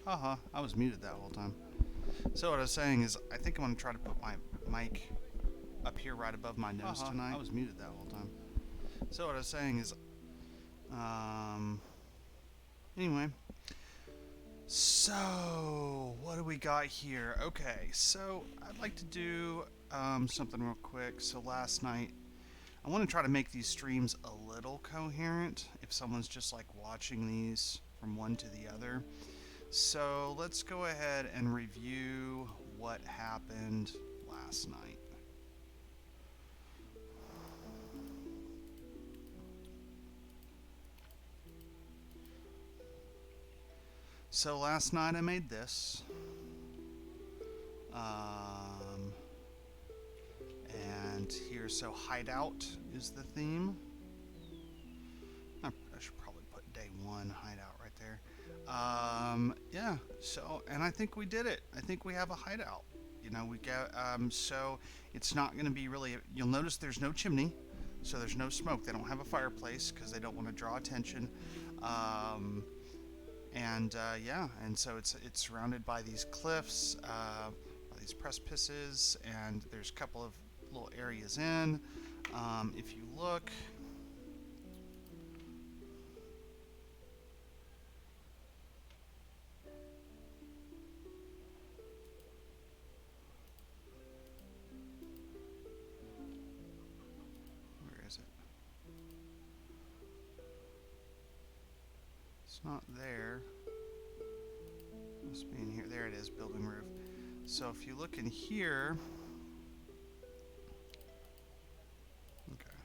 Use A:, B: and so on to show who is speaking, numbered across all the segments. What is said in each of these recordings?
A: Haha, I was muted that whole time. So what I was saying is, I think I'm gonna try to put my mic up here right above my nose tonight. I was muted that whole time. So what I was saying is, um, anyway. So what do we got here? Okay, so I'd like to do something real quick. So last night, I want to try to make these streams a little coherent if someone's just like watching these from one to the other. So let's go ahead and review what happened last night. So last night I made this. Um, and here, so hideout is the theme. I should probably put day one hideout right there. Yeah, so, and I think we did it. I think we have a hideout. You know, we got, so it's not going to be really, you'll notice there's no chimney, so there's no smoke. They don't have a fireplace because they don't want to draw attention. Yeah, and so it's surrounded by these cliffs, by these precipices, and there's a couple of little areas in. If you look, where is it? It's not there. Must be in here. There it is, building roof. So if you look in here, okay.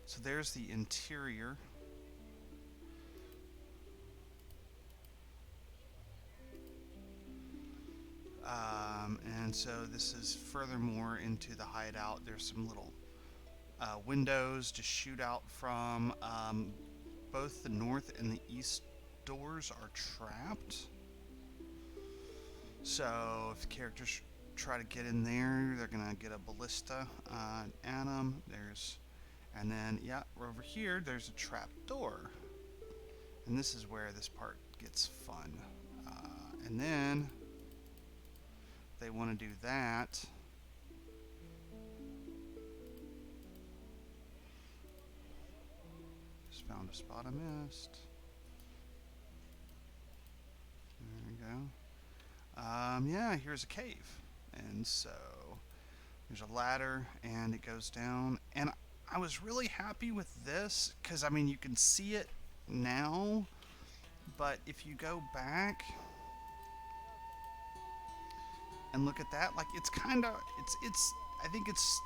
A: So there's the interior. And so this is furthermore into the hideout. There's some little windows to shoot out from. Both the north and the east doors are trapped. So if characters try to get in there, they're gonna get a ballista at them. And then yeah, over here there's a trap door, and this is where this part gets fun. And then they want to do that. Just found a spot I missed. There we go. Yeah, here's a cave. And so there's a ladder and it goes down. And I was really happy with this because, I mean, you can see it now. But if you go back and look at that, like it's kind of, I think it's,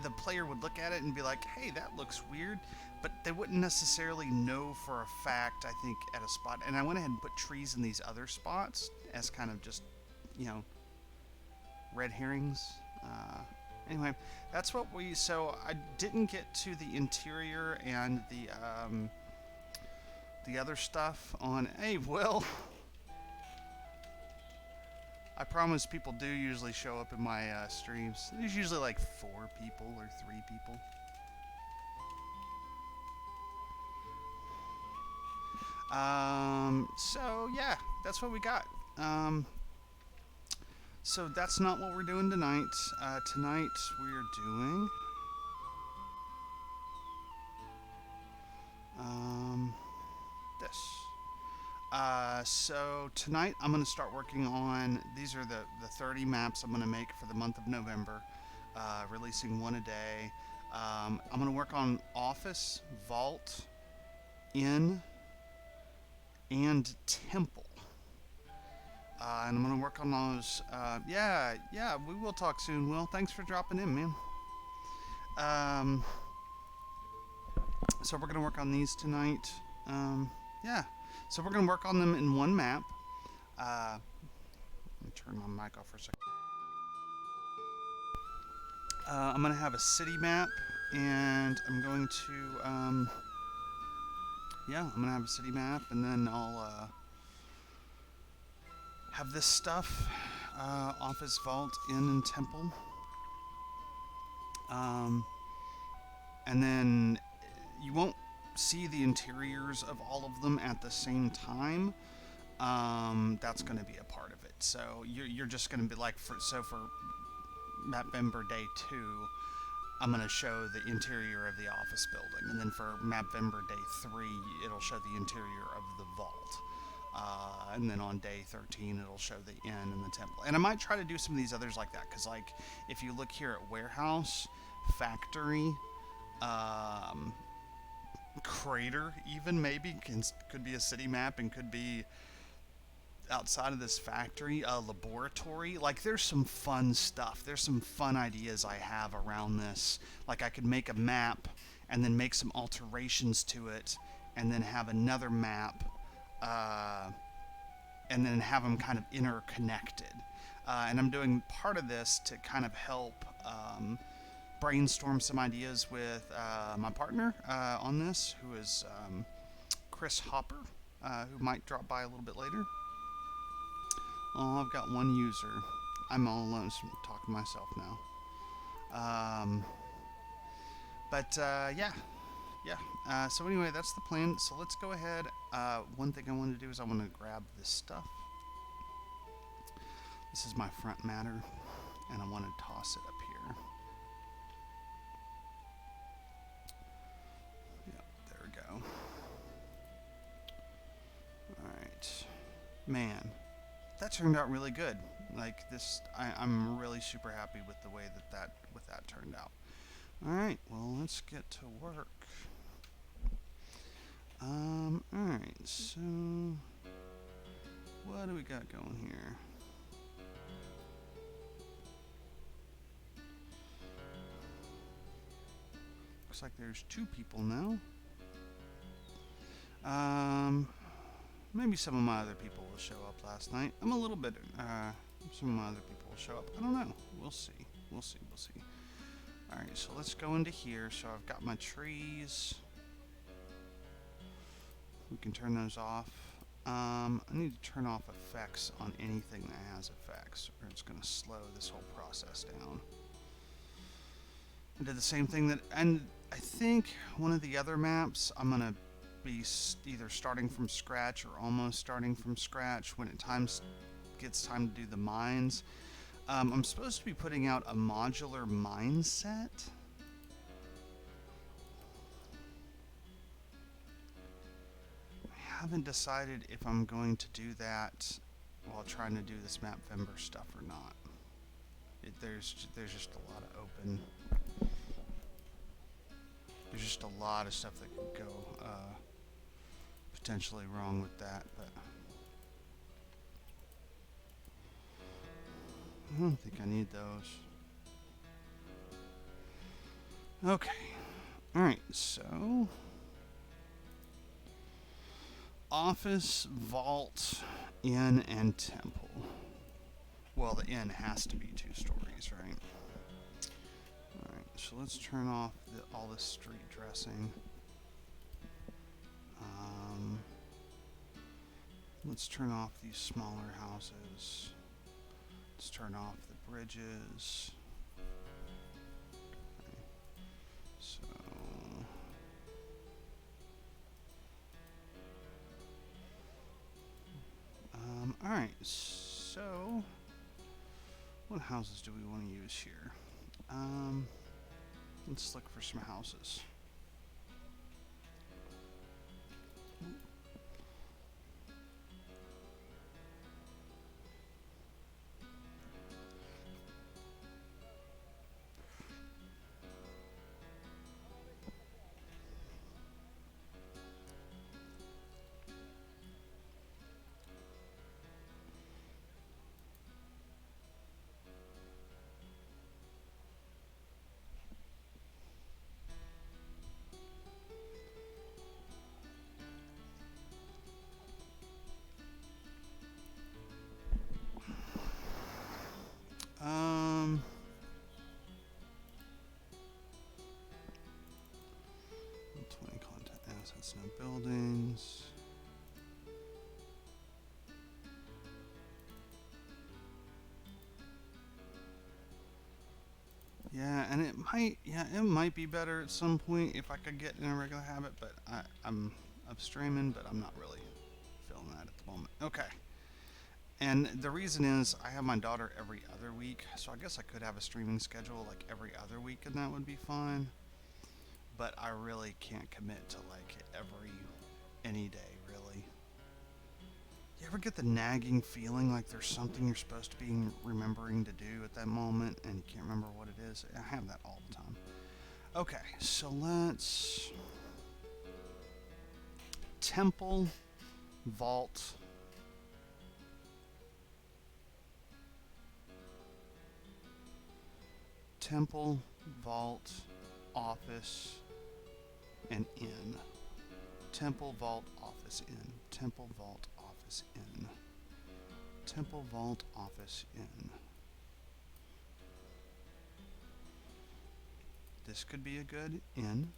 A: the player would look at it and be like, hey, that looks weird. But they wouldn't necessarily know for a fact, I think, at a spot. And I went ahead and put trees in these other spots as kind of just, you know, red herrings. Anyway, that's what we. So I didn't get to the interior and the other stuff on. Hey, Will. I promise people do usually show up in my streams. There's usually like 4 people or 3 people. So yeah, that's what we got. So that's not what we're doing tonight. Tonight we're doing this. So tonight I'm going to start working on, these are the 30 maps I'm going to make for the month of November, releasing one a day. I'm going to work on office, vault, inn, and temple. And I'm going to work on those. Yeah, we will talk soon, Will. Thanks for dropping in, man. So we're going to work on these tonight. Yeah. So we're going to work on them in one map. Let me turn my mic off for a second. I'm going to have a city map, and I'm going to, yeah, I'm going to have a city map, and then I'll have this stuff, office, vault, inn, and temple. And then you won't see the interiors of all of them at the same time, that's going to be a part of it. So you're just going to be like, for Mapvember Day 2, I'm going to show the interior of the office building. And then for Mapvember Day 3, it'll show the interior of the vault. And then on day 13, it'll show the inn and the temple. And I might try to do some of these others like that, because, like, if you look here at warehouse, factory, crater, even maybe could be a city map and could be outside of this factory, a laboratory. Like, there's some fun stuff. There's some fun ideas I have around this. Like, I could make a map and then make some alterations to it, and then have another map, and then have them kind of interconnected. And I'm doing part of this to kind of help brainstorm some ideas with my partner on this, who is Chris Hopper, who might drop by a little bit later. Oh, I've got one user. I'm all alone, so I'm talking to myself now. Yeah. So anyway, that's the plan. So let's go ahead. One thing I want to do is I want to grab this stuff. This is my front matter, and I want to toss it up here. Yep, there we go. All right, man, that turned out really good. Like this, I'm really super happy with the way that turned out. All right, well, let's get to work. All right, so what do we got going here? Looks like there's 2 people now. Maybe some of my other people will show up last night. I'm a little bit, some of my other people will show up. I don't know. We'll see. We'll see. All right, so let's go into here. So I've got my trees. We can turn those off. I need to turn off effects on anything that has effects, or it's going to slow this whole process down. I did the same thing and I think one of the other maps, I'm going to be either starting from scratch or almost starting from scratch when it gets time to do the mines. I'm supposed to be putting out a modular mine set. I haven't decided if I'm going to do that while trying to do this Mapvember stuff or not. There's just a lot of open. There's just a lot of stuff that could go potentially wrong with that, but I don't think I need those. Okay. Alright, so office, vault, inn, and temple. Well, the inn has to be 2 stories, right? Alright, so let's turn off all this street dressing. Let's turn off these smaller houses. Let's turn off the bridges. Okay. So alright, so what houses do we want to use here? Let's look for some houses. Um, 20 content assets, no buildings. Yeah, and it might be better at some point if I could get in a regular habit, but I'm streaming, but I'm not really feeling that at the moment. Okay. And the reason is I have my daughter every other week, so I guess I could have a streaming schedule like every other week and that would be fine. But I really can't commit to like any day, really. You ever get the nagging feeling like there's something you're supposed to be remembering to do at that moment and you can't remember what it is? I have that all the time. Okay, so let's temple, vault, temple, vault, office, and inn. Temple, vault, office, inn. Temple, vault, office, inn. Temple, vault, office, inn. This could be a good inn.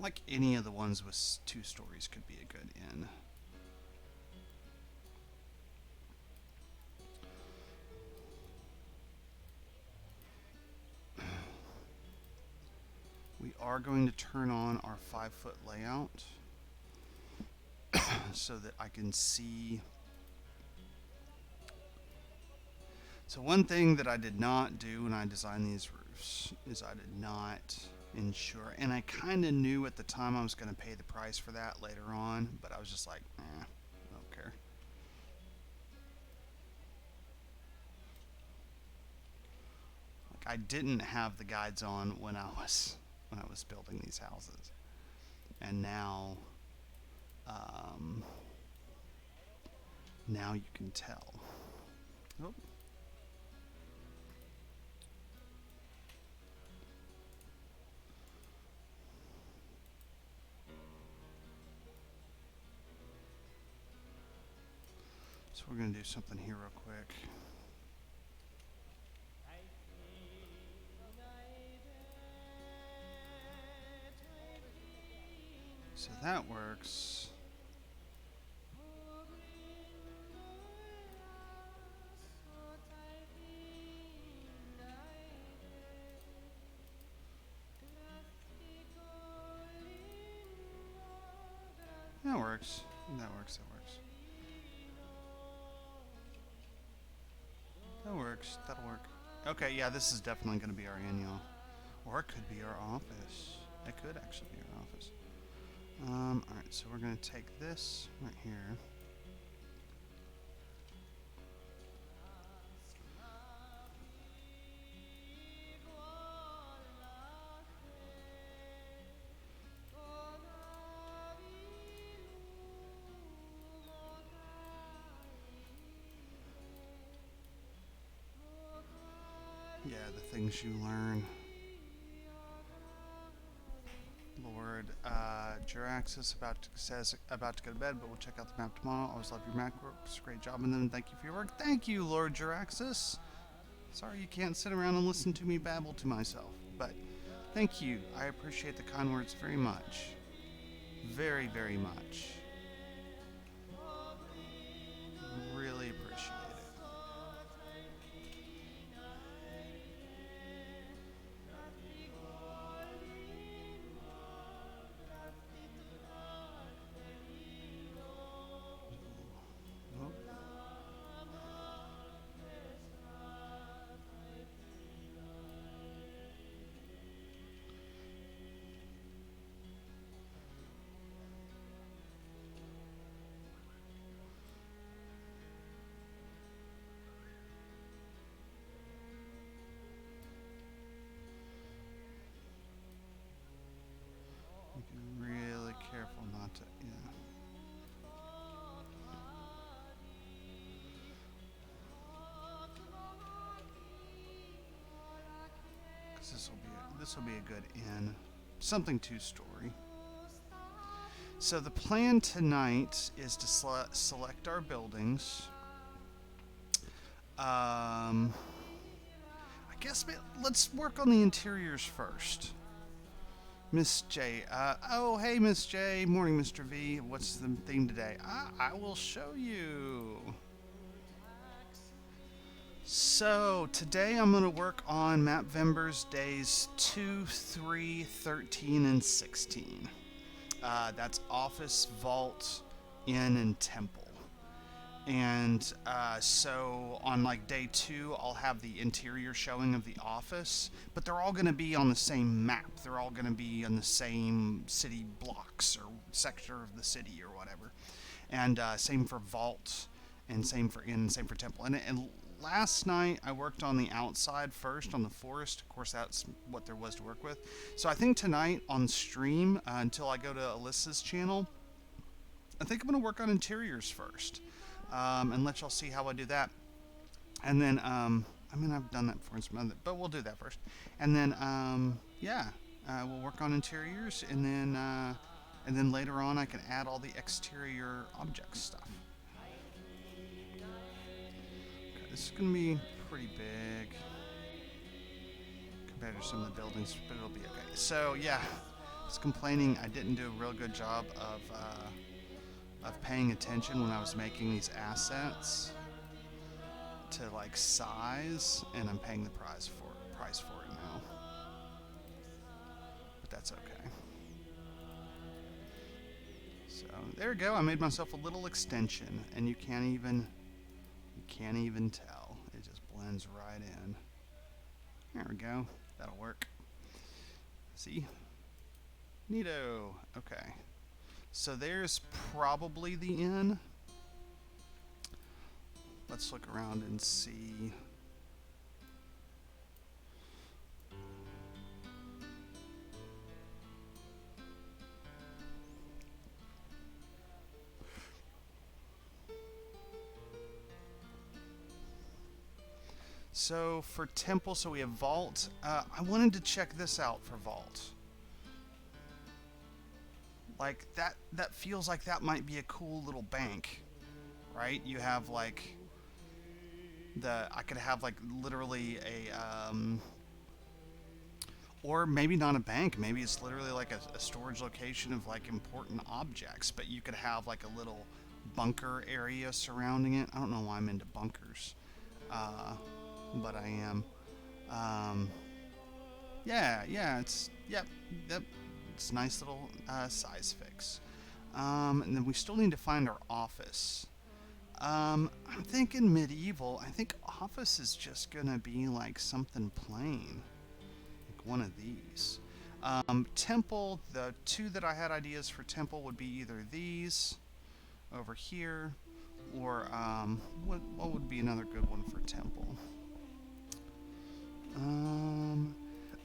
A: Like any of the ones with 2 stories could be a good inn. We are going to turn on our 5-foot layout so that I can see. So one thing that I did not do when I designed these roofs is I did not ensure, and I kind of knew at the time I was going to pay the price for that later on, but I was just like, I don't care. Like I didn't have the guides on when I was building these houses, and now now you can tell. Oh. So we're going to do something here real quick. So that works. That works. That works. That works. That works. That'll work. Okay, yeah, this is definitely going to be our annual. Or it could be our office. It could actually be our office. Alright, so we're going to take this right here. Yeah, the things you learn. Lord, Jiraxis says about to go to bed, but we'll check out the map tomorrow. Always love your macros. Great job on them. Thank you for your work. Thank you, Lord Jiraxis. Sorry you can't sit around and listen to me babble to myself, but thank you. I appreciate the kind words very much. Very, very much. Really appreciate it. Oh. Be really careful not to, yeah. Because this will be a good inn, something 2-story. So the plan tonight is to select our buildings. I guess let's work on the interiors first. Miss J. Oh, hey, Miss J. Morning, Mr. V. What's the theme today? I will show you. So today I'm going to work on Mapvember's days 2, 3, 13, and 16. That's Office, Vault, Inn, and Temple. And so on like day 2, I'll have the interior showing of the office, but they're all going to be on the same map. They're all going to be on the same city blocks or sector of the city or whatever. And same for Vault, and same for Inn, and same for Temple. And last night I worked on the outside first, on the forest. Of course, that's what there was to work with. So I think tonight on stream, until I go to Alyssa's channel, I think I'm going to work on interiors first, and let y'all see how I do that. And then, I mean, I've done that before in some other, but we'll do that first. And then, yeah, we'll work on interiors, and then later on I can add all the exterior object stuff. Okay, this is going to be pretty big compared to some of the buildings, but it'll be okay. So yeah, I was complaining I didn't do a real good job of paying attention when I was making these assets to like size, and I'm paying the price for it now. But that's okay. So there we go. I made myself a little extension, and you can't even tell. It just blends right in. There we go. That'll work. See? Neato. Okay. So there's probably the inn. Let's look around and see. So for Temple, so we have Vault. I wanted to check this out for Vault. Like that feels like that might be a cool little bank, right? You have like I could have like literally or maybe not a bank, maybe it's literally like a storage location of like important objects, but you could have like a little bunker area surrounding it. I don't know why I'm into bunkers, but I am. Yeah, yep, it's a nice little size fix. And then we still need to find our office. I'm thinking medieval. I think office is just gonna be like something plain, like one of these. Temple, the two that I had ideas for Temple would be either these over here, or what would be another good one for Temple?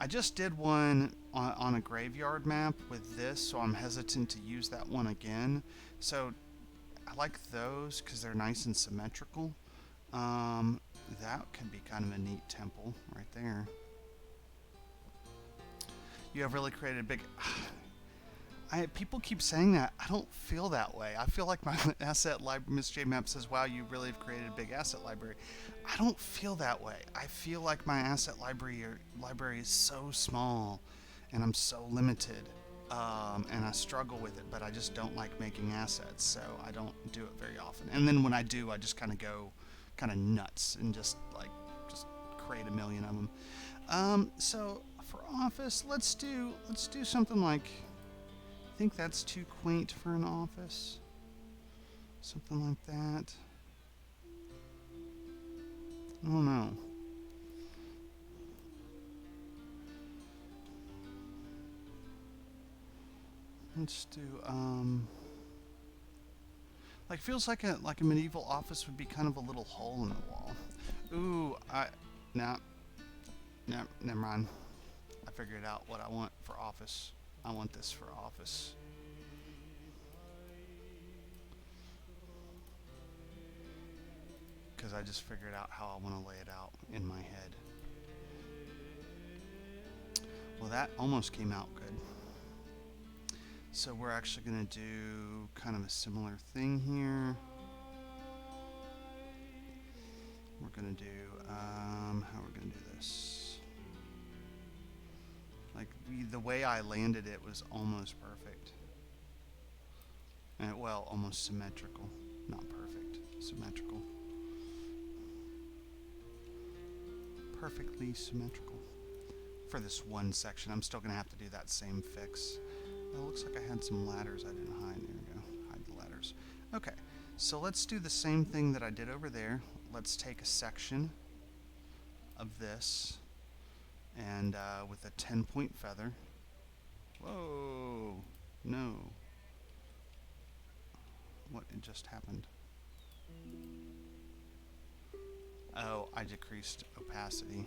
A: I just did one on a graveyard map with this, so I'm hesitant to use that one again. So I like those because they're nice and symmetrical. That could be kind of a neat temple right there. You have really created a big... people keep saying that. I don't feel that way. I feel like my asset library, Miss J Map says, wow, you really have created a big asset library. I don't feel that way. I feel like my asset library is so small, and I'm so limited, and I struggle with it, but I just don't like making assets, so I don't do it very often. And then when I do, I just kind of go kind of nuts and just create a million of them. So for office, let's do something like... I think that's too quaint for an office. Something like that. I don't know. Let's do like feels like a medieval office would be kind of a little hole in the wall. Ooh, never mind. I figured out what I want for office. I want this for office. Because I just figured out how I want to lay it out in my head. Well, that almost came out good. So we're actually going to do kind of a similar thing here. We're going to do, how we're going to do this. Like, the way I landed it was almost perfect. And, well, almost symmetrical. Not perfect. Symmetrical. perfectly symmetrical for this one section. I'm still going to have to do that same fix. It looks like I had some ladders I didn't hide. There we go. Hide the ladders. Okay, so let's do the same thing that I did over there. Let's take a section of this and with a 10-point feather. Whoa, no. What just happened? Oh, I decreased opacity.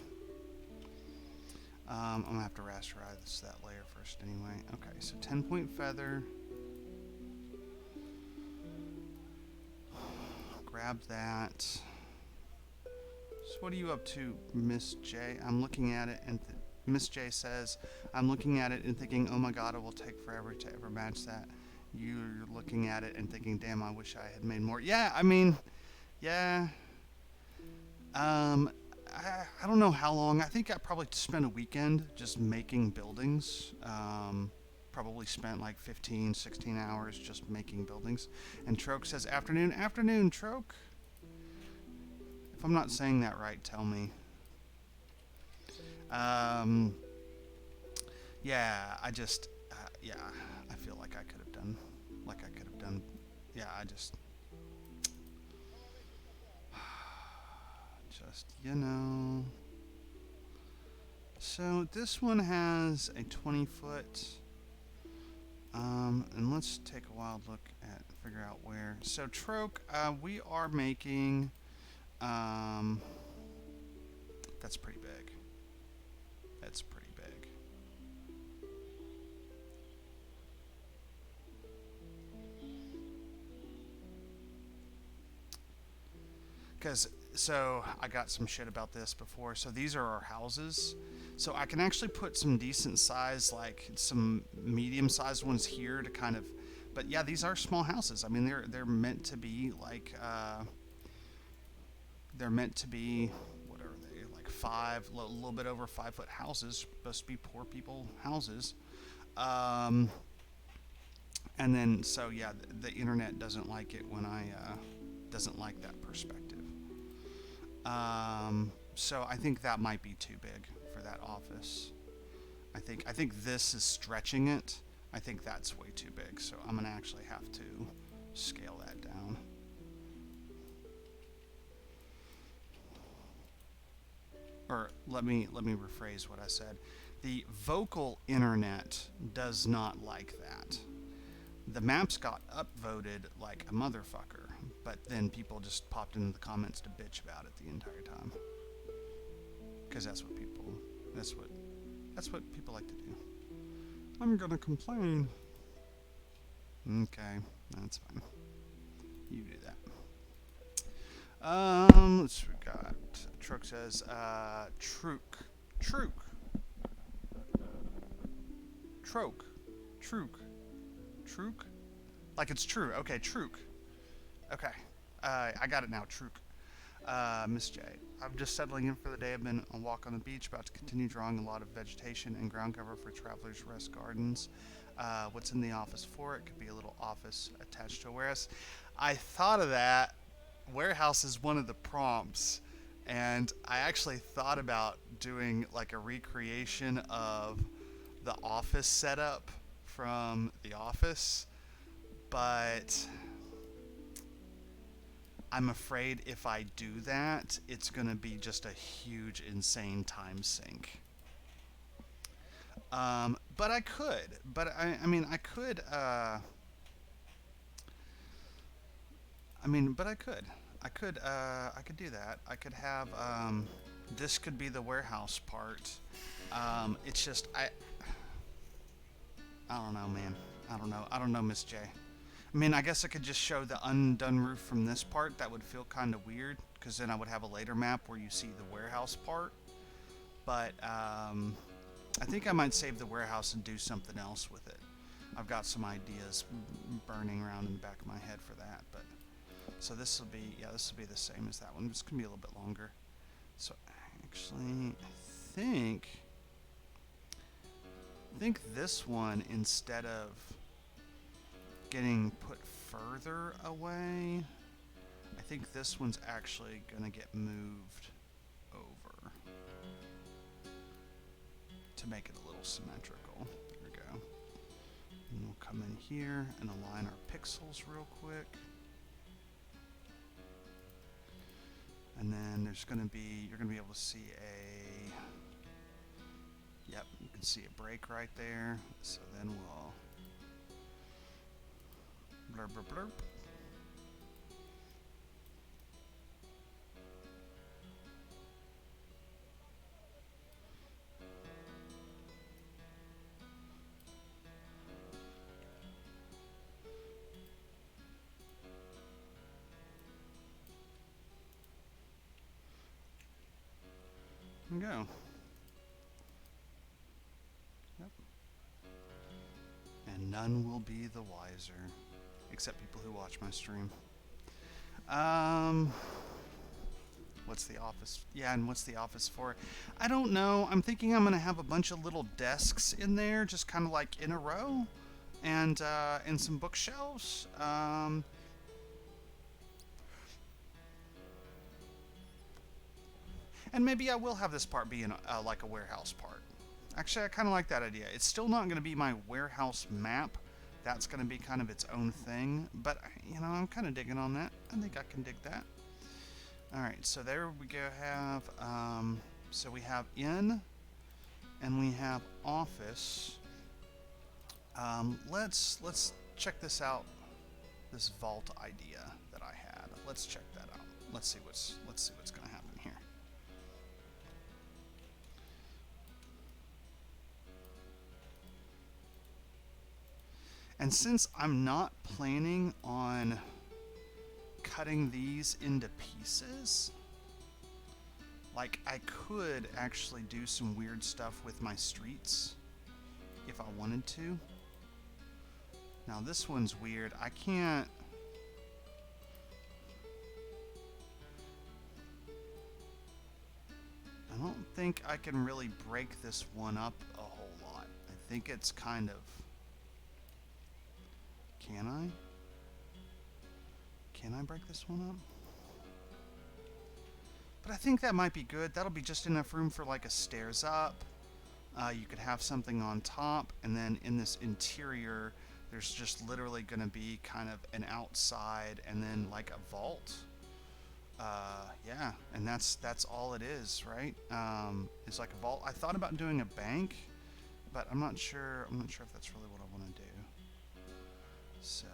A: I'm going to have to rasterize that layer first anyway. Okay, so 10-point feather. Grab that. So what are you up to, Miss J? I'm looking at it and Miss J says, I'm looking at it and thinking, oh my god, it will take forever to ever match that. You're looking at it and thinking, damn, I wish I had made more. Yeah, I mean, yeah. I don't know how long. I think I probably spent a weekend just making buildings. Probably spent like 15, 16 hours just making buildings. And Troke says, afternoon, afternoon, Troke. If I'm not saying that right, tell me. Yeah, I just, yeah, I feel like I could have done, yeah, I just, you know. So this one has a 20-foot, and let's take a wild look at, figure out where. So Troke, we are making, that's pretty big. That's pretty big. Because, so I got some shit about this before. So these are our houses. So I can actually put some decent size, like some medium sized ones here to kind of, but yeah, these are small houses. I mean, they're meant to be like, they're meant to be, what are they, like a little bit over 5-foot houses, supposed to be poor people houses. And then, so yeah, the internet doesn't like it when doesn't like that perspective. So I think that might be too big for that office. I think this is stretching it. I think that's way too big, so I'm gonna actually have to scale that down. Or let me rephrase what I said. The vocal internet does not like that. The maps got upvoted like a motherfucker, but then people just popped into the comments to bitch about it the entire time. Because that's what people like to do. I'm gonna complain. Okay, that's fine. You do that. Let's see, we got Trook says, Trook. Like it's true. Okay, Trook. Okay. I got it now, Trook. Miss J. I'm just settling in for the day. I've been on a walk on the beach, about to continue drawing a lot of vegetation and ground cover for Travelers Rest Gardens. What's in the office for it? Could be a little office attached to a warehouse. I thought of that. Warehouse is one of the prompts, and I actually thought about doing like a recreation of the office setup from The Office, but I'm afraid if I do that, it's going to be just a huge, insane time sink. But I could. But I mean, I could. But I could. I could do that. I could have. This could be the warehouse part. It's just I don't know, man. I don't know, Miss J. I mean, I guess I could just show the undone roof from this part. That would feel kind of weird, because then I would have a later map where you see the warehouse part. But I think I might save the warehouse and do something else with it. I've got some ideas burning around in the back of my head for that. But so this will be the same as that one. It's gonna be a little bit longer. So actually, I think this one, instead of getting put further away, I think this one's actually gonna get moved over. to make it a little symmetrical. There we go. And we'll come in here and align our pixels real quick. And then there's going to be, you're going to be able to see a, yep, you can see a break right there. So then we'll blurb, blurb, blurb. And go. Yep. And none will be the wiser, except people who watch my stream. What's the office? Yeah, and what's the office for? I don't know. I'm thinking I'm gonna have a bunch of little desks in there, just kind of like in a row, and some bookshelves. And maybe I will have this part be in like a warehouse part. Actually, I kind of like that idea. It's still not going to be my warehouse map. That's going to be kind of its own thing. But, you know, I'm kind of digging on that. I think I can dig that. All right, so there we go. Have so we have in, and we have office. Let's check this out. This vault idea that I had. Let's check that out. Let's see what's going to happen here. And since I'm not planning on cutting these into pieces, like I could actually do some weird stuff with my streets if I wanted to. Now this one's weird. I can't... I don't think I can really break this one up a whole lot. I think it's kind of... Can I? Can I break this one up? But I think that might be good. That'll be just enough room for like a stairs up. You could have something on top, and then in this interior, there's just literally going to be kind of an outside, and then like a vault. Yeah, and that's all it is, right? It's like a vault. I thought about doing a bank, but I'm not sure if that's really what I want to do. So,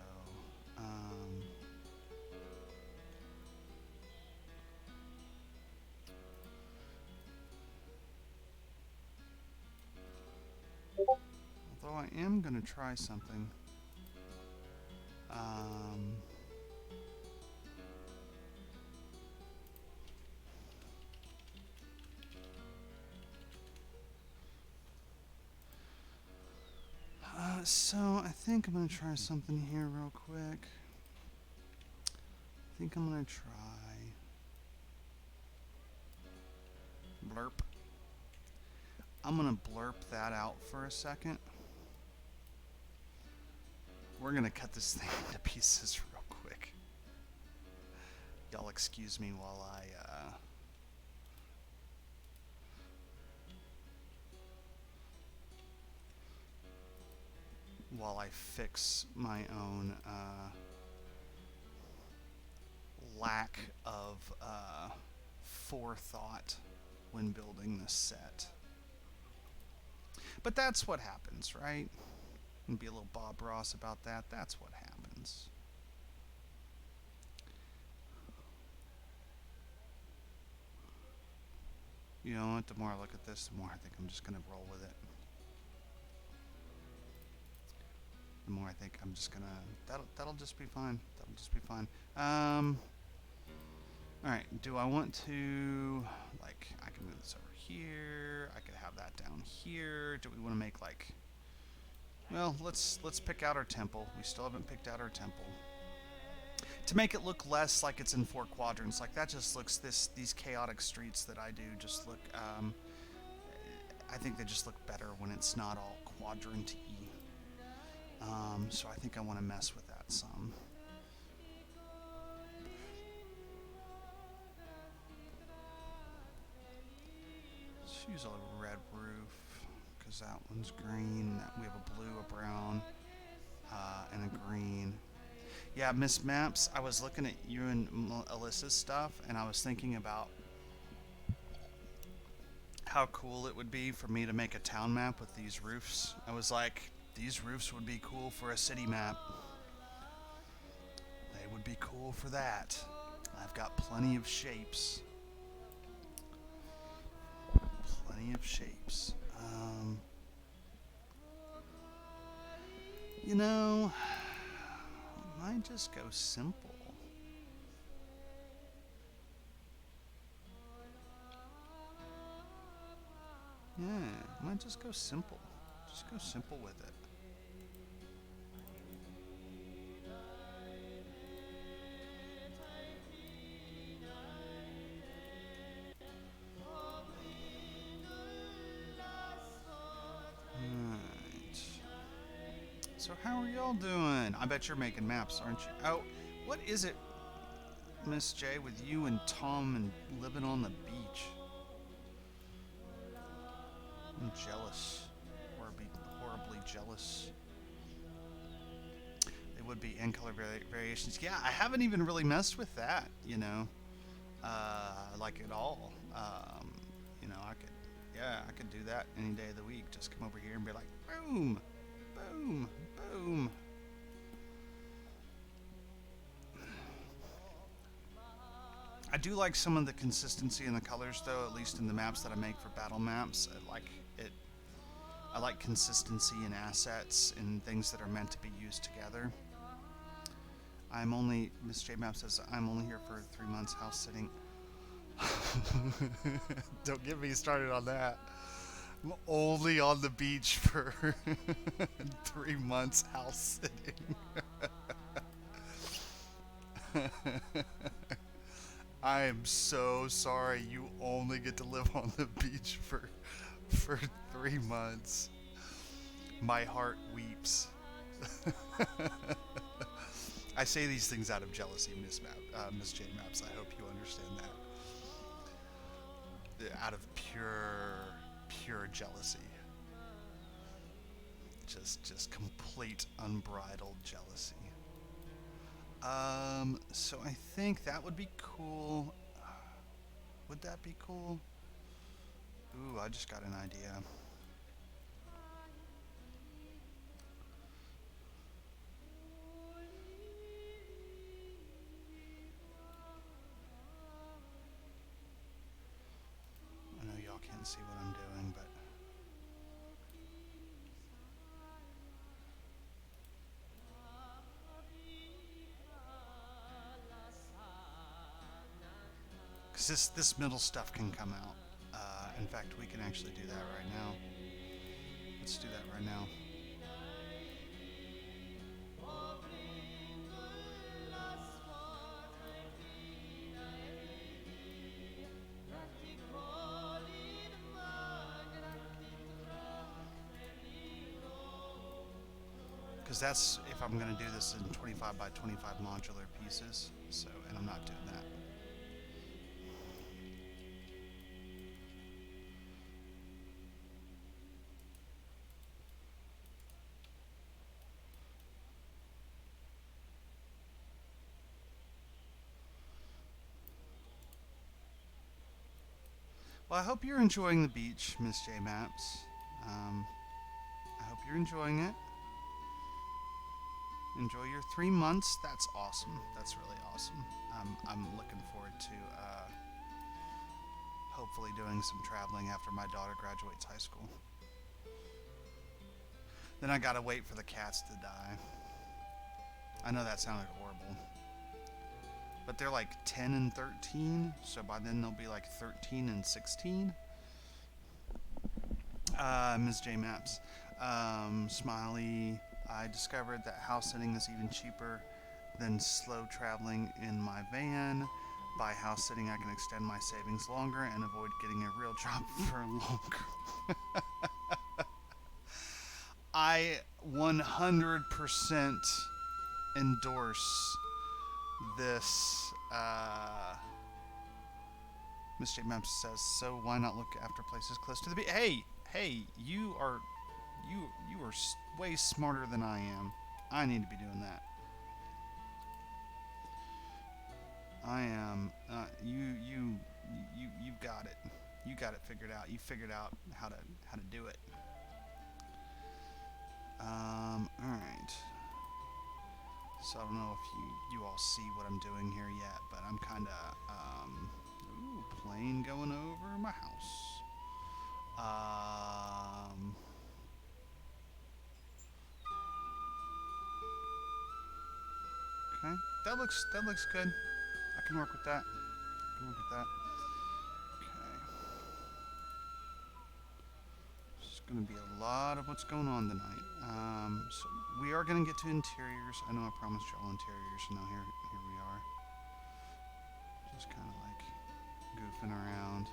A: although I am going to try something. So I think I'm going to try something here real quick. I think I'm going to try blurp. I'm going to blurp that out for a second. We're going to cut this thing into pieces real quick. Y'all excuse me while I fix my own lack of forethought when building this set. But that's what happens, right? And be a little Bob Ross about that. That's what happens. You know what? The more I look at this, the more I think I'm just going to roll with it. The more I think I'm just gonna, that'll just be fine. That'll just be fine. Alright, do I want to, like, I can move this over here, I could have that down here. Do we want to make, like, well, let's pick out our temple. We still haven't picked out our temple. To make it look less like it's in 4 quadrants, like that just looks, these chaotic streets that I do just look, I think they just look better when it's not all quadrant-y. So I think I want to mess with that some. Let's use a red roof, colors. That one's green. We have a blue, a brown, and a green. Yeah, Miss Maps, I was looking at you and Alyssa's stuff, and I was thinking about how cool it would be for me to make a town map with these roofs. I was like, these roofs would be cool for a city map. They would be cool for that. I've got plenty of shapes. Plenty of shapes. You know, I might just go simple. Yeah, I might just go simple. Just go simple with it. Alright. So how are y'all doing? I bet you're making maps, aren't you? Oh, what is it, Miss J, with you and Tom and living on the beach? I'm jealous. Horribly jealous. They would be in color variations. Yeah, I haven't even really messed with that, you know, like at all. You know, I could do that any day of the week. Just come over here and be like, boom, boom, boom. I do like some of the consistency in the colors, though, at least in the maps that I make for battle maps. I like consistency in assets and things that are meant to be used together. Miss J Map says, I'm only here for 3 months house sitting. Don't get me started on that. I'm only on the beach for 3 months house sitting. I am so sorry you only get to live on the beach for 3 months. My heart weeps. I say these things out of jealousy, Miss J Maps. I hope you understand that. Out of pure jealousy. Just complete unbridled jealousy. So I think that would be cool. Would that be cool? Ooh, I just got an idea. I know y'all can't see what I'm doing, but because this middle stuff can come out. In fact, we can actually do that right now. Let's do that right now. Because that's if I'm going to do this in 25 by 25 modular pieces. So, and I'm not doing that. Well, I hope you're enjoying the beach, Miss J Maps. I hope you're enjoying it. Enjoy your 3 months. That's awesome. That's really awesome. I'm looking forward to hopefully doing some traveling after my daughter graduates high school. Then I gotta wait for the cats to die. I know that sounded horrible. But they're like 10 and 13, so by then they'll be like 13 and 16. Ms. J Maps. Smiley, I discovered that house sitting is even cheaper than slow traveling in my van. By house sitting, I can extend my savings longer and avoid getting a real job for longer. I 100% endorse this. Miss J Maps says, so why not look after places close to the beach? Hey, you are You are way smarter than I am. I need to be doing that. I am. You've got it. You got it figured out. You figured out how to do it. All right. So I don't know if you all see what I'm doing here yet, but I'm kind of ooh, plane going over my house. Okay, that looks good. I can work with that. I can work with that. Okay. There's going to be a lot of what's going on tonight. So we are going to get to interiors. I know I promised y'all interiors, and now here we are. Just kind of like goofing around.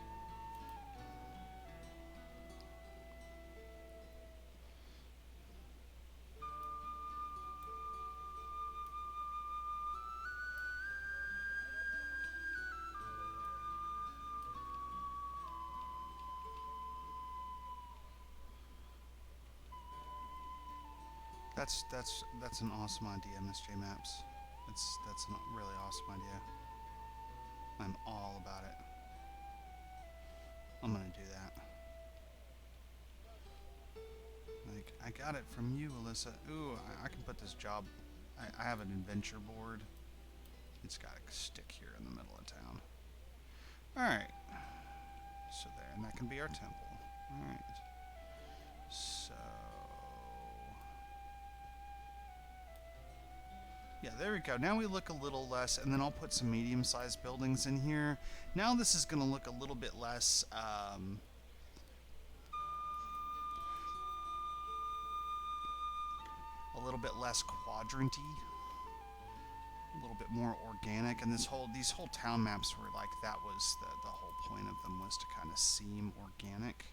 A: That's an awesome idea, Miss J Maps. That's a really awesome idea. I'm all about it. I'm gonna do that. Like, I got it from you, Alyssa. Ooh, I can put this job. I have an adventure board. It's got to stick here in the middle of town. Alright. So there, and that can be our temple. Alright. So... yeah, there we go. Now we look a little less, and then I'll put some medium-sized buildings in here. Now this is going to look a little bit less... a little bit less quadranty, a little bit more organic, and these whole town maps were like that was the whole point of them, was to kind of seem organic,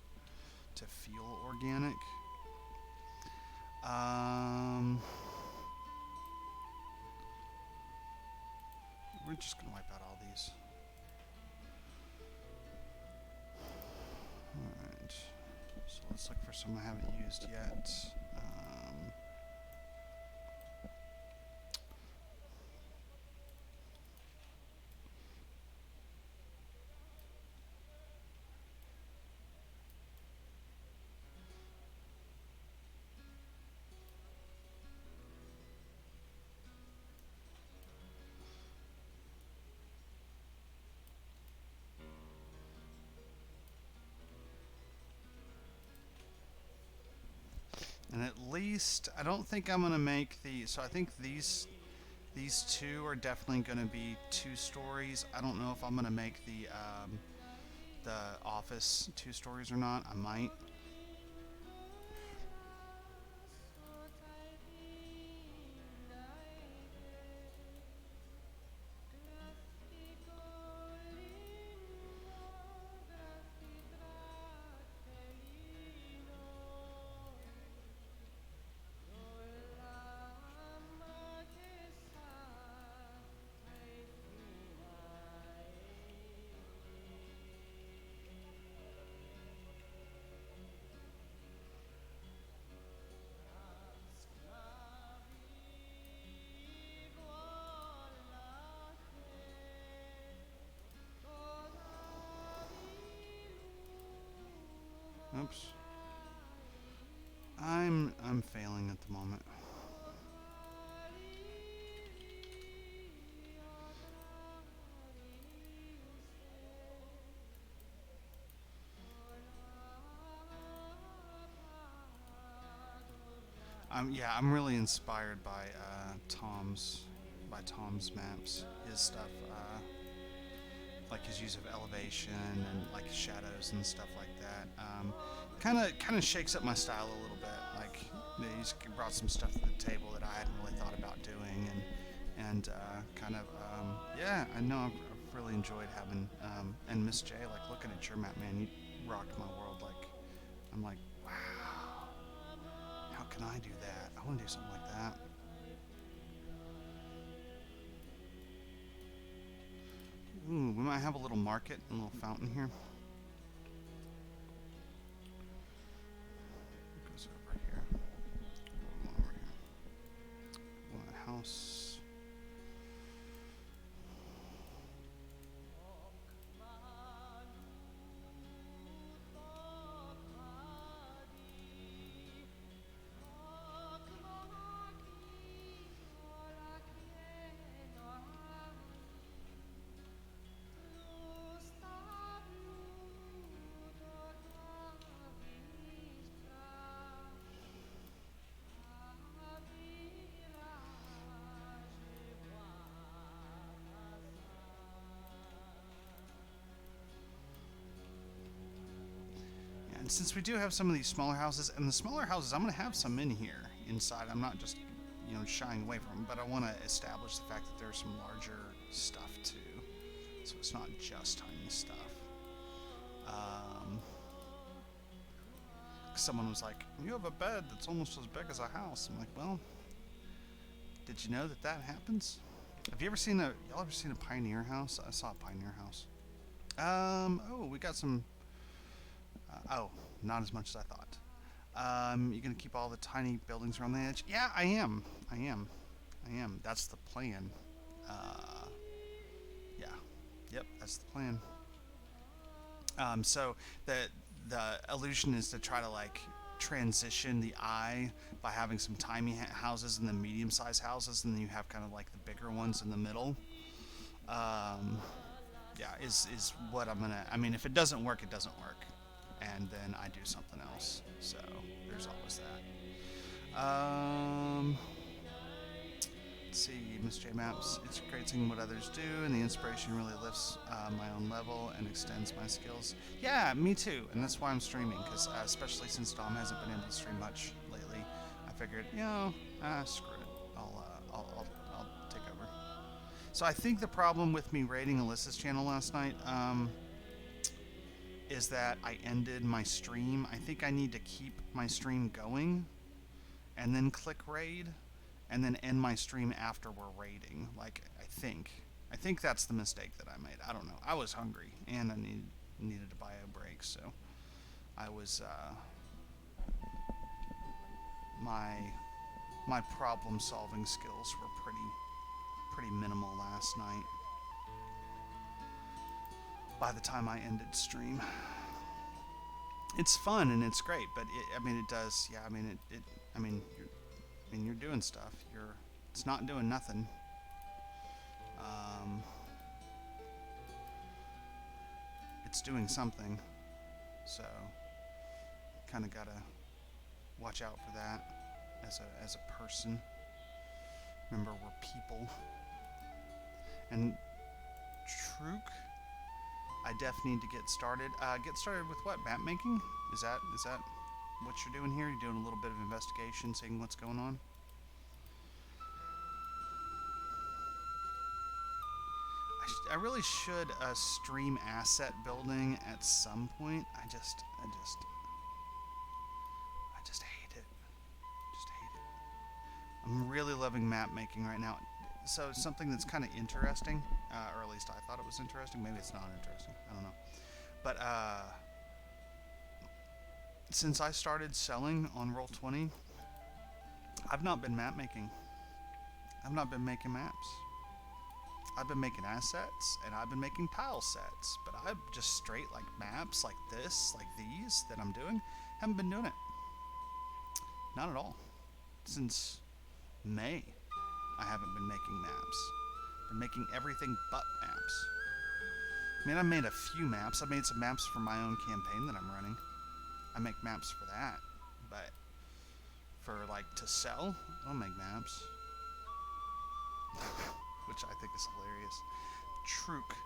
A: to feel organic. We're just gonna wipe out all these. All right, so let's look for some I haven't used yet. And at least, I don't think I'm going to make the, so I think these two are definitely going to be 2 stories. I don't know if I'm going to make the office 2 stories or not. I might. Oops. I'm failing at the moment. Yeah, I'm really inspired by Tom's maps, his stuff, like his use of elevation and like shadows and stuff like that. Kind of shakes up my style a little bit. Like he's brought some stuff to the table that I hadn't really thought about doing, and yeah, I know I've really enjoyed having and Miss J, like looking at your map, man, you rocked my world. Like I'm like, wow, how can I do that? I want to do something like that. Ooh, we might have a little market and a little fountain here. It goes over here. house. And since we do have some of these smaller houses, and the smaller houses, I'm going to have some in here inside. I'm not just, shying away from them, but I want to establish the fact that there's some larger stuff too. So it's not just tiny stuff. Someone was like, "You have a bed that's almost as big as a house." I'm like, "Well, did you know that that happens?" Have you ever seen y'all ever seen a pioneer house? I saw a pioneer house. Oh, we got some. Oh, not as much as I thought. You're gonna keep all the tiny buildings around the edge? Yeah, I am. I am. I am. That's the plan. Yeah. Yep, that's the plan. So the illusion is to try to like transition the eye by having some tiny houses and then medium-sized houses, and then you have kind of like the bigger ones in the middle. Yeah, is what I'm gonna. I mean, if it doesn't work, it doesn't work, and then I do something else. So there's always that. Let's see, Miss J Maps. It's great seeing what others do, and the inspiration really lifts my own level and extends my skills. Yeah, me too, and that's why I'm streaming, because especially since Dom hasn't been able to stream much lately, I figured, screw it. I'll take over. So I think the problem with me raiding Alyssa's channel last night is that I ended my stream. I think I need to keep my stream going and then click raid and then end my stream after we're raiding. Like, I think that's the mistake that I made. I don't know. I was hungry and I needed to buy a break, so I was my problem solving skills were pretty minimal last night by the time I ended stream. It's fun and it's great, but it does. Yeah, you're doing stuff. It's not doing nothing. It's doing something. So, kind of gotta watch out for that as a person. Remember, we're people. And Truk, I def need to get started. Get started with what? Map making? Is that what you're doing here? You're doing a little bit of investigation, seeing what's going on? I really should stream asset building at some point. I just hate it. Just hate it. I'm really loving map making right now. So something that's kind of interesting, or at least I thought it was interesting. Maybe it's not interesting. I don't know. But since I started selling on Roll20, I've not been map making. I've not been making maps. I've been making assets and I've been making tile sets, but I've just straight like maps like this, like these that I'm doing, haven't been doing it. Not at all. Since May, I haven't been making maps. Been making everything but maps. I mean, I made a few maps. I made some maps for my own campaign that I'm running. I make maps for that, but for like to sell, I don't make maps. Which I think is hilarious. Truk,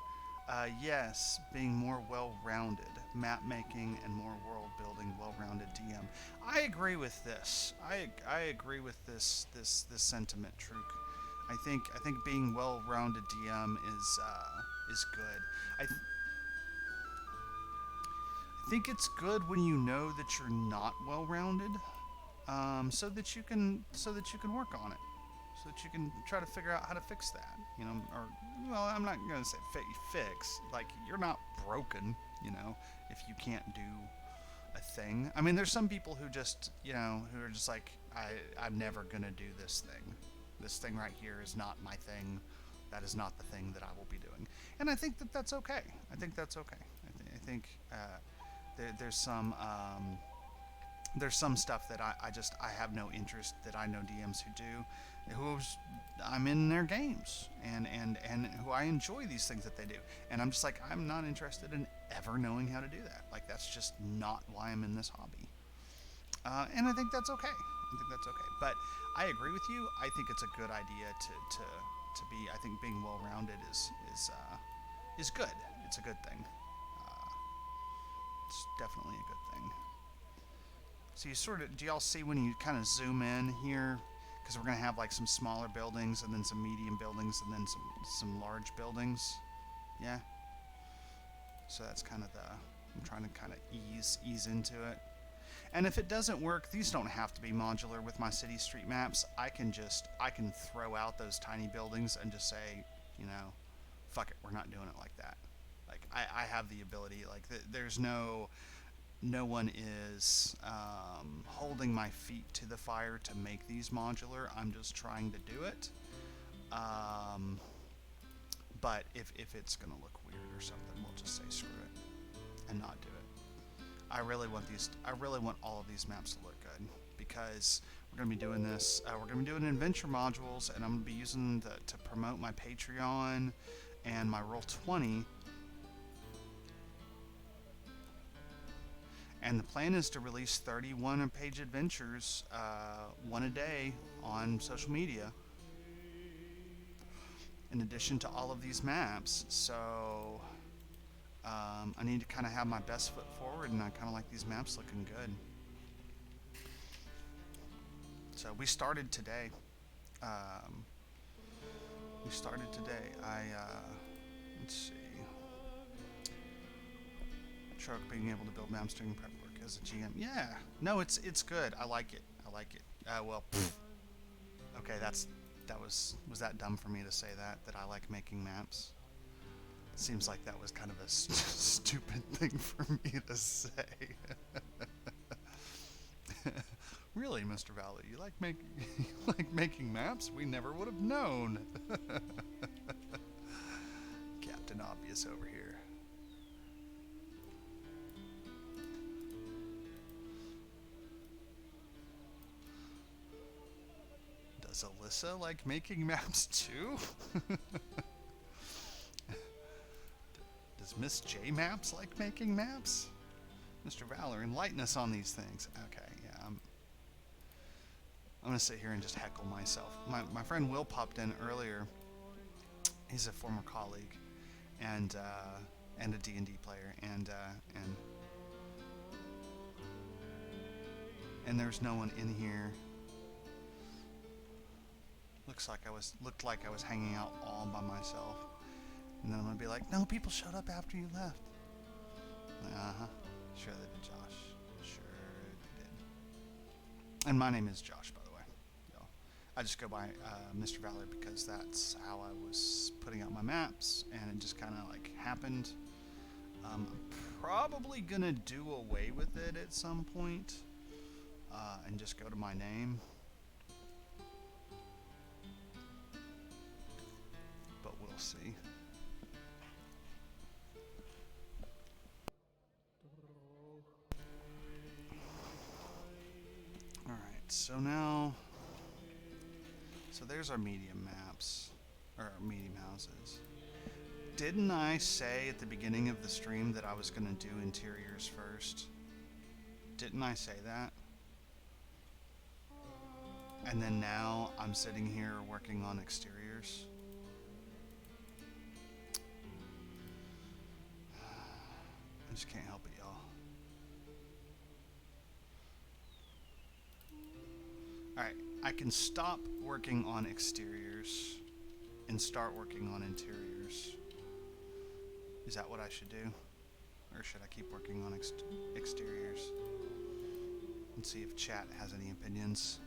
A: yes, being more well-rounded, map making and more world building, well-rounded DM. I agree with this. I agree with this sentiment, Truk. I think being well-rounded DM is good. I think it's good when you know that you're not well-rounded, so that you can work on it. So that you can try to figure out how to fix that, or, well, I'm not going to say fix, like, you're not broken, if you can't do a thing. I mean, there's some people who just, who are just like, I'm never going to do this thing. this thing right here is not my thing. That is not the thing that I will be doing. And I think that that's okay. I think that's okay. I think there's some stuff that I have no interest, that I know DMs who do, who's I'm in their games, and who I enjoy these things that they do, and I'm just like, I'm not interested in ever knowing how to do that. Like, that's just not why I'm in this hobby. And I think that's okay. I think that's okay. But I agree with you. I think it's a good idea to be. I think being well-rounded is good. It's a good thing. Uh, it's definitely a good thing. So you sort of, do y'all see when you kind of zoom in here? Because we're gonna have like some smaller buildings, and then some medium buildings, and then some large buildings. Yeah. So that's kind of I'm trying to kind of ease into it. And if it doesn't work, these don't have to be modular with my city street maps. I can throw out those tiny buildings and just say, fuck it, we're not doing it like that. Like, I have the ability, like, there's no one is holding my feet to the fire to make these modular. I'm just trying to do it. But if it's gonna look weird or something, we'll just say screw it and not do it. I really want all of these maps to look good, because we're going to be doing this. We're going to be doing adventure modules, and I'm going to be using them to promote my Patreon and my Roll20. And the plan is to release 31 page adventures, one a day, on social media, in addition to all of these maps. So I need to kind of have my best foot forward, and I kind of like these maps looking good. So we started today. Let's see. Truck being able to build maps during prep work as a GM. Yeah. No, it's good. I like it. Well, okay, was that dumb for me to say that I like making maps? Seems like that was kind of a stupid thing for me to say. Really, Mr. Valley, you like making maps? We never would have known. Captain Obvious over here. Does Alyssa like making maps too? Does Miss J Maps like making maps? Mr. Valor, enlighten us on these things. Okay, yeah, I'm gonna sit here and just heckle myself. My friend Will popped in earlier. He's a former colleague, and a D&D player, and there's no one in here. Looked like I was hanging out all by myself. And then I'm gonna be like, no, people showed up after you left. Uh-huh. Sure they did, Josh. Sure they did. And my name is Josh, by the way. Y'all. I just go by Mr. Valor because that's how I was putting out my maps, and it just kind of like happened. I'm probably gonna do away with it at some point, and just go to my name. But we'll see. So now, there's our medium maps, or our medium houses. Didn't I say at the beginning of the stream that I was going to do interiors first? Didn't I say that? And then now I'm sitting here working on exteriors. I just can't help it, y'all. Alright, I can stop working on exteriors and start working on interiors. Is that what I should do? Or should I keep working on exteriors? And see if chat has any opinions.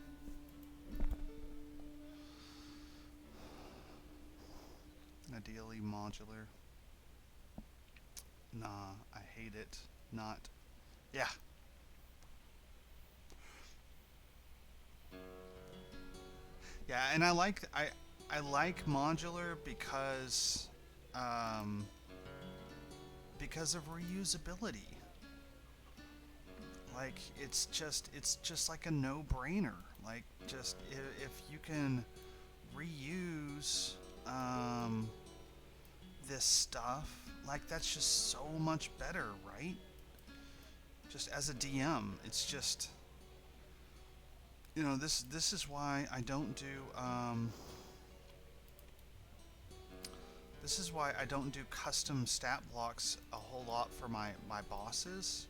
A: Ideally modular. Nah, I hate it. Not. Yeah. Yeah, and I like modular um, because of reusability. Like it's just like a no-brainer. Like just if you can reuse um, this stuff, like that's just so much better, right? Just as a DM, it's just this is why I don't do this is why I don't do custom stat blocks a whole lot for my bosses.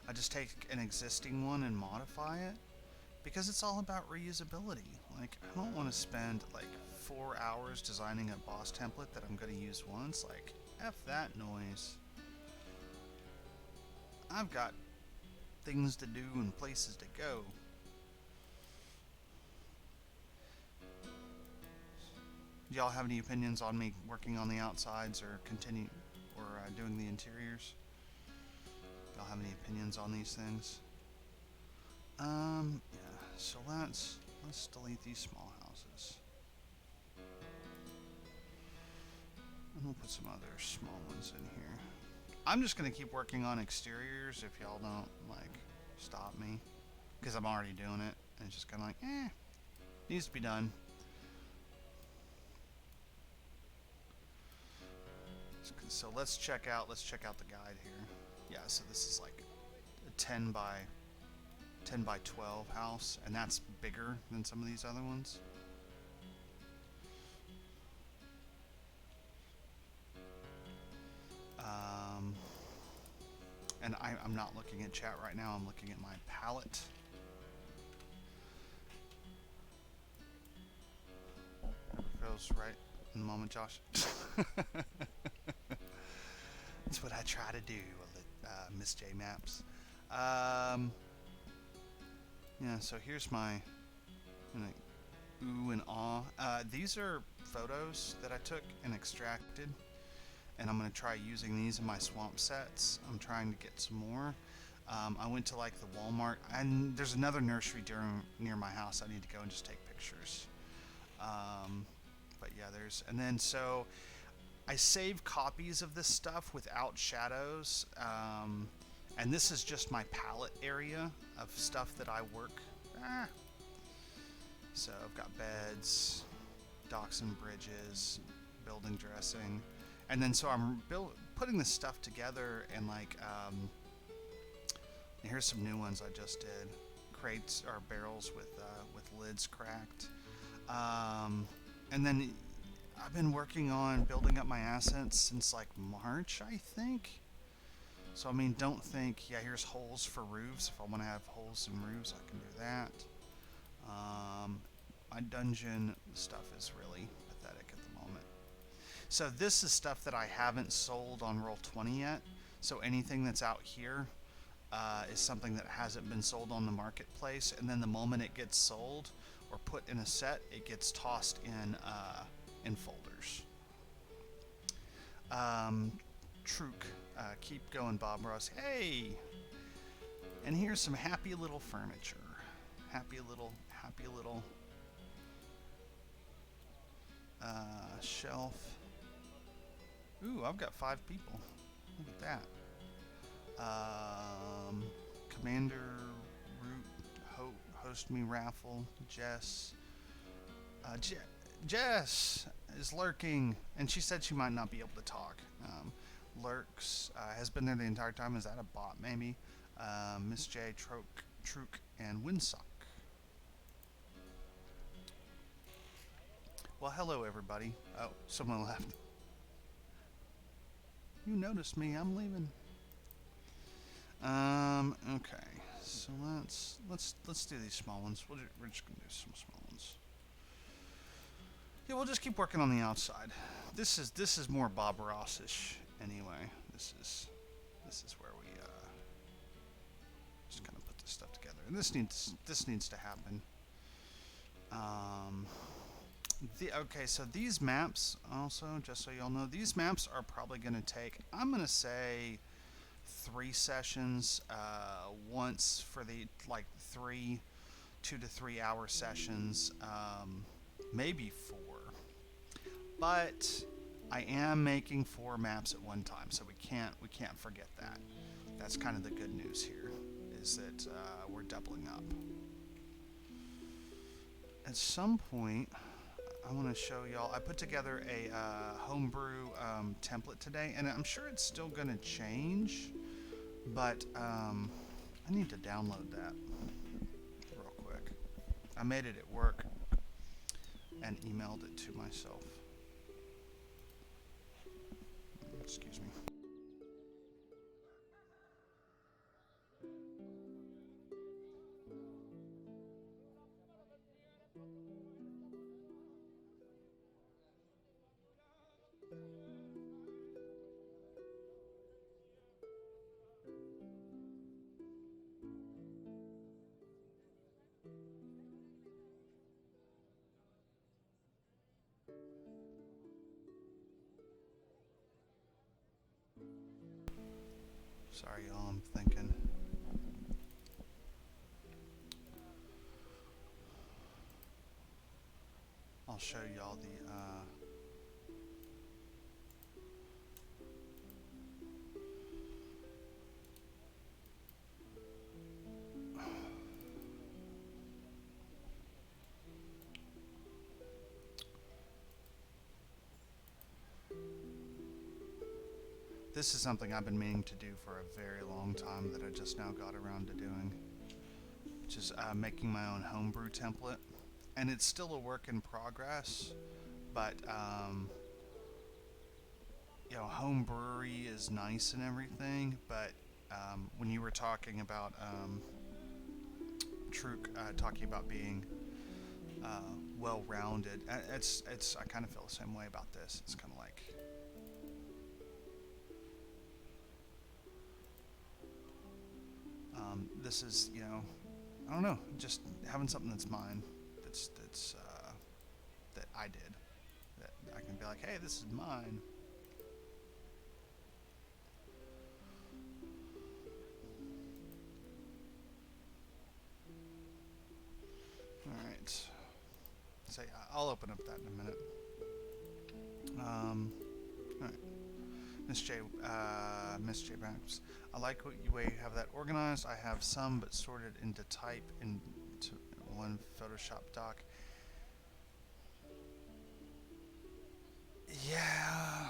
A: I just take an existing one and modify it because it's all about reusability. Like I don't want to spend like 4 hours designing a boss template that I'm going to use once. Like F that noise. I've got things to do and places to go. Do y'all have any opinions on me working on the outsides or doing the interiors? Y'all have any opinions on these things? Yeah. So let's delete these small houses, and we'll put some other small ones in here. I'm just gonna keep working on exteriors if y'all don't like stop me, because I'm already doing it, and it's just kind of like, needs to be done. So let's check out the guide here. Yeah, so this is like a 10 by 12 house, and that's bigger than some of these other ones. Um, and I'm not looking at chat right now. I'm looking at my palette. Feels right in the moment, Josh. That's what I try to do, Miss J Maps. Um, yeah, so here's my ooh and ah. These are photos that I took and extracted, and I'm going to try using these in my swamp sets. I'm trying to get some more. I went to like the Walmart, and there's another nursery near my house. I need to go and just take pictures. But yeah, and then so I save copies of this stuff without shadows, and this is just my palette area of stuff that I work. So I've got beds, docks and bridges, building dressing, and then so I'm putting this stuff together, and like here's some new ones I just did: crates or barrels with lids cracked, and then I've been working on building up my assets since like March, I think. So I mean, don't think, yeah, here's holes for roofs. If I want to have holes in roofs, I can do that. My dungeon stuff is really pathetic at the moment. So this is stuff that I haven't sold on Roll20 yet. So anything that's out here is something that hasn't been sold on the marketplace, and then the moment it gets sold or put in a set, it gets tossed in folders. Truk, keep going, Bob Ross. Hey, and here's some happy little furniture. Happy little shelf. Ooh, I've got 5 people. Look at that. Commander Root, host me raffle. Jess. Jess is lurking, and she said she might not be able to talk. Lurks, has been there the entire time. Is that a bot, maybe? Miss J, Truk, and Windsock. Well, hello, everybody. Oh, someone left. You noticed me. I'm leaving. Okay. So let's do these small ones. We're just gonna do some small ones. Yeah, we'll just keep working on the outside. This is more Bob Ross-ish anyway. This is where we just kind of put this stuff together. And this needs to happen. Okay, so these maps also, just so y'all know, these maps are probably going to take, I'm going to say 3 sessions, once for the, like 2 to 3 hour sessions, maybe 4. But I am making 4 maps at one time, so we can't forget that. That's kind of the good news here, is that we're doubling up. At some point, I want to show y'all. I put together a homebrew template today, and I'm sure it's still going to change, but I need to download that real quick. I made it at work and emailed it to myself. Excuse me. Sorry, y'all, I'm thinking. I'll show y'all the this is something I've been meaning to do for a very long time that I just now got around to doing, which is making my own homebrew template. And it's still a work in progress, but home brewery is nice and everything, but when you were talking about Truk talking about being well-rounded, it's I kind of feel the same way about this. It's kind of like this is, I don't know, just having something that's mine, that's that I did, that I can be like, hey, this is mine. All right. So yeah, I'll open up that in a minute. All right. Miss J Banks. I like what way you have that organized. I have some, but sorted into type into one Photoshop doc. Yeah.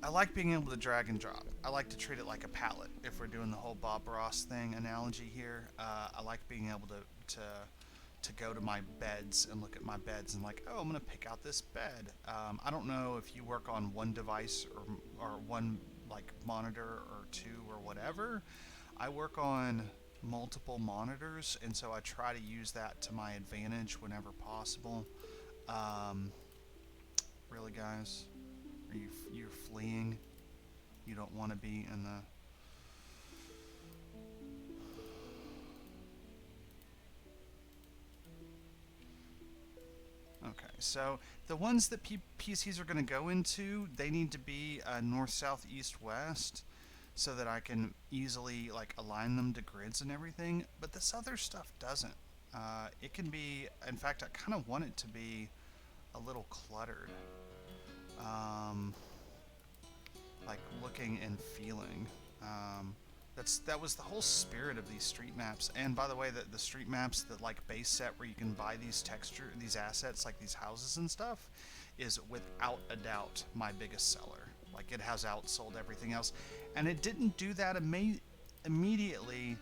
A: I like being able to drag and drop. I like to treat it like a palette. If we're doing the whole Bob Ross thing analogy here, I like being able to go to my beds and look at my beds and like, oh, I'm gonna pick out this bed. I don't know if you work on one device or one like monitor or two or whatever. I work on multiple monitors, and so I try to use that to my advantage whenever possible. Um, really, guys, you're fleeing? You don't want to be in the. Okay, so the ones that PCs are going to go into, they need to be north, south, east, west, so that I can easily like align them to grids and everything. But this other stuff doesn't. It can be. In fact, I kind of want it to be a little cluttered, um, like looking and feeling. That was the whole spirit of these street maps. And by the way, the street maps, the like base set where you can buy these assets like these houses and stuff, is without a doubt my biggest seller. Like it has outsold everything else, and it didn't do that immediately.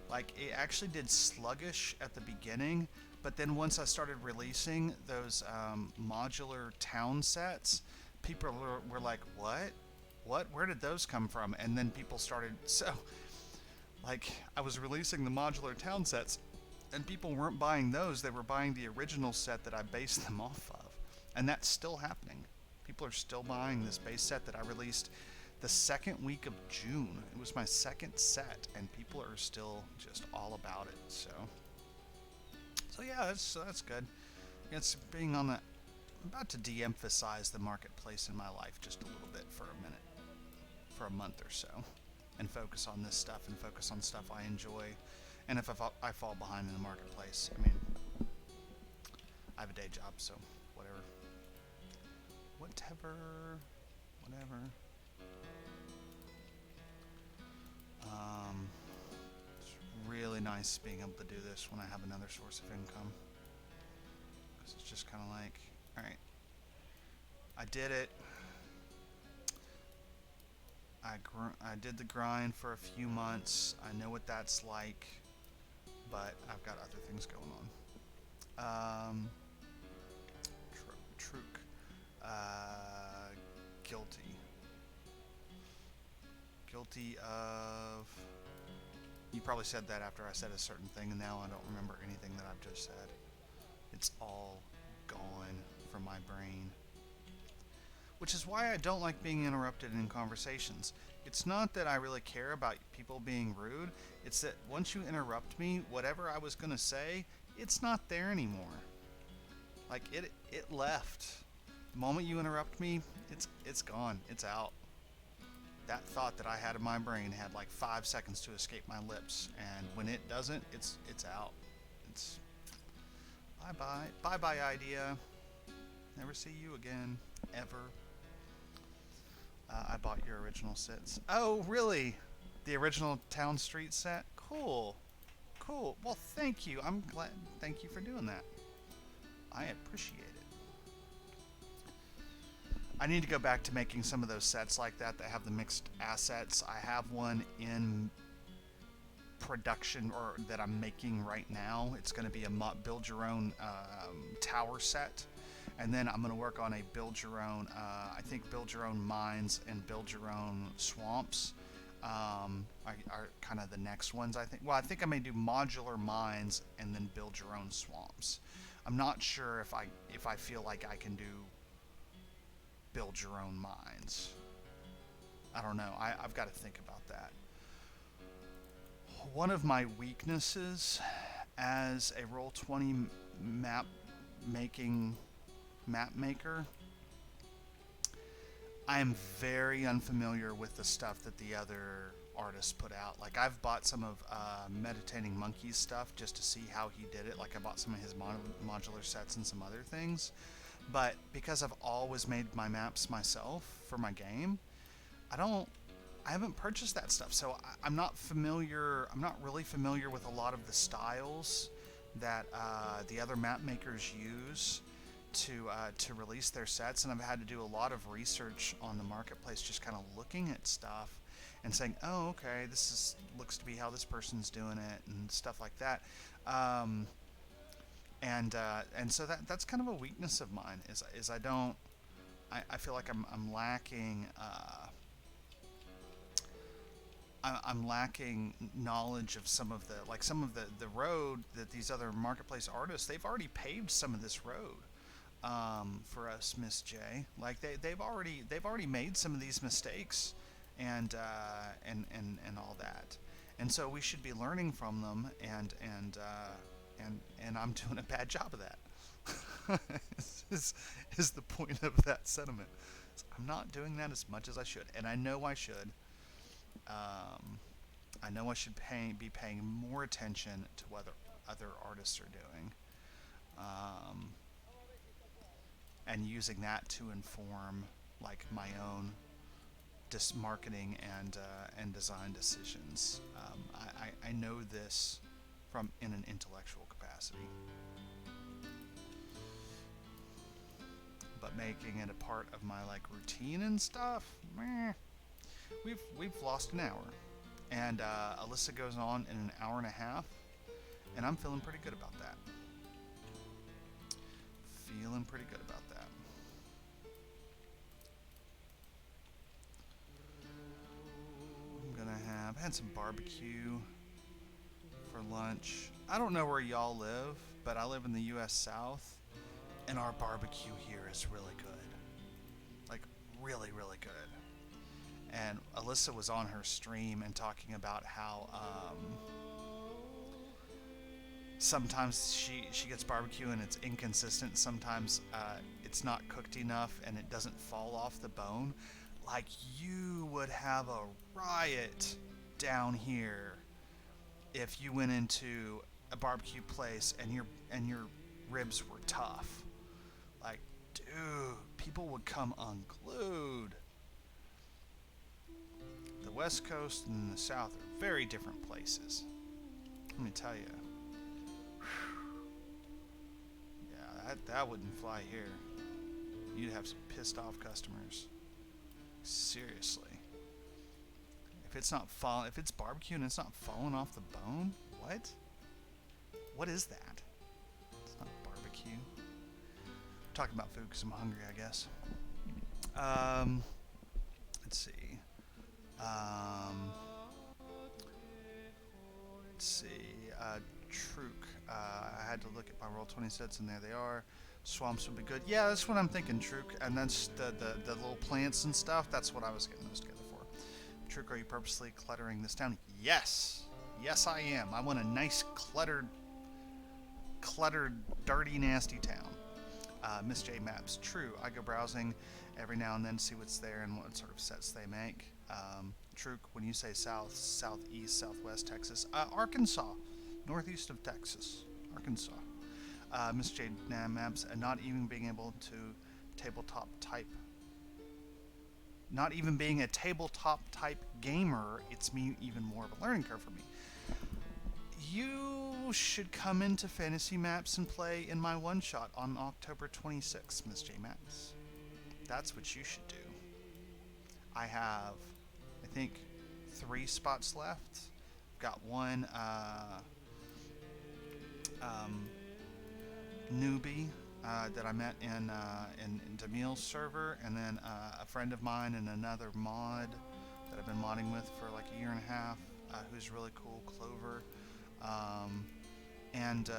A: Like it actually did sluggish at the beginning, but then once I started releasing those modular town sets, people were like, what? Where did those come from? And then people started, so like I was releasing the modular town sets, and people weren't buying those, they were buying the original set that I based them off of. And that's still happening. People are still buying this base set that I released the second week of June. It was my second set, and people are still just all about it. So yeah, that's good. It's being on the. I'm about to de-emphasize the marketplace in my life just a little bit for a minute, for a month or so, and focus on this stuff and focus on stuff I enjoy. And if I fall behind in the marketplace, I mean, I have a day job, so whatever. Whatever. Whatever. It's really nice being able to do this when I have another source of income. Because it's just kind of like, alright, I did it. I did the grind for a few months. I know what that's like, but I've got other things going on. Truk. Guilty. Guilty of... You probably said that after I said a certain thing, and now I don't remember anything that I've just said. It's all gone from my brain. Which is why I don't like being interrupted in conversations. It's not that I really care about people being rude, it's that once you interrupt me, whatever I was going to say, it's not there anymore. Like, it left. The moment you interrupt me, it's gone. It's out. That thought that I had in my brain had like 5 seconds to escape my lips, and when it doesn't, it's out. It's bye-bye. Bye-bye, idea. Never see you again. Ever. I bought your original sets. Oh, really? The original Town Street set? Cool. Cool. Well, thank you. I'm glad. Thank you for doing that. I appreciate it. I need to go back to making some of those sets like that have the mixed assets. I have one in production, or that I'm making right now. It's going to be a build your own tower set. And then I'm going to work on a build your own, I think build your own mines and build your own swamps are kind of the next ones, I think. Well, I think I may do modular mines and then build your own swamps. I'm not sure if I feel like I can do build your own mines. I don't know. I've got to think about that. One of my weaknesses as a Roll20 map maker, I am very unfamiliar with the stuff that the other artists put out. Like, I've bought some of Meditating Monkey's stuff just to see how he did it. Like, I bought some of his modular sets and some other things. But because I've always made my maps myself for my game, I haven't purchased that stuff. So I'm not really familiar with a lot of the styles that the other map makers use to release their sets, and I've had to do a lot of research on the marketplace, just kind of looking at stuff and saying, oh, okay, looks to be how this person's doing it, and stuff like that. And so that's kind of a weakness of mine, is I feel like I'm lacking I'm lacking knowledge of some of the road that these other marketplace artists, they've already paved some of this road for us, Miss J. Like they've already made some of these mistakes and all that, and so we should be learning from them, and I'm doing a bad job of that. is the point of that sentiment. So I'm not doing that as much as I should, and I know I should. I know I should be paying more attention to what other artists are doing, and using that to inform like my own marketing and design decisions. I know this from in an intellectual capacity, but making it a part of my like routine and stuff, meh. We've lost an hour, and Alyssa goes on in an hour and a half, and I'm feeling pretty good about that. Feeling pretty good about that. I had some barbecue for lunch. I don't know where y'all live, but I live in the U.S. South, and our barbecue here is really good. Like, really, really good. And Alyssa was on her stream and talking about how sometimes she gets barbecue and it's inconsistent. Sometimes it's not cooked enough and it doesn't fall off the bone. Like, you would have a riot down here if you went into a barbecue place and your ribs were tough. Like, dude, people would come unglued. The West Coast and the South are very different places. Let me tell you. Yeah, that wouldn't fly here. You'd have some pissed off customers. Seriously. If if it's barbecue and it's not falling off the bone, what? What is that? It's not barbecue. I'm talking about food because I'm hungry, I guess. Let's see. Um, let's see. Truk. I had to look at my Roll20 sets, and there they are. Swamps would be good. Yeah, that's what I'm thinking, Truk. And that's the little plants and stuff. That's what I was getting those together for. Truk, are you purposely cluttering this down? Yes. Yes, I am. I want a nice, cluttered, dirty, nasty town. Miss J Maps. True. I go browsing every now and then to see what's there and what sort of sets they make. True. When you say south, southeast, southwest Texas, Arkansas, northeast of Texas, Arkansas. Miss J Maps, and not even being able to tabletop type. Not even being a tabletop type gamer, it's me even more of a learning curve for me. You should come into Fantasy Maps and play in my one-shot on October 26th, Miss J Maps. That's what you should do. I have, I think, 3 spots left. Got one newbie that I met in Demille's server, and then a friend of mine and another mod that I've been modding with for like a year and a half, who's really cool, Clover. And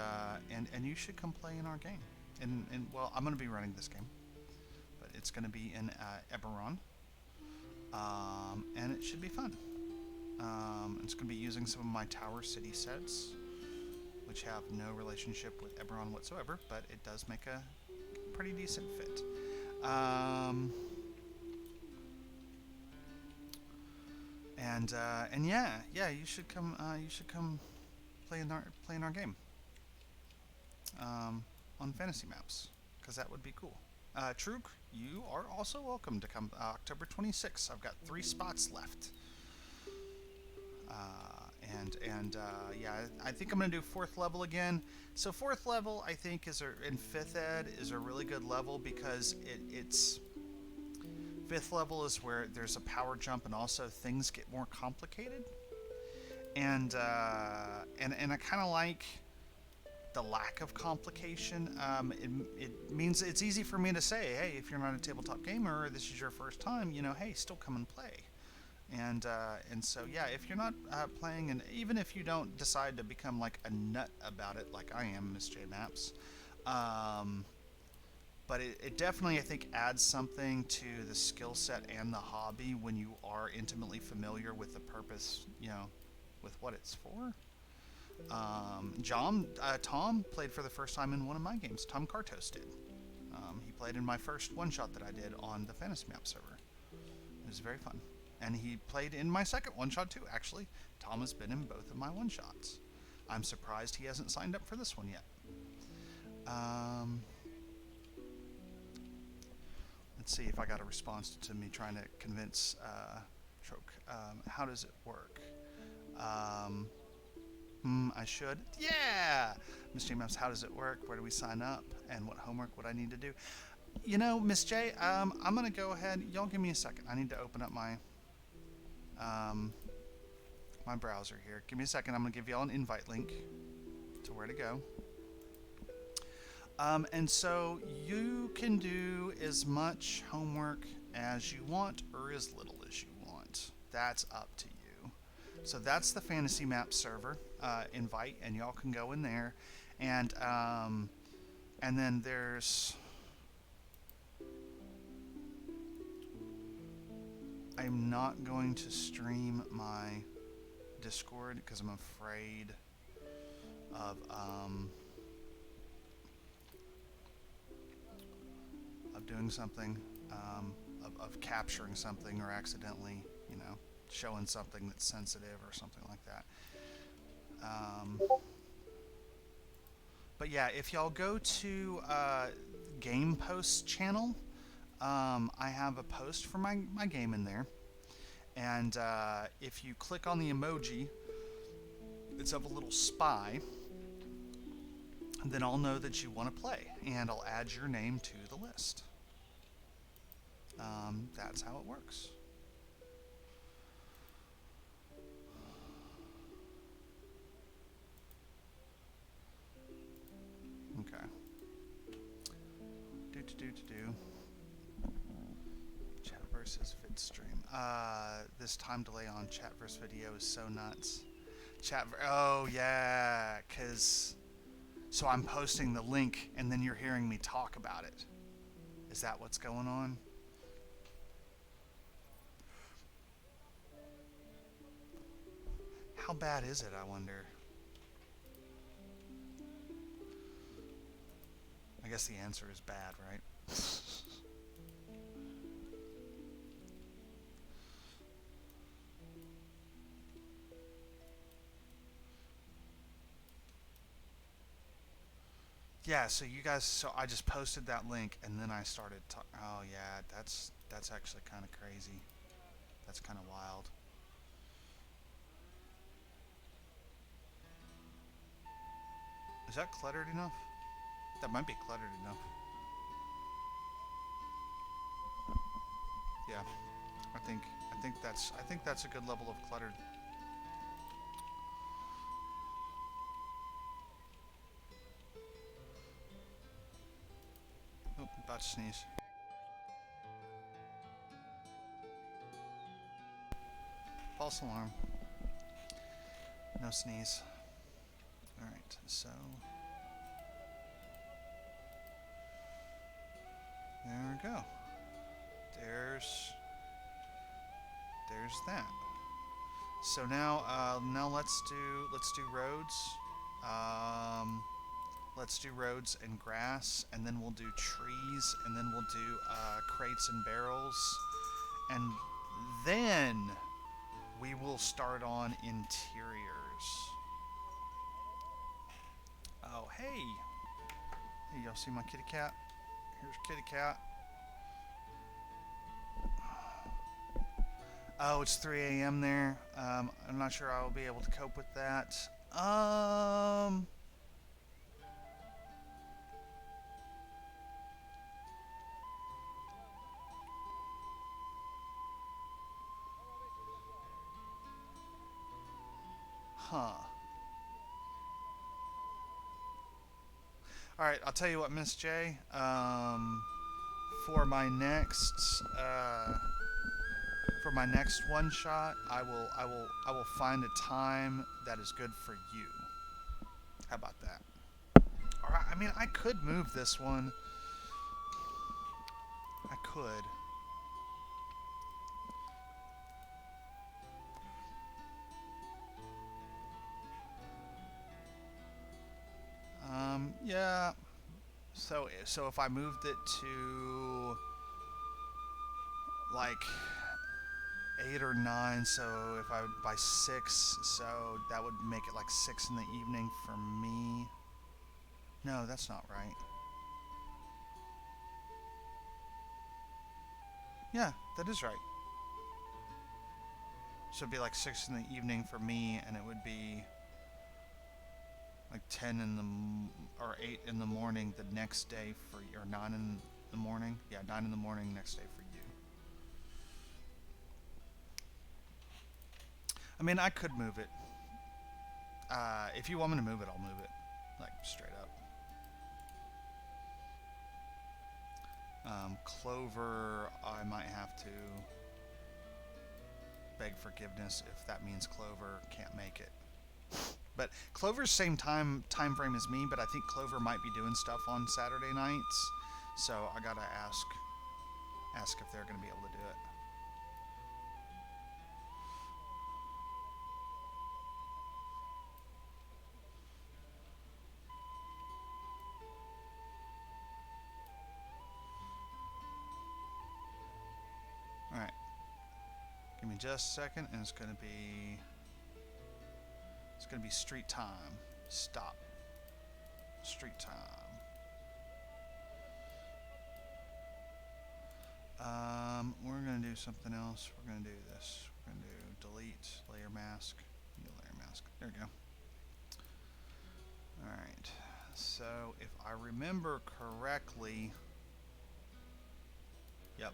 A: you should come play in our game. And well, I'm going to be running this game, but it's going to be in Eberron, and it should be fun. It's going to be using some of my Tower City sets, which have no relationship with Eberron whatsoever, but it does make a pretty decent fit. And yeah, you should come play in our game on Fantasy Maps, because that would be cool. Truk, you are also welcome to come October 26th. I've got 3 spots left. Yeah, I think I'm going to do 4th level again. So 4th level, I think, in 5th Ed is a really good level, because it's 5th level is where there's a power jump and also things get more complicated. And I kind of like the lack of complication. It means it's easy for me to say, hey, if you're not a tabletop gamer, or this is your first time, hey, still come and play. And so yeah, if you're not playing, and even if you don't decide to become like a nut about it, like I am, Miss J Maps, but it definitely, I think, adds something to the skill set and the hobby when you are intimately familiar with the purpose, with what it's for. Tom played for the first time in one of my games. Tom Kartos did. He played in my first one-shot that I did on the Fantasy Map server. It was very fun. And he played in my second one-shot too, actually. Tom has been in both of my one-shots. I'm surprised he hasn't signed up for this one yet. Let's see if I got a response to me trying to convince Troke. How does it work? I should. Yeah! Miss J Maps, how does it work? Where do we sign up? And what homework would I need to do? Miss J, I'm going to go ahead. Y'all give me a second. I need to open up my my browser here. Give me a second. I'm going to give y'all an invite link to where to go. And so you can do as much homework as you want or as little as you want. That's up to you. So that's the Fantasy Map server invite, and y'all can go in there. And then there's... I'm not going to stream my Discord because I'm afraid of doing something, of capturing something or accidentally, showing something that's sensitive or something like that. But yeah, if y'all go to Game Post channel, I have a post for my game in there. And if you click on the emoji, it's of a little spy, then I'll know that you want to play, and I'll add your name to the list. That's how it works. Okay. Do. Chat versus vid stream. This time delay on chat versus video is so nuts. Oh yeah, cause so I'm posting the link and then you're hearing me talk about it. Is that what's going on? How bad is it, I wonder? I guess the answer is bad, right? Yeah, so you guys, so I just posted that link and then I started talking. Oh yeah, that's actually kind of crazy. That's kind of wild. Is that cluttered enough? That might be cluttered enough. Yeah, I think that's a good level of cluttered. Oh, about to sneeze. False alarm. No sneeze. Alright, so there we go. There's that. So now let's do roads. Let's do roads and grass, and then we'll do trees, and then we'll do crates and barrels, and then we will start on interiors. Oh, hey! Hey, y'all see my kitty cat? Here's kitty cat. Oh, it's 3 a.m. there. I'm not sure I will be able to cope with that. Huh. All right, I'll tell you what, Miss J. For my next one shot, I will find a time that is good for you. How about that? All right. I mean, I could move this one. I could. Yeah. So if I moved it to like 8 or 9, so if I by 6, so that would make it like 6 in the evening for me. No, that's not right. Yeah, that is right. So it'd be like 6 in the evening for me, and it would be like 10 in the or 8 in the morning the next day for or 9 in the morning. Yeah, 9 in the morning next day for you. I mean, I could move it. If you want me to move it, I'll move it, like straight up. Clover, I might have to beg forgiveness if that means Clover can't make it. But Clover's same time frame as me, but I think Clover might be doing stuff on Saturday nights, so I gotta ask if they're gonna be able to do it. All right, give me just a second, and it's gonna be street time. Stop. Street time. We're gonna do something else. We're gonna do this. We're gonna do delete layer mask. New layer mask. There we go. All right. So if I remember correctly, yep.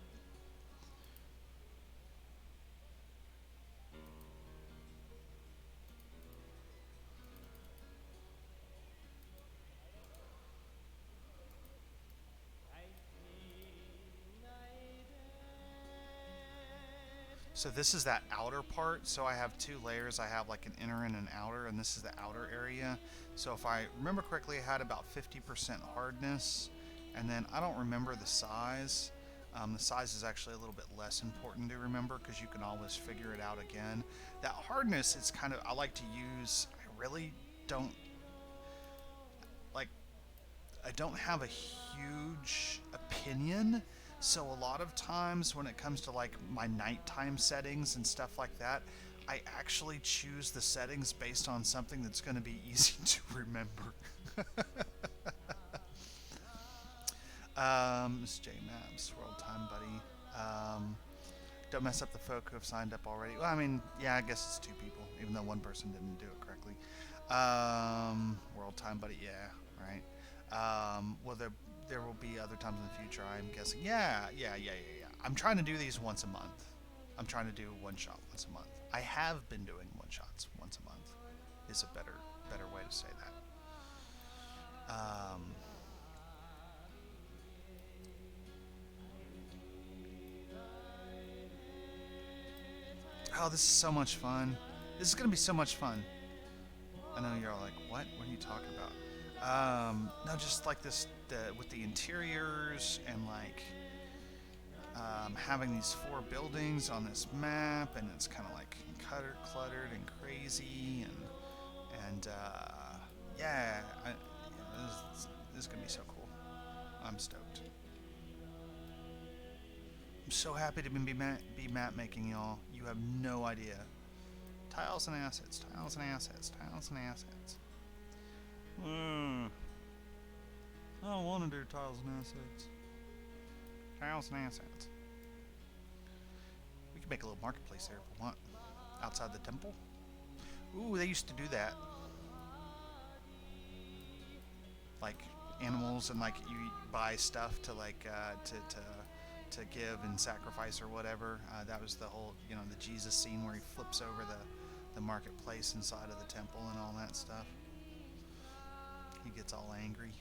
A: So this is that outer part. So I have two layers. I have like an inner and an outer, and this is the outer area. So if I remember correctly, I had about 50% hardness, and then I don't remember the size. The size is actually a little bit less important to remember because you can always figure it out again. That hardness, it's kind of, I like to use, I really don't, like, I don't have a huge opinion. So a lot of times when it comes to like my nighttime settings and stuff like that, I actually choose the settings based on something that's going to be easy to remember. Miss J Maps, World Time Buddy. Don't mess up the folk who have signed up already. Well, I mean, yeah, I guess it's two people, even though one person didn't do it correctly. World Time Buddy, yeah, right. Well, there will be other times in the future, I'm guessing. Yeah. I'm trying to do these once a month. I'm trying to do one shot once a month. I have been doing one shots once a month. Is a better way to say that. Oh, this is so much fun. This is gonna be so much fun. I know you're all like, what are you talking about? No, just like this with the interiors and like having these four buildings on this map, and it's kind of like cluttered and crazy, and yeah, this is gonna be so cool. I'm stoked. I'm so happy to be map making, y'all. You have no idea. Tiles and assets, tiles and assets, tiles and assets. I don't want to do tiles and assets. Tiles and assets. We could make a little marketplace there if we want. Outside the temple. Ooh, they used to do that. Like animals, and like you buy stuff to like to give and sacrifice or whatever. That was the whole, the Jesus scene where he flips over the marketplace inside of the temple and all that stuff. He gets all angry.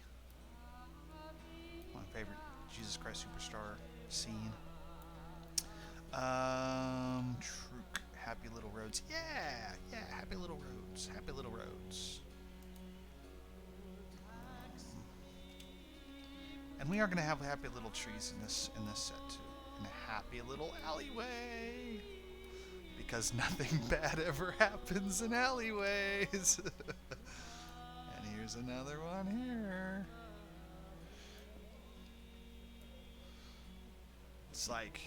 A: My favorite Jesus Christ Superstar scene. Truk, Happy Little Roads. Yeah, Happy Little Roads. Happy Little Roads. And we are going to have happy little trees in this set too. And a happy little alleyway. Because nothing bad ever happens in alleyways. And here's another one here. It's like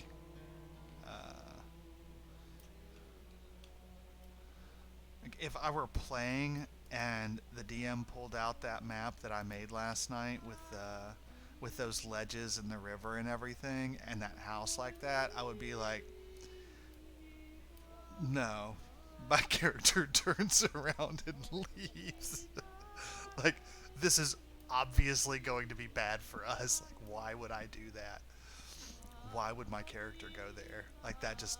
A: if I were playing and the DM pulled out that map that I made last night with those ledges and the river and everything and that house like that, I would be like, no. My character turns around and leaves. Like, this is obviously going to be bad for us. Like, why would I do that? Why would my character go there? Like, that's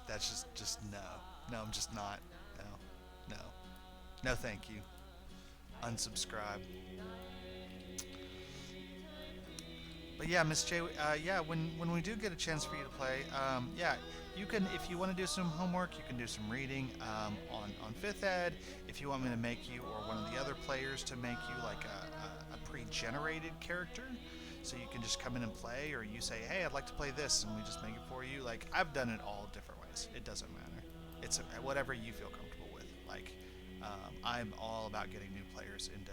A: just no. No, I'm just not. No. No. No, thank you. Unsubscribe. But yeah, Miss J, yeah, when we do get a chance for you to play, yeah, you can, if you want to do some homework, you can do some reading on 5th Ed. If you want me to make you or one of the other players to make you like a pre-generated character, so you can just come in and play, or you say, hey, I'd like to play this, and we just make it for you. Like, I've done it all different ways. It doesn't matter. It's whatever you feel comfortable with. Like, I'm all about getting new players into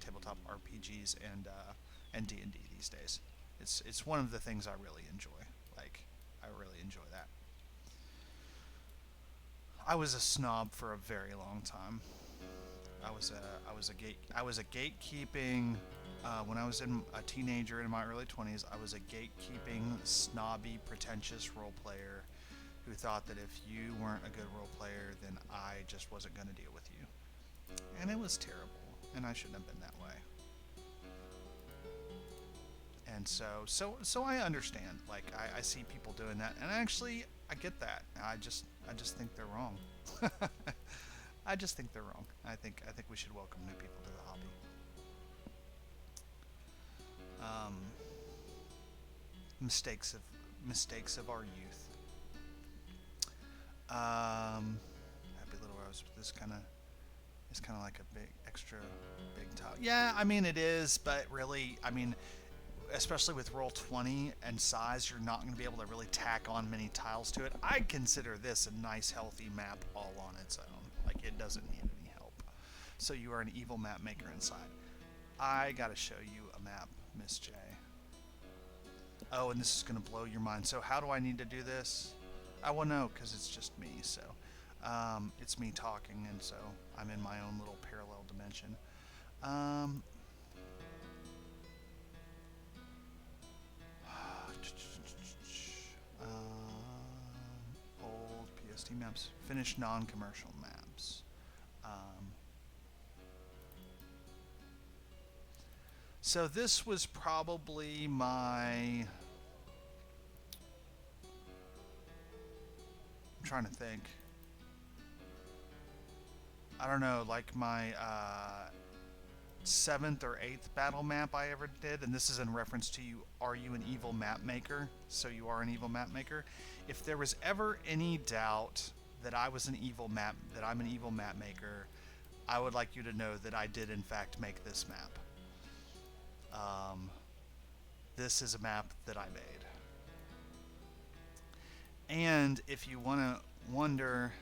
A: tabletop RPGs and D&D these days. It's one of the things I really enjoy. Like, I really enjoy that. I was a snob for a very long time. I was a gatekeeping when I was a teenager in my early 20s. I was a gatekeeping, snobby, pretentious role player who thought that if you weren't a good role player, then I just wasn't going to deal with you, and it was terrible, and I shouldn't have been that way. And so I understand. Like I see people doing that, and actually I get that. I just think they're wrong. I just think they're wrong. I think we should welcome new people to the hobby. Um, mistakes of mistakes of our youth. Happy Little Rose. This kind of is kind of like a big extra big tile. Yeah, I mean it is, but really, I mean, especially with roll 20 and size, you're not going to be able to really tack on many tiles to it. I consider this a nice, healthy map all on its own. Like it doesn't need any help. So you are an evil map maker inside. I gotta show you a map, Miss J. Oh, and this is gonna blow your mind. So how do I need to do this? I will know because it's just me. So it's me talking, and so I'm in my own little parallel dimension. Um, old PST maps. Finish non-commercial maps. Um, so this was probably my... I'm trying to think. I don't know, like my seventh or eighth battle map I ever did, and this is in reference to you. Are you an evil map maker? So you are an evil map maker. If there was ever any doubt that I'm an evil map maker, I would like you to know that I did in fact make this map. This is a map that I made. And if you want to wonder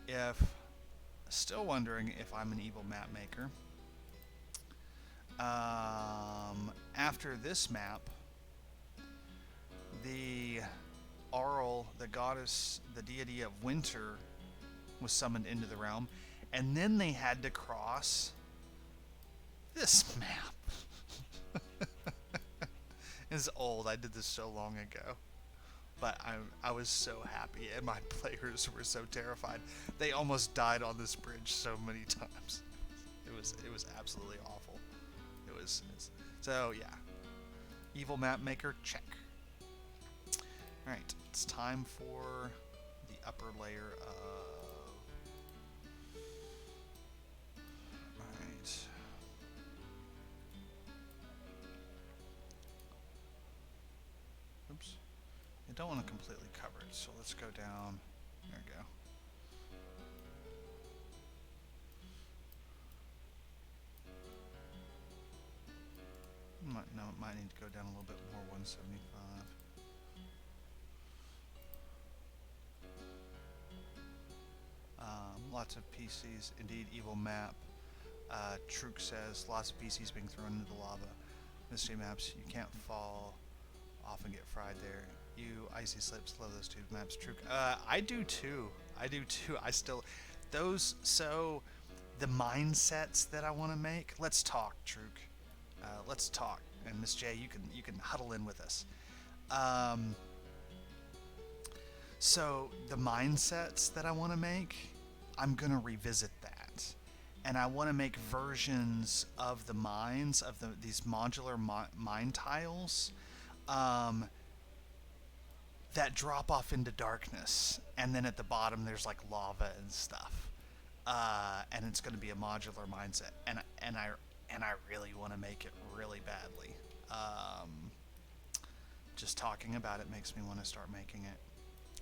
A: if, still wondering if I'm an evil map maker, after this map, the Auril, the goddess, the deity of winter, was summoned into the realm, and then they had to cross this map. It's old. I did this so long ago. But I was so happy, and my players were so terrified. They almost died on this bridge so many times. It was absolutely awful. So yeah. Evil map maker, check. Alright, it's time for the upper layer of... Alright. Oops. I don't want to completely cover it, so let's go down. There we go. No, it might need to go down a little bit more, 175. Lots of PCs, indeed, evil map. Truk says, lots of PCs being thrown into the lava. Mystery maps, you can't fall off and get fried there. You, Icy Slips, love those two maps. Truk, I do too. I still, so, the mindsets that I want to make, let's talk, Truk. Let's talk. And Miss J, you can huddle in with us. So the mindsets that I want to make, I'm gonna revisit that, and I want to make versions of the mines of these modular mine tiles that drop off into darkness, and then at the bottom there's like lava and stuff, and it's going to be a modular mindset, and I really want to make it really badly. Just talking about it makes me want to start making it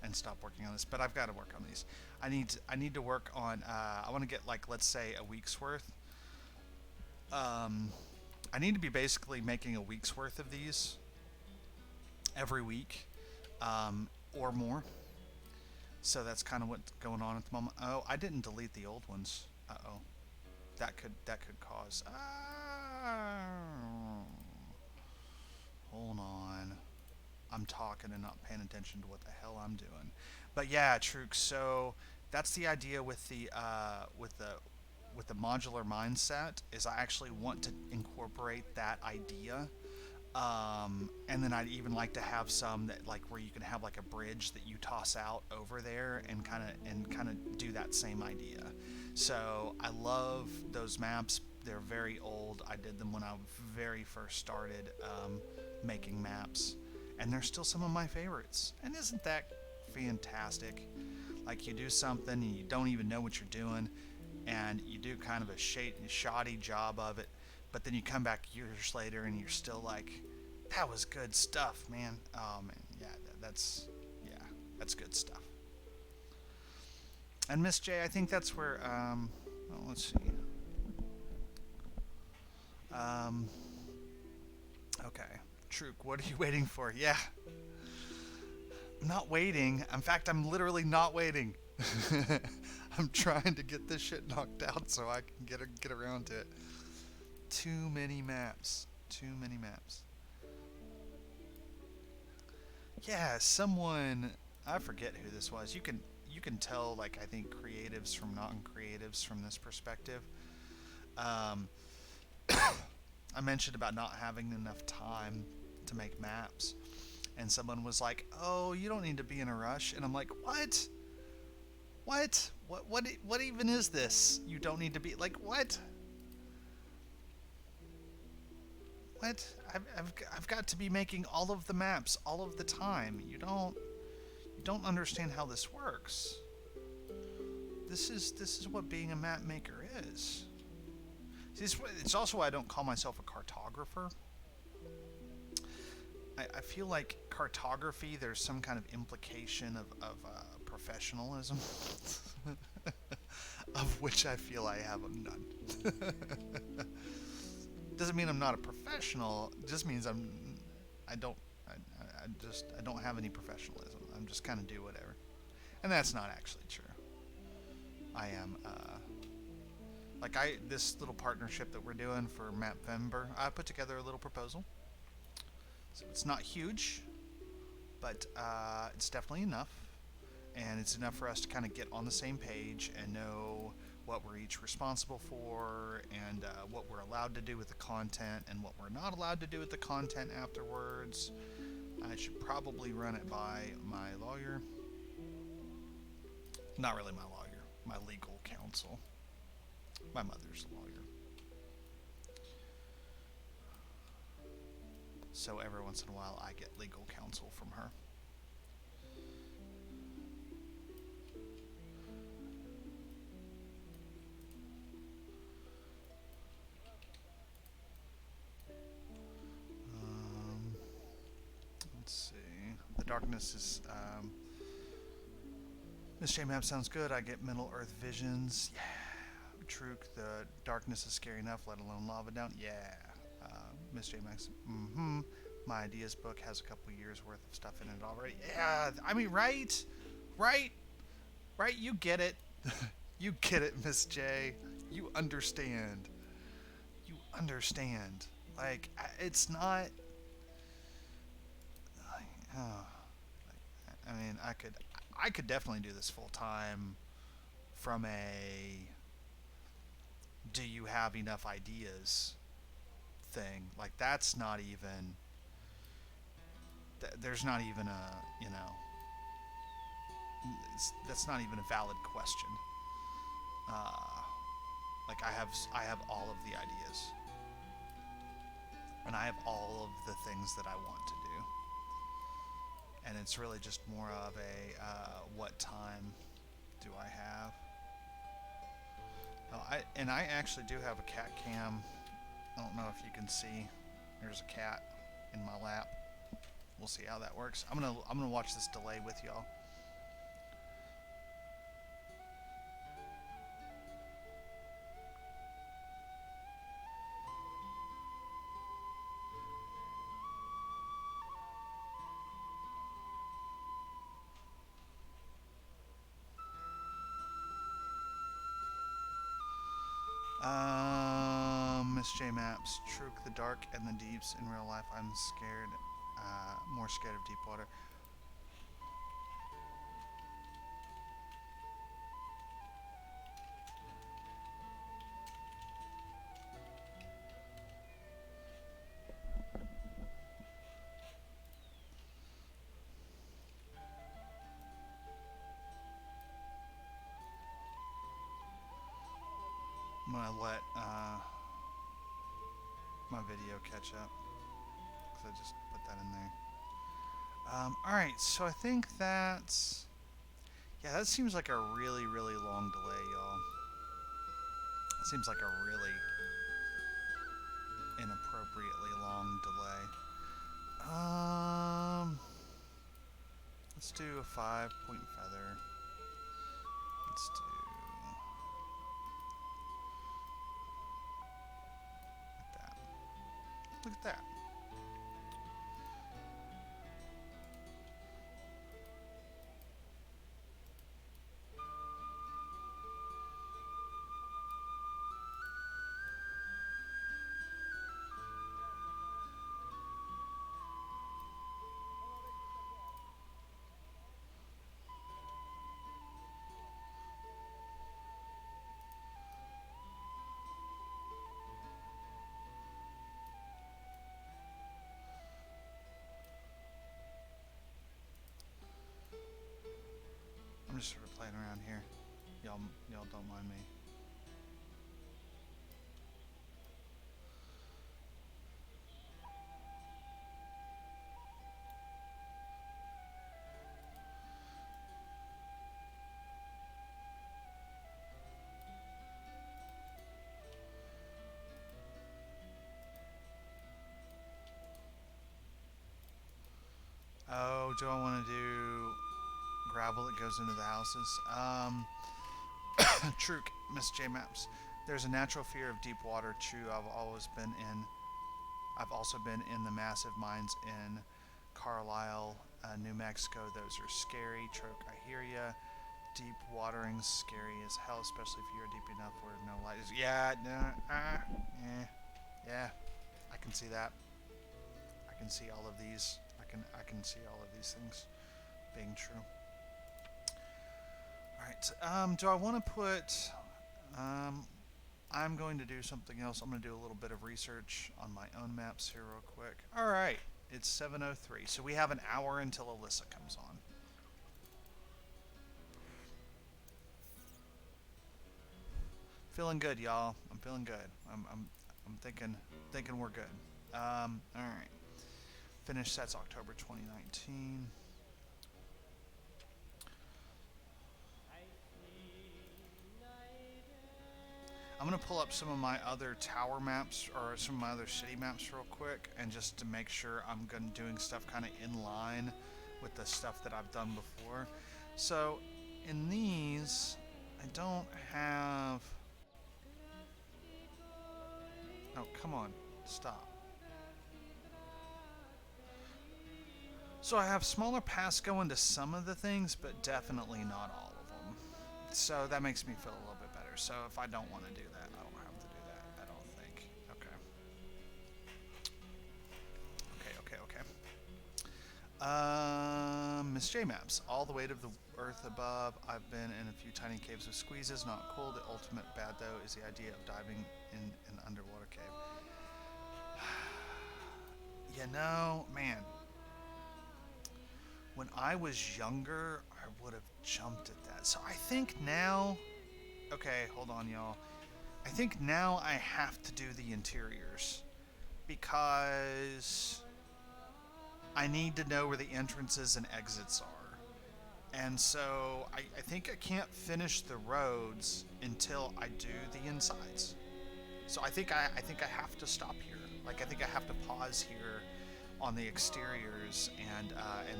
A: and stop working on this, but I've got to work on these. I need to work on, I want to get, like, let's say a week's worth. I need to be basically making a week's worth of these every week, or more. So that's kind of what's going on at the moment. Oh, I didn't delete the old ones. Uh-oh. That could cause, hold on. I'm talking and not paying attention to what the hell I'm doing. But yeah, Truk, so that's the idea with the with the modular mindset is I actually want to incorporate that idea. And then I'd even like to have some that like where you can have like a bridge that you toss out over there and kind of do that same idea. So I love those maps. They're very old. I did them when I very first started making maps, and they're still some of my favorites. And isn't that fantastic? Like you do something and you don't even know what you're doing, and you do kind of a shoddy job of it, but then you come back years later and you're still like, that was good stuff, man. Oh man, yeah, that's good stuff. And Miss J, I think that's where well, let's see. Um, okay, Truk, what are you waiting for? Yeah, I'm not waiting. In fact, I'm literally not waiting. I'm trying to get this shit knocked out so I can get around to it. Too many maps. Too many maps. Yeah, someone, I forget who this was. You can tell, like, I think creatives from non-creatives from this perspective. Um, I mentioned about not having enough time to make maps, and someone was like, "Oh, you don't need to be in a rush," and I'm like, "What? What even is this? You don't need to be like what? What? I've got to be making all of the maps all of the time. You don't understand how this works. This is what being a map maker is. See, it's also why I don't call myself a cartographer. I feel like cartography, there's some kind of implication of professionalism, of which I feel I have none. Doesn't mean I'm not a professional. It just means I don't, I don't have any professionalism. I'm just kind of do whatever, and that's not actually true. I am, this little partnership that we're doing for Mapvember. I put together a little proposal. So it's not huge, but it's definitely enough, and it's enough for us to kind of get on the same page and know what we're each responsible for, and what we're allowed to do with the content and what we're not allowed to do with the content afterwards. I should probably run it by my lawyer. Not really my lawyer, my legal counsel. My mother's lawyer. So every once in a while I get legal counsel from her. Let's see. The darkness is. Miss J Map sounds good. I get Middle Earth visions. Yeah. True. The darkness is scary enough, let alone lava down. Yeah. Miss J Max. Mm-hmm. My ideas book has a couple years worth of stuff in it already. Yeah. I mean, right? Right? Right? You get it. You get it, Miss J. You understand. You understand. Like, it's not. Oh, I mean, I could definitely do this full time from a do you have enough ideas thing. Like that's not even there's not even a, that's not even a valid question. Uh, like I have all of the ideas, and I have all of the things that I want to do. And it's really just more of a what time do I have? Oh, I actually do have a cat cam. I don't know if you can see. There's a cat in my lap. We'll see how that works. I'm gonna watch this delay with y'all. Miss J Maps, Truk, the dark and the deeps in real life. I'm scared, more scared of deep water. video catch up because I just put that in there. Alright, so I think that's... Yeah, that seems like a really, really long delay, y'all. It seems like a really inappropriately long delay. Let's do a 5-point feather. Let's do... like that. Look at that. I'm just sort of playing around here. Y'all don't mind me. Oh, do I want to do gravel that goes into the houses? True, Miss J Maps. There's a natural fear of deep water. True, I've also been in the massive mines in Carlisle, New Mexico. Those are scary. Troke, I hear ya. Deep watering's scary as hell, especially if you're deep enough where no light is. Yeah, yeah. I can see that. I can see all of these. I can see all of these things being true. Alright, do I want to put... I'm going to do something else. I'm going to do a little bit of research on my own maps here real quick. Alright, it's 7:03, so we have an hour until Alyssa comes on. Feeling good, y'all. I'm feeling good. I'm thinking we're good. Alright. Finish sets October 2019. I'm going to pull up some of my other tower maps or some of my other city maps real quick, and just to make sure I'm doing stuff kind of in line with the stuff that I've done before. So in these, I don't have... Oh, come on. Stop. So I have smaller paths going to some of the things, but definitely not all of them. So that makes me feel a little bit better. So if I don't want to do that, I don't have to do that, I don't think. Okay. Miss J Maps. All the weight of the earth above. I've been in a few tiny caves with squeezes. Not cool. The ultimate bad, though, is the idea of diving in an underwater cave. You know, man. When I was younger, I would have jumped at that. So I think now... Okay, hold on, y'all. I think now I have to do the interiors. Because... I need to know where the entrances and exits are. And so I think I can't finish the roads until I do the insides. So I think I have to stop here. Like, I think I have to pause here on the exteriors and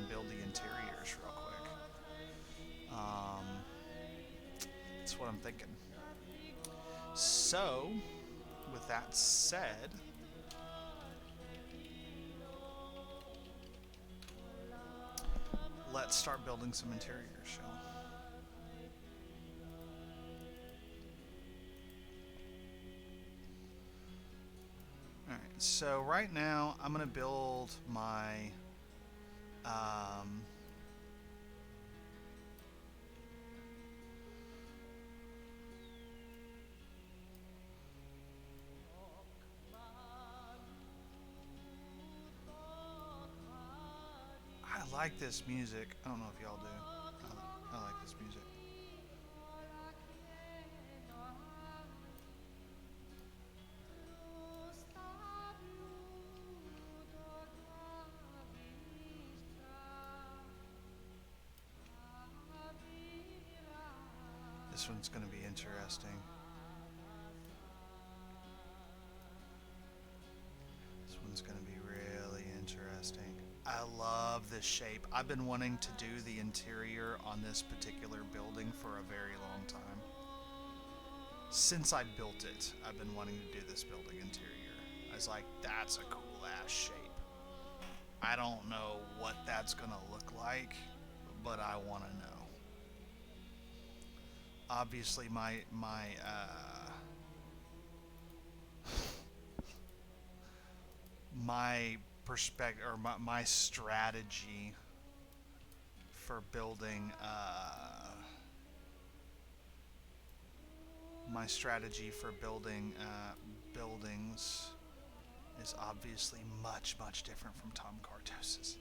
A: build the interiors real quick. That's what I'm thinking. So, with that said, let's start building some interiors, shall we? Alright, so right now I'm going to build my I like this music. I don't know if y'all do. I like this music. This one's going to be interesting. This one's going to be really interesting. I love this shape. I've been wanting to do the interior on this particular building for a very long time. Since I built it, I've been wanting to do this building interior. I was like, that's a cool ass shape. I don't know what that's going to look like, but I want to know. Obviously, my perspective, or my strategy for building buildings is obviously much different from Tom Cartos's.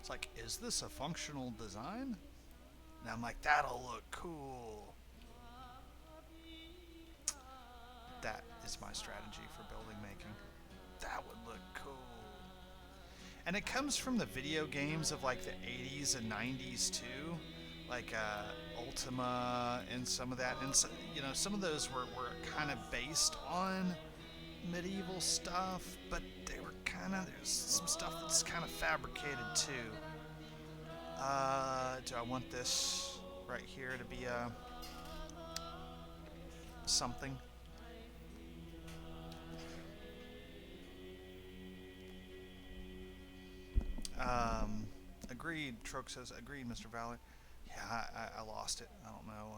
A: It's like, is this a functional design? And I'm like, that'll look cool. That is my strategy for building making. That would look cool. And it comes from the video games of like the 80s and 90s too. Like Ultima and some of that. And so, you know, some of those were kind of based on medieval stuff, but they were kind of, there's some stuff that's kind of fabricated too. Do I want this right here to be a something? Agreed. Troke says, agreed, Mr. Valor. Yeah, I lost it. I don't know.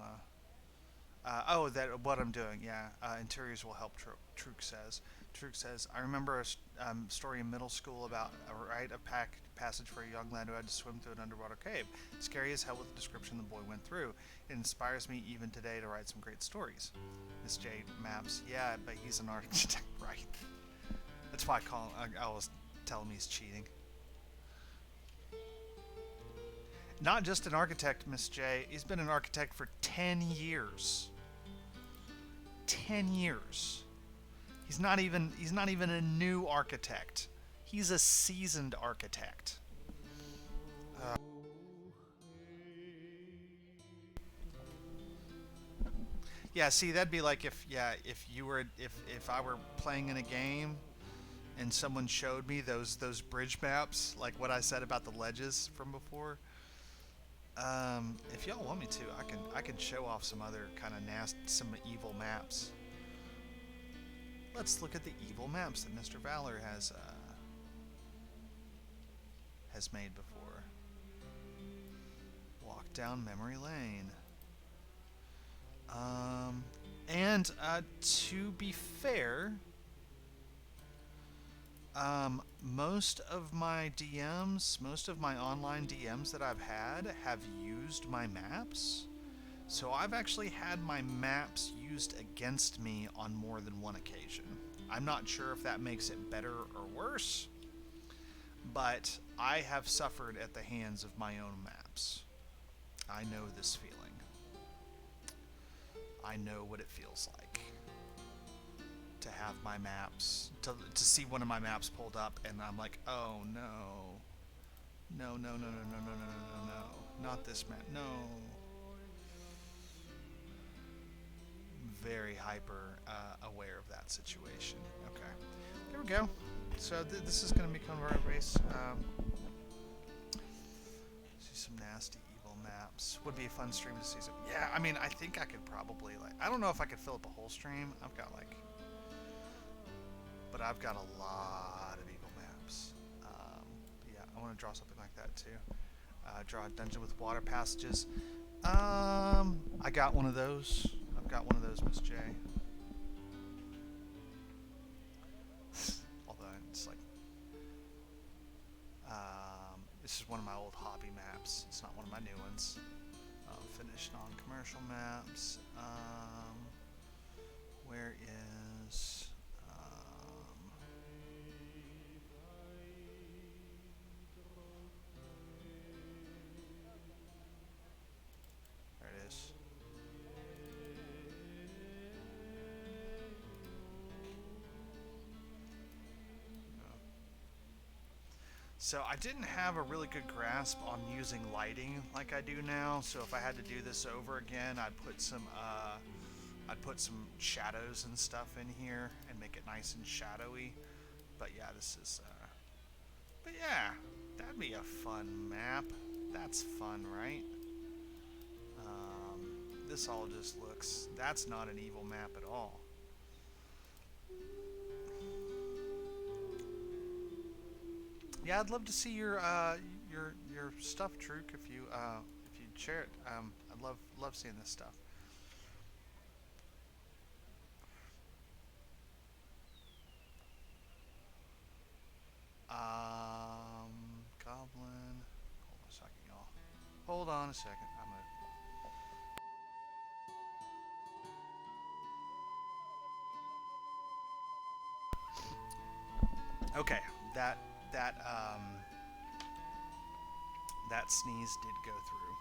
A: Oh, that what I'm doing. Yeah, interiors will help. Truk says. Truk says, I remember a story in middle school about a rite of passage for a young lad who had to swim through an underwater cave. Scary as hell with the description the boy went through. It inspires me even today to write some great stories. Miss J Maps. Yeah, but he's an architect, right? That's why I always tell him he's cheating. Not just an architect, Miss J. He's been an architect for 10 years. 10 years. He's not even a new architect. He's a seasoned architect. Yeah, see, that'd be like if I were playing in a game and someone showed me those bridge maps, like what I said about the ledges from before. If y'all want me to, I can show off some other kind of some evil maps. Let's look at the evil maps that Mr. Valor has made before. Walk down memory lane. And to be fair, most of my online DMs that I've had have used my maps. So I've actually had my maps used against me on more than one occasion. I'm not sure if that makes it better or worse, but I have suffered at the hands of my own maps. I know this feeling. I know what it feels like to have my maps, to see one of my maps pulled up, and I'm like, oh no. No, not this map, no. Very hyper aware of that situation. Okay, there we go. So this is going to become our race. See some nasty evil maps. Would be a fun stream to see some. Yeah, I mean, I think I could probably, like, I don't know if I could fill up a whole stream. But I've got a lot of evil maps. But yeah, I want to draw something like that too. Draw a dungeon with water passages. I got one of those. I've got one of those, Miss J. Although it's like, this is one of my old hobby maps. It's not one of my new ones. Finished non-commercial maps. Where is? There it is. So I didn't have a really good grasp on using lighting like I do now. So if I had to do this over again, I'd put some shadows and stuff in here and make it nice and shadowy. But yeah, this is but yeah, that'd be a fun map. That's fun, right? This all just looks, that's not an evil map at all. Yeah, I'd love to see your stuff, Truk, if you'd share it. I'd love seeing this stuff. Goblin. Hold on a second, y'all. Hold on a second. I'm gonna. Okay, that that um that sneeze did go through.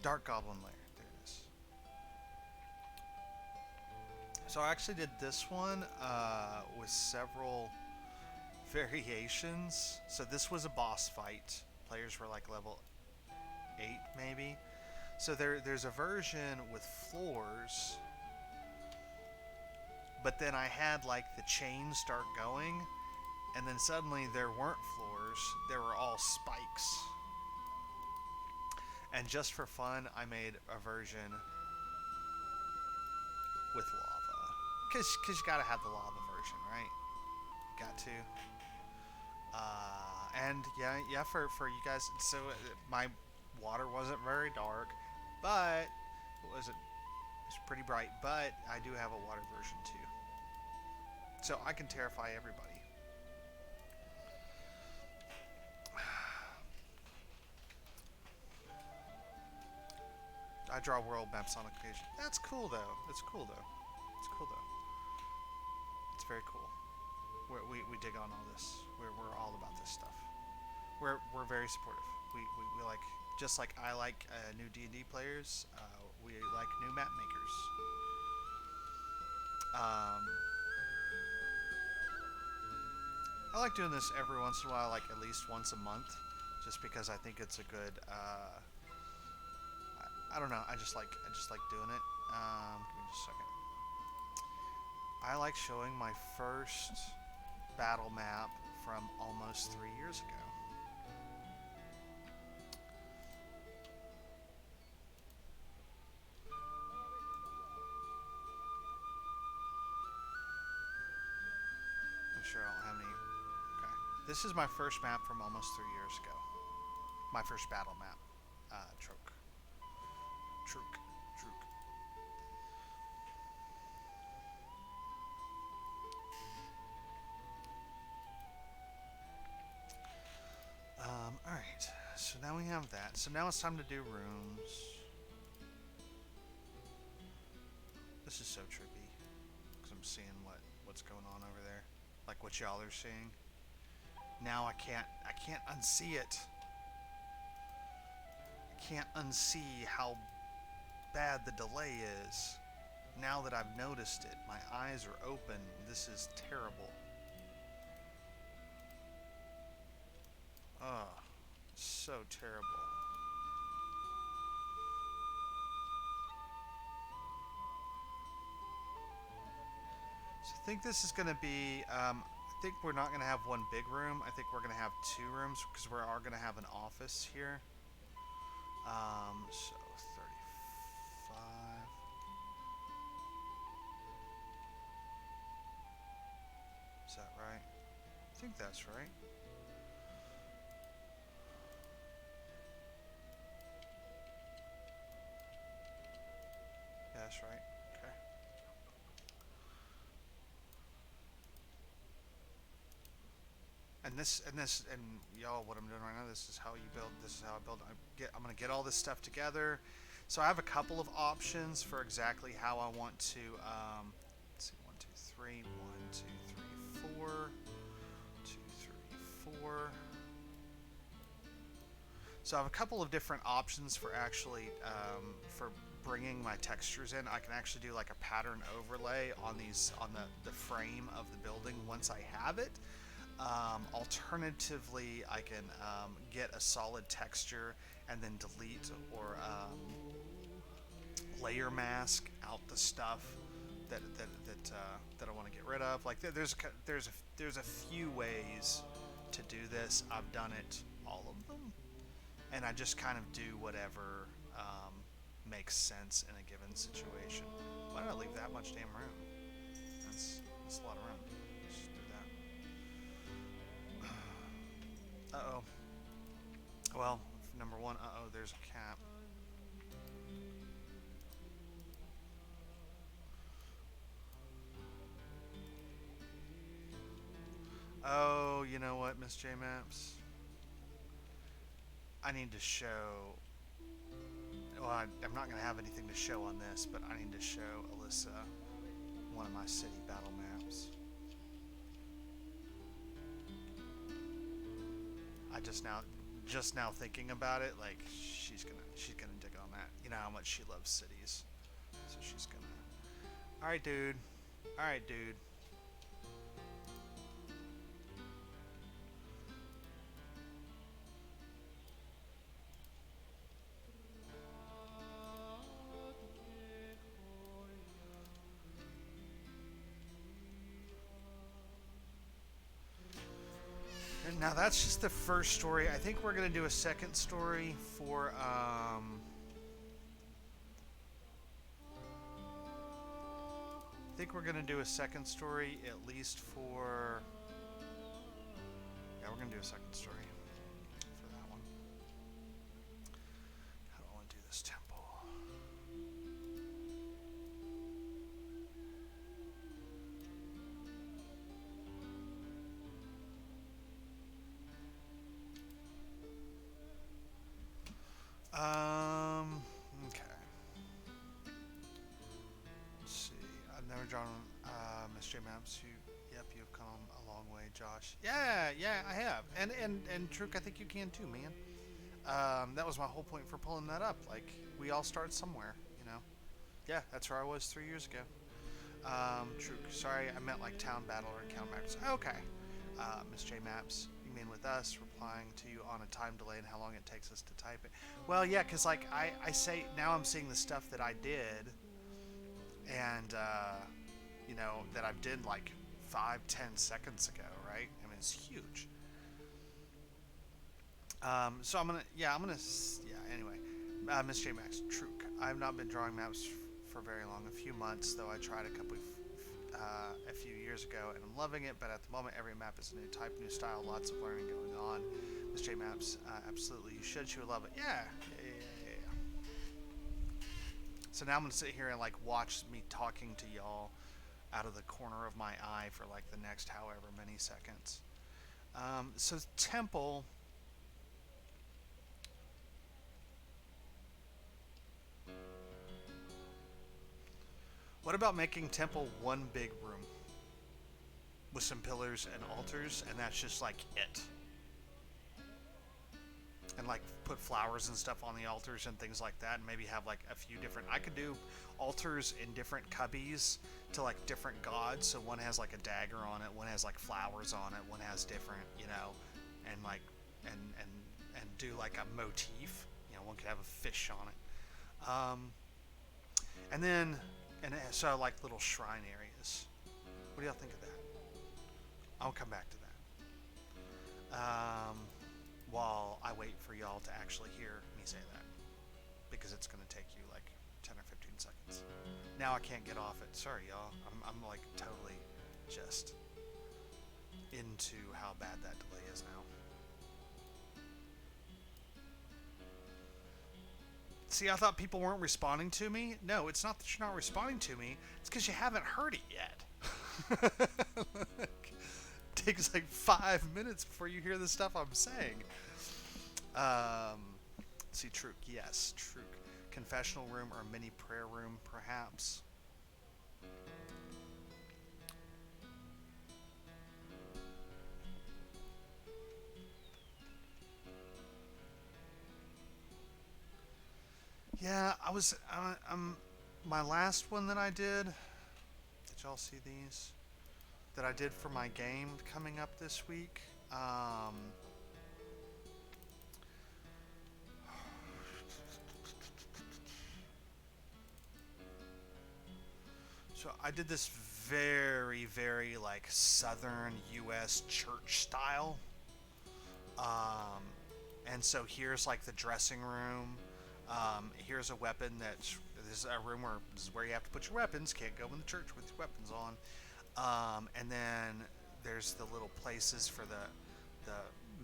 A: Dark Goblin Lair. There it is. So I actually did this one with several variations. So this was a boss fight. Players were like level 8 maybe. So there's a version with floors, but then I had like the chains start going, and then suddenly there weren't floors, there were all spikes. And just for fun, I made a version with lava. Cause you gotta have the lava version, right? Got to. And yeah, for you guys, so my water wasn't very dark, but it was pretty bright. But I do have a water version too, so I can terrify everybody. I draw world maps on occasion. That's cool though. It's cool though. It's cool though. It's very cool. We dig on all this. We're all about this stuff. We're very supportive. We like, just like I like new D&D players. We like new map makers. I like doing this every once in a while, like at least once a month, just because I think it's a good. I don't know. I just like doing it. Give me just a second. I like showing my first battle map from almost 3 years ago. I'm sure I don't have any. Okay. This is my first map from almost 3 years ago. My first battle map. Truk. Truk. Truk. Alright. So now we have that. So now it's time to do rooms. This is so trippy. Because I'm seeing what's going on over there. Like what y'all are seeing. Now I can't unsee it. I can't unsee how bad the delay is. Now that I've noticed it, my eyes are open. This is terrible. Ugh, so terrible. So I think this is going to be, I think we're not going to have one big room. I think we're going to have 2 rooms because we are going to have an office here. So 35. Is that right? I think that's right. Yeah, that's right. Okay. And y'all, what I'm doing right now, this is how you build. This is how I build. I'm gonna get all this stuff together. So I have a couple of options for exactly how I want to. Let's see, 1, 2, 3, 1, 2, 3, 4, 2, 3, 4. So I have a couple of different options for actually for bringing my textures in. I can actually do like a pattern overlay on the frame of the building once I have it. Alternatively, I can get a solid texture and then delete or layer mask out the stuff that I want to get rid of. Like there's a few ways to do this. I've done it all of them, and I just kind of do whatever makes sense in a given situation. Why did I leave that much damn room? That's a lot of room. Let's just do that. Uh oh. Well, number one. Uh oh. There's a cap. Oh, you know what, Miss J Maps? I need to show. Well, I'm not going to have anything to show on this, but I need to show Alyssa one of my city battle maps. I just now thinking about it, like she's gonna dig on that. You know how much she loves cities, so she's gonna. All right, dude. All right, dude. And now that's just the first story. I think we're gonna do a second story for I think we're gonna do a second story at least for. Yeah, we're gonna do a second story for that one. How do I want to do this temple? Okay. Let's see. I've never drawn Miss J Maps. Yep, you've come a long way, Josh. Yeah, I have. And Truk, I think you can too, man. That was my whole point for pulling that up. Like, we all start somewhere, you know. Yeah, that's where I was 3 years ago. Truk, sorry, I meant like town battle or encounter maps. Okay. Miss J Maps, you mean with us, replying to you on a time delay and how long it takes us to type it. Well, yeah, because like I say, now I'm seeing the stuff that I did, and, you know, that I did like 5-10 seconds ago, right? I mean, it's huge. So anyway. Miss J Max, Truk. I have not been drawing maps for very long, a few months, though I tried a few years ago, and I'm loving it, but at the moment, every map is a new type, new style, lots of learning going on. Miss J Maps, absolutely, you should. She would love it. Yeah. So now I'm going to sit here and, like, watch me talking to y'all out of the corner of my eye for, like, the next however many seconds. So Temple. What about making Temple one big room with some pillars and altars, and that's just like it? And like put flowers and stuff on the altars and things like that, and maybe have like a few different. I could do altars in different cubbies to like different gods. So one has like a dagger on it, one has like flowers on it, one has different, you know, and like and do like a motif. You know, one could have a fish on it. And then so like little shrine areas. What do y'all think of that? I'll come back to that. While I wait for y'all to actually hear me say that, because it's going to take you like 10 or 15 seconds. Now I can't get off it. Sorry, y'all. I'm like totally just into how bad that delay is now. See, I thought people weren't responding to me. No, it's not that you're not responding to me. It's because you haven't heard it yet. Takes like 5 minutes before you hear the stuff I'm saying. See, Truk. Yes, Truk. Confessional room or mini prayer room, perhaps. Yeah, my last one that I did. Did y'all see these? that I did for my game coming up this week. So I did this very, very like southern U.S. church style. Um, and so here's like the dressing room. Here's a weapon that's this is a room where this is where you have to put your weapons. Can't go in the church with your weapons on. And then there's the little places for the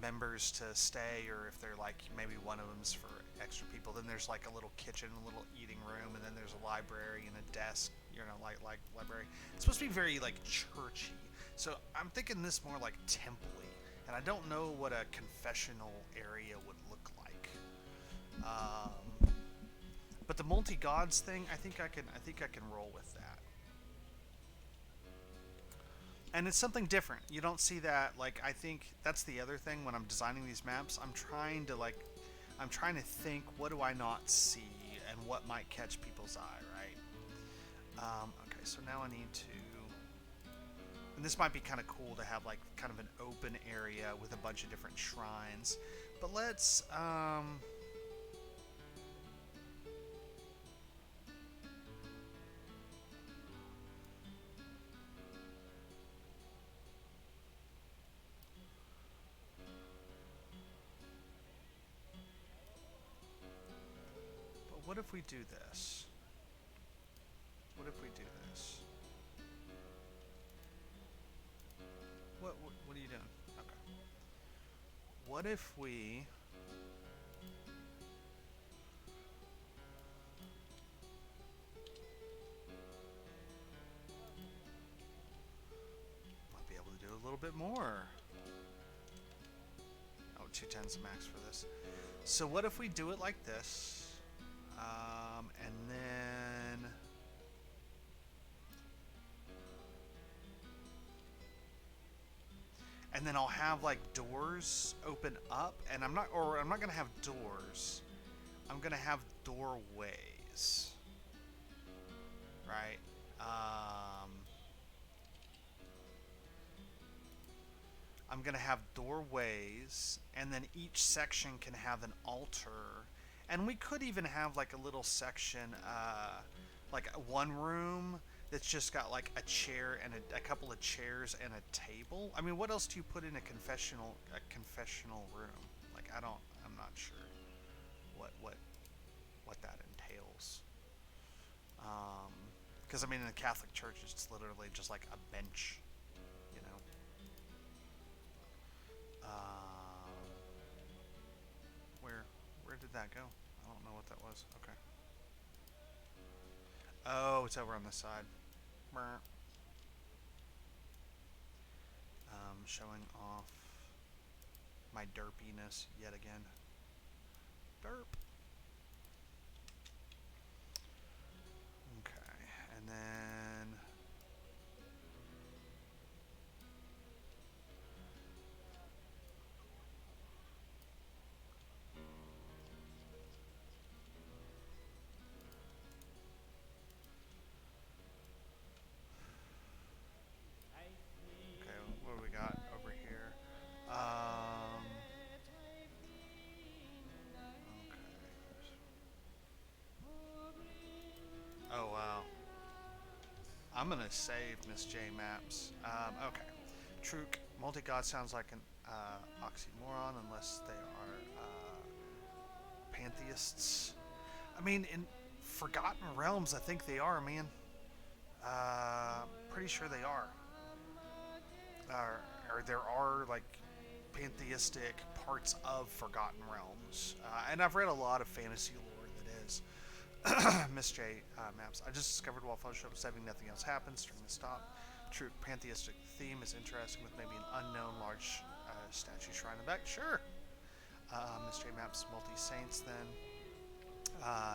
A: members to stay, or if they're like maybe one of them's for extra people. Then there's like a little kitchen, a little eating room, and then there's a library and a desk. Like library. It's supposed to be very like churchy. So I'm thinking this more like temple-y, and I don't know what a confessional area would look like. But the multi gods thing, I think I can roll with that. And it's something different. You don't see that. Like, I think that's the other thing when I'm designing these maps. I'm trying to think, what do I not see and what might catch people's eye, right? Okay, so now I need to, and this might be kind of cool to have like kind of an open area with a bunch of different shrines. But let's, but what if we do this? What if we do this? What are you doing? Okay. What if we... might be able to do a little bit more. Oh, 210's max for this. So what if we do it like this? And then... and then I'll have like doors open up, and I'm not gonna have doors. I'm gonna have doorways, right? I'm gonna have doorways, and then each section can have an altar, and we could even have like a little section, like one room that's just got like a chair and a couple of chairs and a table. I mean, what else do you put in a confessional room? Like, I'm not sure what that entails. Because I mean, in the Catholic Church, it's literally just like a bench, you know. Where did that go? I don't know what that was. Okay. Oh, it's over on the side. Showing off my derpiness yet again. Derp. Okay, and then okay, what do we got over here? Okay. Oh wow. I'm gonna save Miss J Maps. Okay. Truk multi-god sounds like an oxymoron unless they are pantheists. I mean, in Forgotten Realms, I think they are, man. Pretty sure they are. Or there are like pantheistic parts of Forgotten Realms, and I've read a lot of fantasy lore that is. Miss J Maps. I just discovered while Photoshop was saving, nothing else happens. String to stop. True pantheistic theme is interesting with maybe an unknown large statue shrine in the back. Sure. Miss J Maps multi saints then.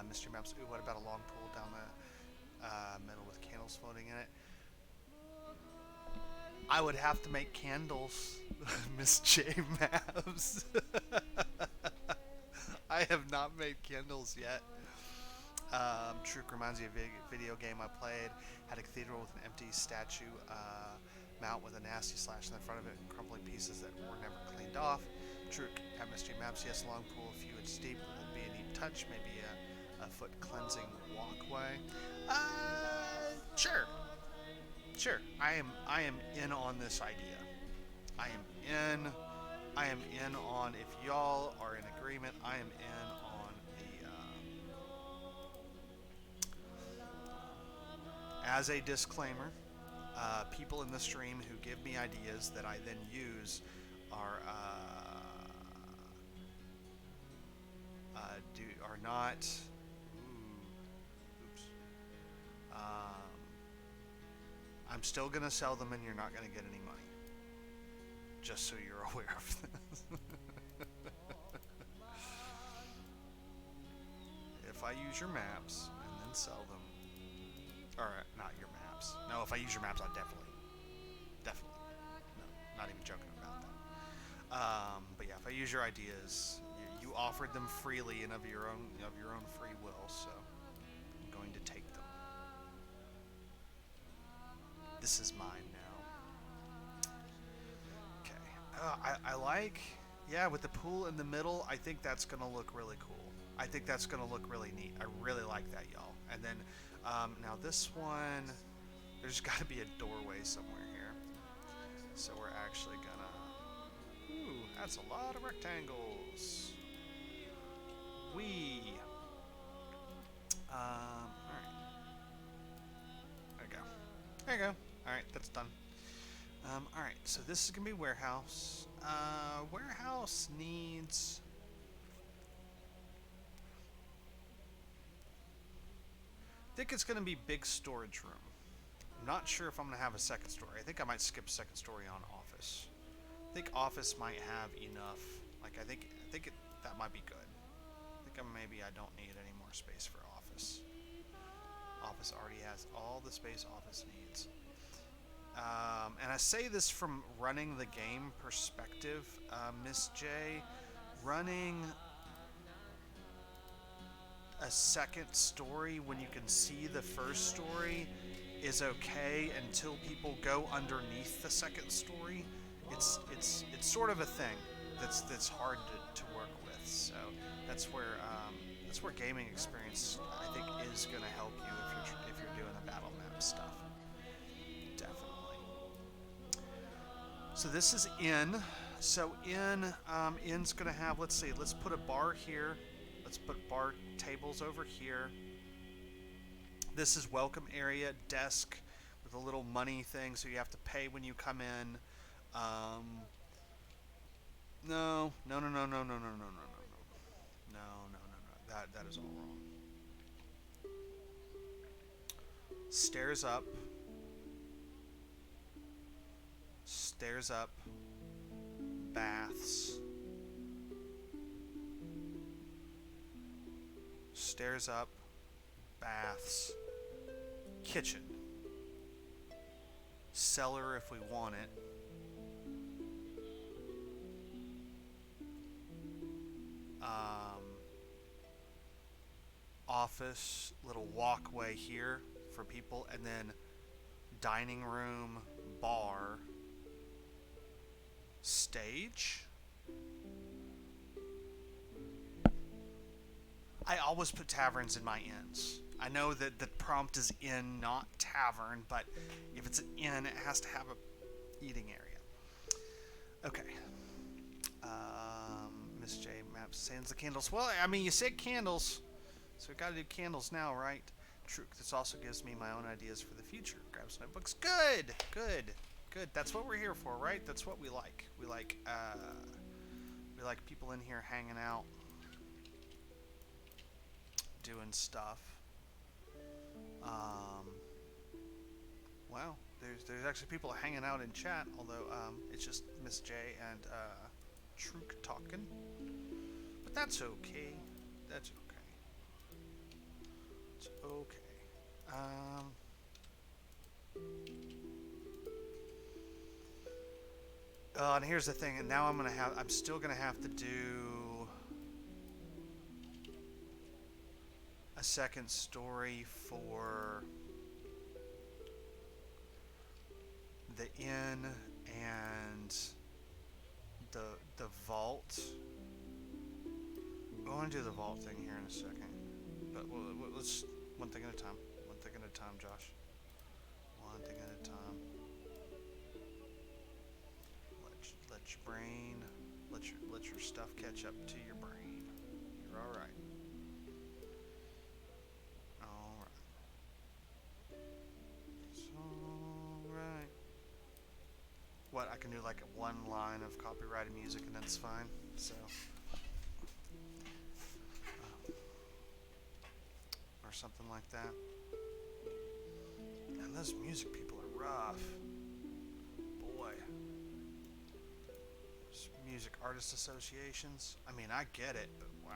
A: Miss J Maps. Ooh, what about a long pool down the middle with candles floating in it? I would have to make candles, Miss J Maps. I have not made candles yet. Truk reminds me of a video game I played. Had a cathedral with an empty statue mount with a nasty slash in the front of it and crumbling pieces that were never cleaned off. True, have mystery maps. Yes, long pool, a few inches deep. Would be a neat touch. Maybe a foot cleansing walkway. Sure, sure. I am in on this idea. I am in. I am in on. If y'all are in agreement, I am in on the. As a disclaimer, people in the stream who give me ideas that I then use are are not. Oops. I'm still gonna sell them, and you're not gonna get any money. Just so you're aware of this. If I use your maps and then sell them, or not your maps. No, if I use your maps, I definitely. No, not even joking about that. But yeah, if I use your ideas, you offered them freely and of your own free will, so I'm going to take them. This is mine now. Okay. I like, yeah, with the pool in the middle, I think that's going to look really cool. I think that's going to look really neat. I really like that, y'all. And then, now this one, there's got to be a doorway somewhere here. So we're actually gonna, ooh, that's a lot of rectangles. Alright. There you go. There you go. Alright, that's done. Alright, so this is gonna be warehouse. Warehouse needs... I think it's gonna be big storage room. I'm not sure if I'm gonna have a second story. I think I might skip second story on office. I think office might have enough. Like I think that might be good. I think maybe I don't need any more space for office. Office already has all the space office needs. And I say this from running the game perspective, Miss J. Running a second story when you can see the first story is okay until people go underneath the second story. It's sort of a thing that's hard to work with. So that's where gaming experience I think is going to help you if you're doing the battle map stuff. Definitely. So this is in. So in's going to have, let's put a bar here. Let's put bar tables over here. This is welcome area, desk with a little money thing, so you have to pay when you come in. No. That is all wrong. Stairs up. Stairs up. Baths. Stairs up. Baths. Kitchen. Cellar if we want it. Office, little walkway here for people, and then dining room, bar, stage. I always put taverns in my inns. I know that the prompt is inn, not tavern, but if it's an inn, it has to have a eating area. Okay. Miss J Maps sands the candles. Well, I mean, you said candles, so we gotta do candles now, right? True. This also gives me my own ideas for the future. Grab some notebooks. Good. That's what we're here for, right? That's what we like. We like people in here hanging out, doing stuff. Wow, there's actually people hanging out in chat, although it's just Miss J and Truk talking. But that's okay. That's okay. It's okay. And here's the thing, and now I'm still gonna have to do a second story for the inn and the vault. I want to do the vault thing here in a second, but let's one thing at a time. One thing at a time, Josh. One thing at a time. Let your brain, let your stuff catch up to your brain. You're all right. All right. It's all right. What, I can do like one line of copyrighted music and that's fine. So. Or something like that. And those music people are rough. Boy. Those music artist associations. I mean, I get it, but wow.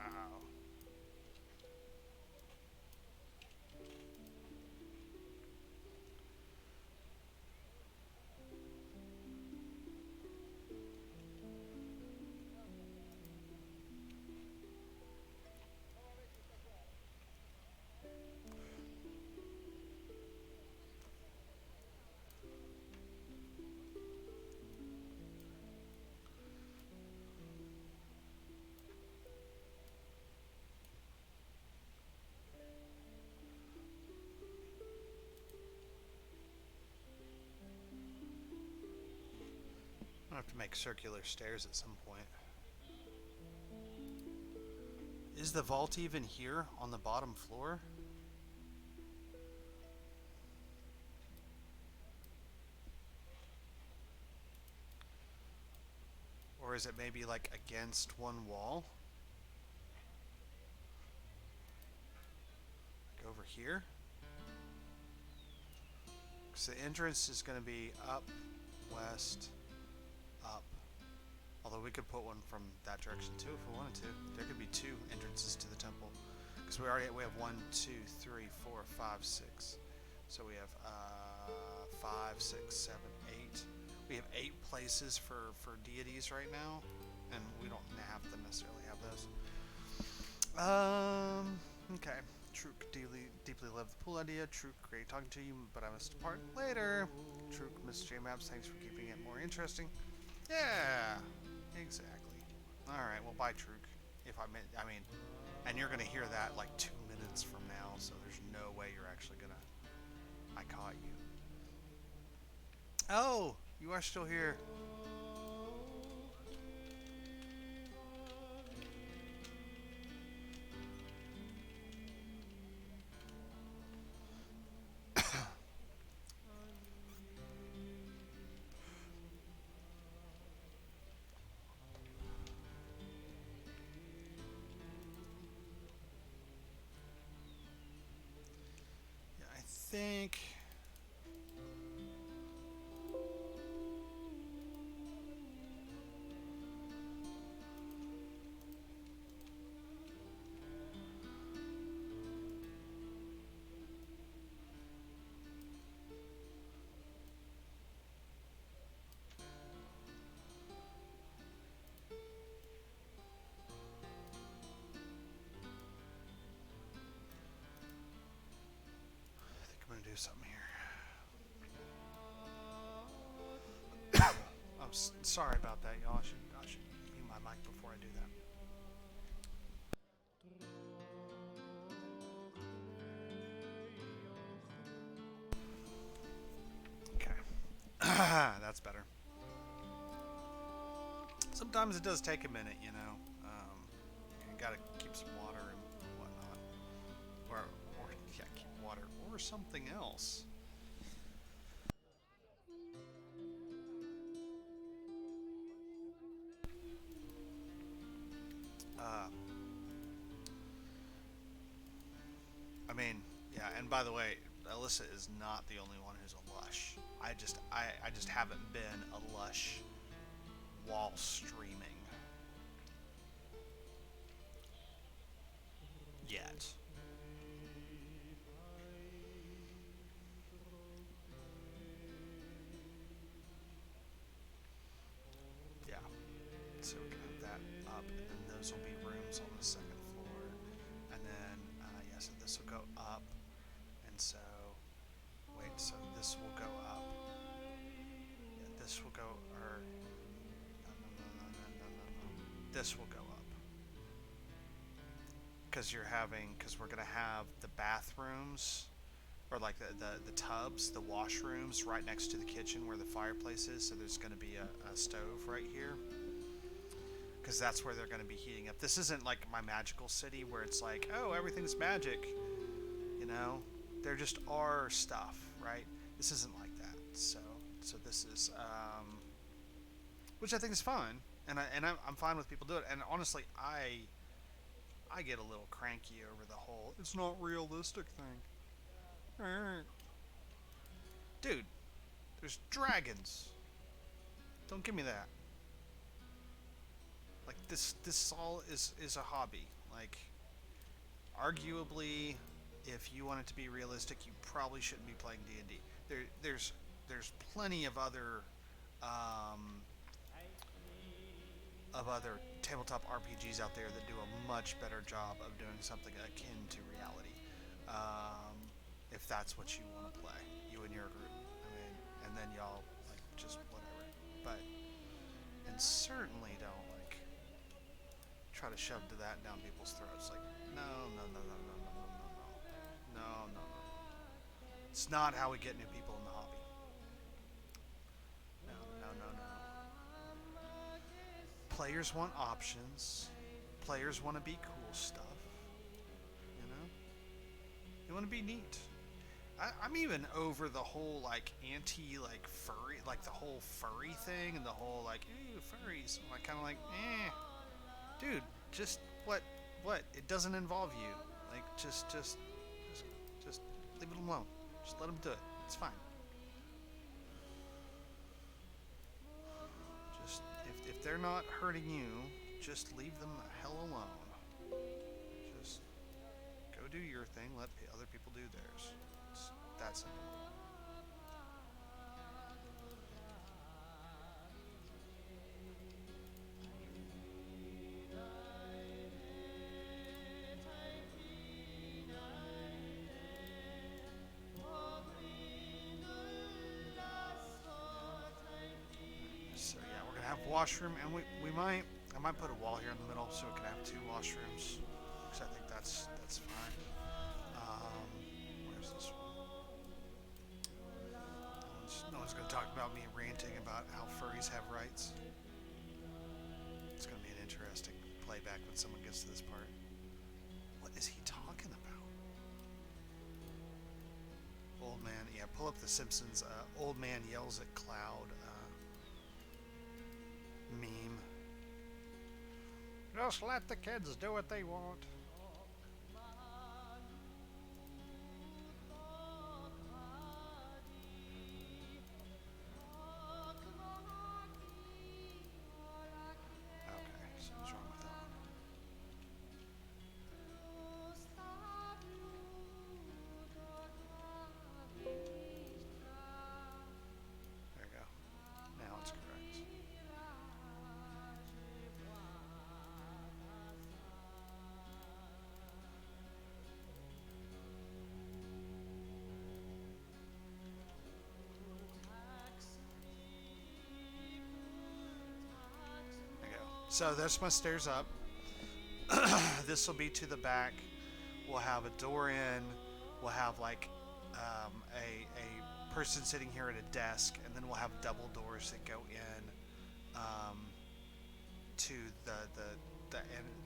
A: I'm gonna have to make circular stairs at some point. Is the vault even here on the bottom floor? Or is it maybe like against one wall? Like over here? Because the entrance is going to be up, west, up. Although we could put one from that direction too if we wanted to. There could be two entrances to the temple. Because we have 1, 2, 3, 4, 5, 6. So we have 5, 6, 7, 8. We have 8 places for deities right now. And we don't have to necessarily have those. Okay. Truk deeply loved the pool idea. Truk, great talking to you, but I must depart later. Truk, Miss J Maps, thanks for keeping it more interesting. Yeah, exactly. Alright, well, bye, Truk. If I mean, and you're gonna hear that like 2 minutes from now, so there's no way you're actually gonna. I caught you. Oh, you are still here. I think. I'm gonna do something here. I'm sorry about that, y'all. I should mute my mic before I do that. Okay. That's better. Sometimes it does take a minute, you know. You gotta keep some water and whatnot. Or yeah, keep water or something else. Uh, I mean, yeah, and by the way, Alyssa is not the only one who's a lush. I just haven't been a lush while streaming yet. Yeah, so we can have that up, and then those will be rooms on the second floor, and then yeah, so this will go up, and so wait, so this will go up, this will go, or no. This will go up because we're gonna have the bathrooms or like the tubs, the washrooms right next to the kitchen where the fireplace is. So there's gonna be a stove right here because that's where they're gonna be heating up. This isn't like my magical city where it's like, oh, everything's magic, you know. There just are stuff, right? This isn't like that. So this is, which I think is fun, and I'm fine with people doing it. And honestly, I get a little cranky over the whole it's not realistic thing. Dude, there's dragons. Don't give me that. Like this all is a hobby. Like arguably, if you want it to be realistic, you probably shouldn't be playing D&D. There's plenty of um, other tabletop RPGs out there that do a much better job of doing something akin to reality. Um, if that's what you want to play, you and your group. I mean, and then y'all like just whatever. But and certainly don't like try to shove to that down people's throats. Like no. It's not how we get new people in the hobby. No. Players want options. Players want to be cool stuff. You know? They want to be neat. I'm even over the whole like anti like furry, like the whole furry thing and the whole like ew furries. I'm like kind of like dude, just what it doesn't involve you. Like just leave it alone. Just let them do it. It's fine. Just if they're not hurting you, just leave them the hell alone. Just go do your thing. Let other people do theirs. It's that simple. So yeah, we're gonna have washroom, and I might put a wall here in the middle so we can have two washrooms, because I think that's fine. Where's this one? No one's gonna talk about me ranting about how furries have rights. It's gonna be an interesting playback when someone gets to this part. What is he talking about? Old man, yeah, pull up the Simpsons. Old man yells at cloud. Meme. Just let the kids do what they want. Okay, something's wrong with that one. There we go. Now it's correct. So there's my stairs up. This will be to the back. We'll have a door in. We'll have like a person sitting here at a desk, and then we'll have double doors that go in to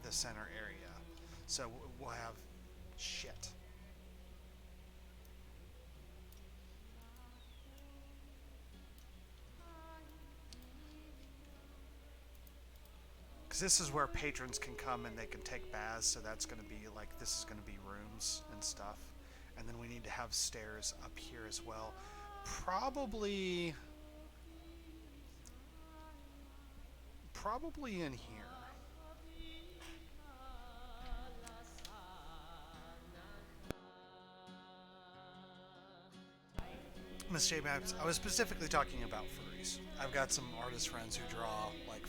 A: the center area. So we'll have shit. This is where patrons can come and they can take baths, so that's going to be like, this is going to be rooms and stuff. And then we need to have stairs up here as well. Probably in here. Miss J Maps, I was specifically talking about furries. I've got some artist friends who draw like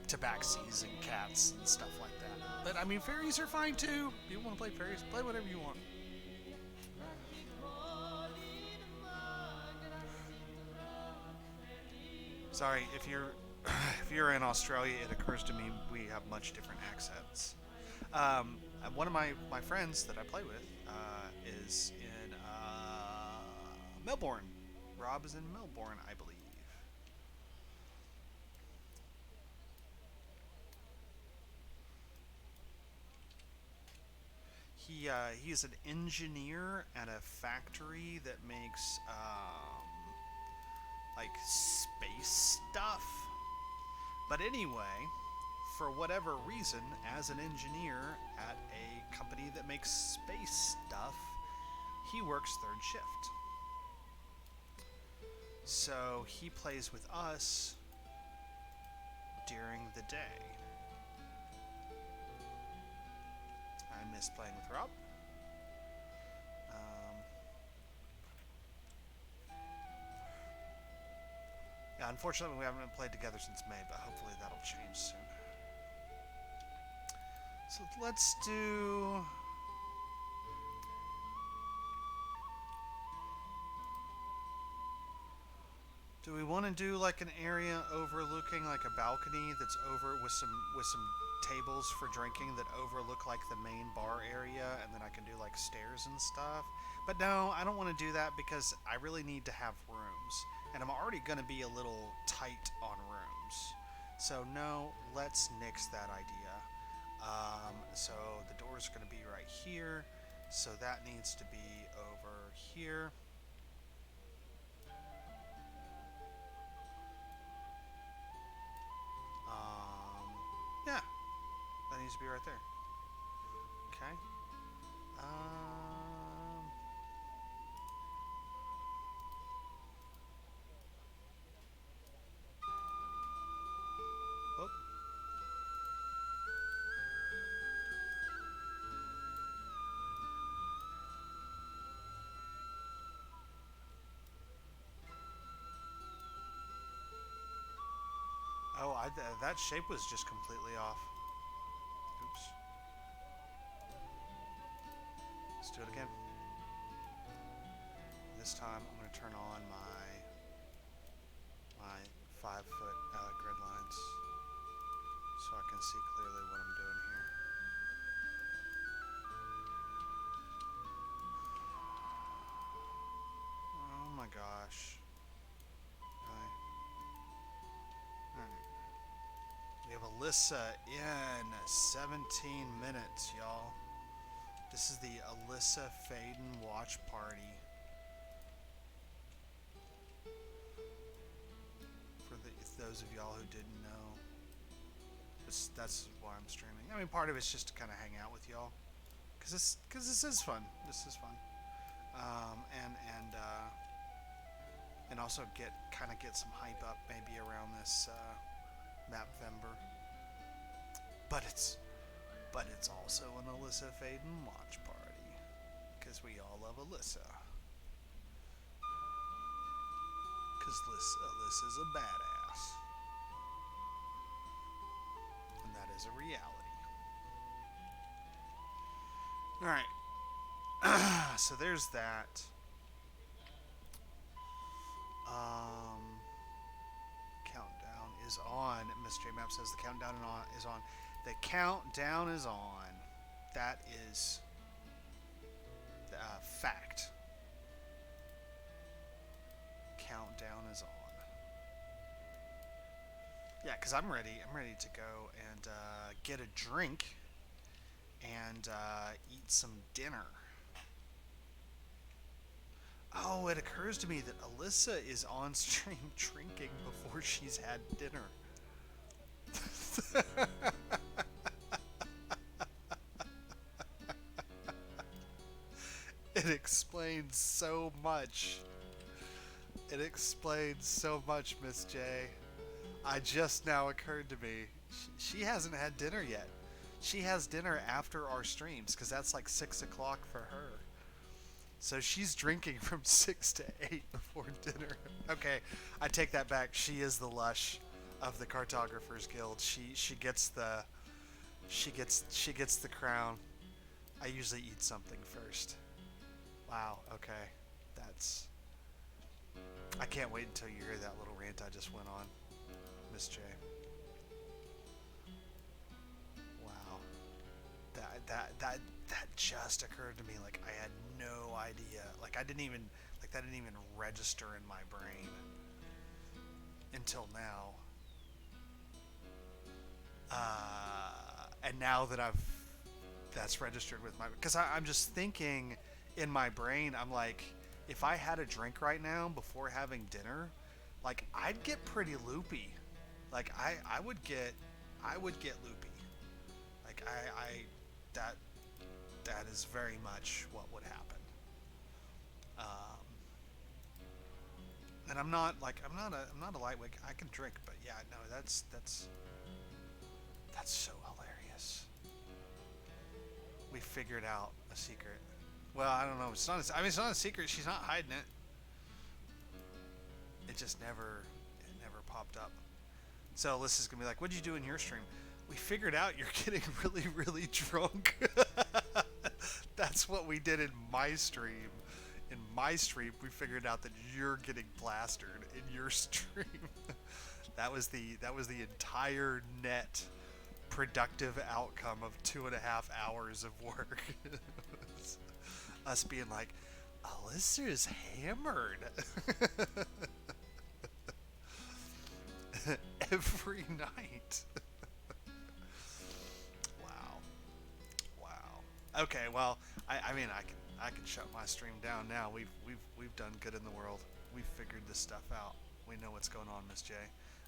A: tabaxis and cats and stuff like that. But I mean, fairies are fine too. If you want to play fairies, play whatever you want. Sorry, if you're if you're in Australia, it occurs to me we have much different accents. And one of my friends that I play with is in Melbourne. Rob is in Melbourne, I believe. He is an engineer at a factory that makes like space stuff. But anyway, for whatever reason, as an engineer at a company that makes space stuff, he works third shift. So he plays with us during the day. I miss playing with Rob. Um, yeah, unfortunately, we haven't played together since May, but hopefully that'll change soon. So let's do. Do we want to do like an area overlooking like a balcony that's over with some tables for drinking that overlook like the main bar area, and then I can do like stairs and stuff? But no, I don't want to do that because I really need to have rooms, and I'm already going to be a little tight on rooms. So no, let's nix that idea. So the door's going to be right here, so that needs to be over here. Yeah, that needs to be right there. Okay. Um. Oh. Oh, that shape was just completely off. Oops. Let's do it again. This time I'm going to turn on my 5 foot grid lines so I can see clearly what I'm doing here. Oh my gosh. Really? Alright. We have Alyssa in 17 minutes, y'all. This is the Alyssa Faden watch party. For those of y'all who didn't know, that's why I'm streaming. I mean, part of it's just to kind of hang out with y'all, cause this is fun. This is fun, and also get some hype up maybe around this Mapvember. But it's also an Alyssa Faden watch party, because we all love Alyssa. Because Alyssa's a badass, and that is a reality. All right, so there's that. Um, countdown is on. Mystery Map says the countdown is on. The countdown is on. That is fact. Countdown is on. Yeah, because I'm ready. I'm ready to go and get a drink and eat some dinner. Oh, it occurs to me that Alyssa is on stream drinking before she's had dinner. It explains so much. It explains so much, Miss J. I just now occurred to me. She hasn't had dinner yet. She has dinner after our streams because that's like 6 o'clock for her. So she's drinking from 6 to 8 before dinner. Okay, I take that back. She is the lush of the Cartographers Guild. She gets the crown. I usually eat something first. Wow. Okay, that's. I can't wait until you hear that little rant I just went on. Miss J. Wow. That just occurred to me. Like I had no idea. Like I didn't even like that didn't even register in my brain until now. And now that that's registered with my, because I'm just thinking in my brain, I'm like, if I had a drink right now before having dinner, like I'd get pretty loopy. Like I would get loopy. Like that that is very much what would happen. Um, and I'm not a lightweight. I can drink, but yeah, no, that's so hilarious. We figured out a secret. Well, I don't know. It's not. I mean, it's not a secret. She's not hiding it. It just never popped up. So Alyssa's gonna be like, "What'd you do in your stream?" We figured out you're getting really, really drunk. That's what we did in my stream. In my stream, we figured out that you're getting plastered in your stream. That was the entire net productive outcome of 2.5 hours of work. Us being like, Alyssa's hammered. Every night. Wow. Wow. Okay, well, I mean I can shut my stream down now. We've done good in the world. We've figured this stuff out. We know what's going on, Miss J.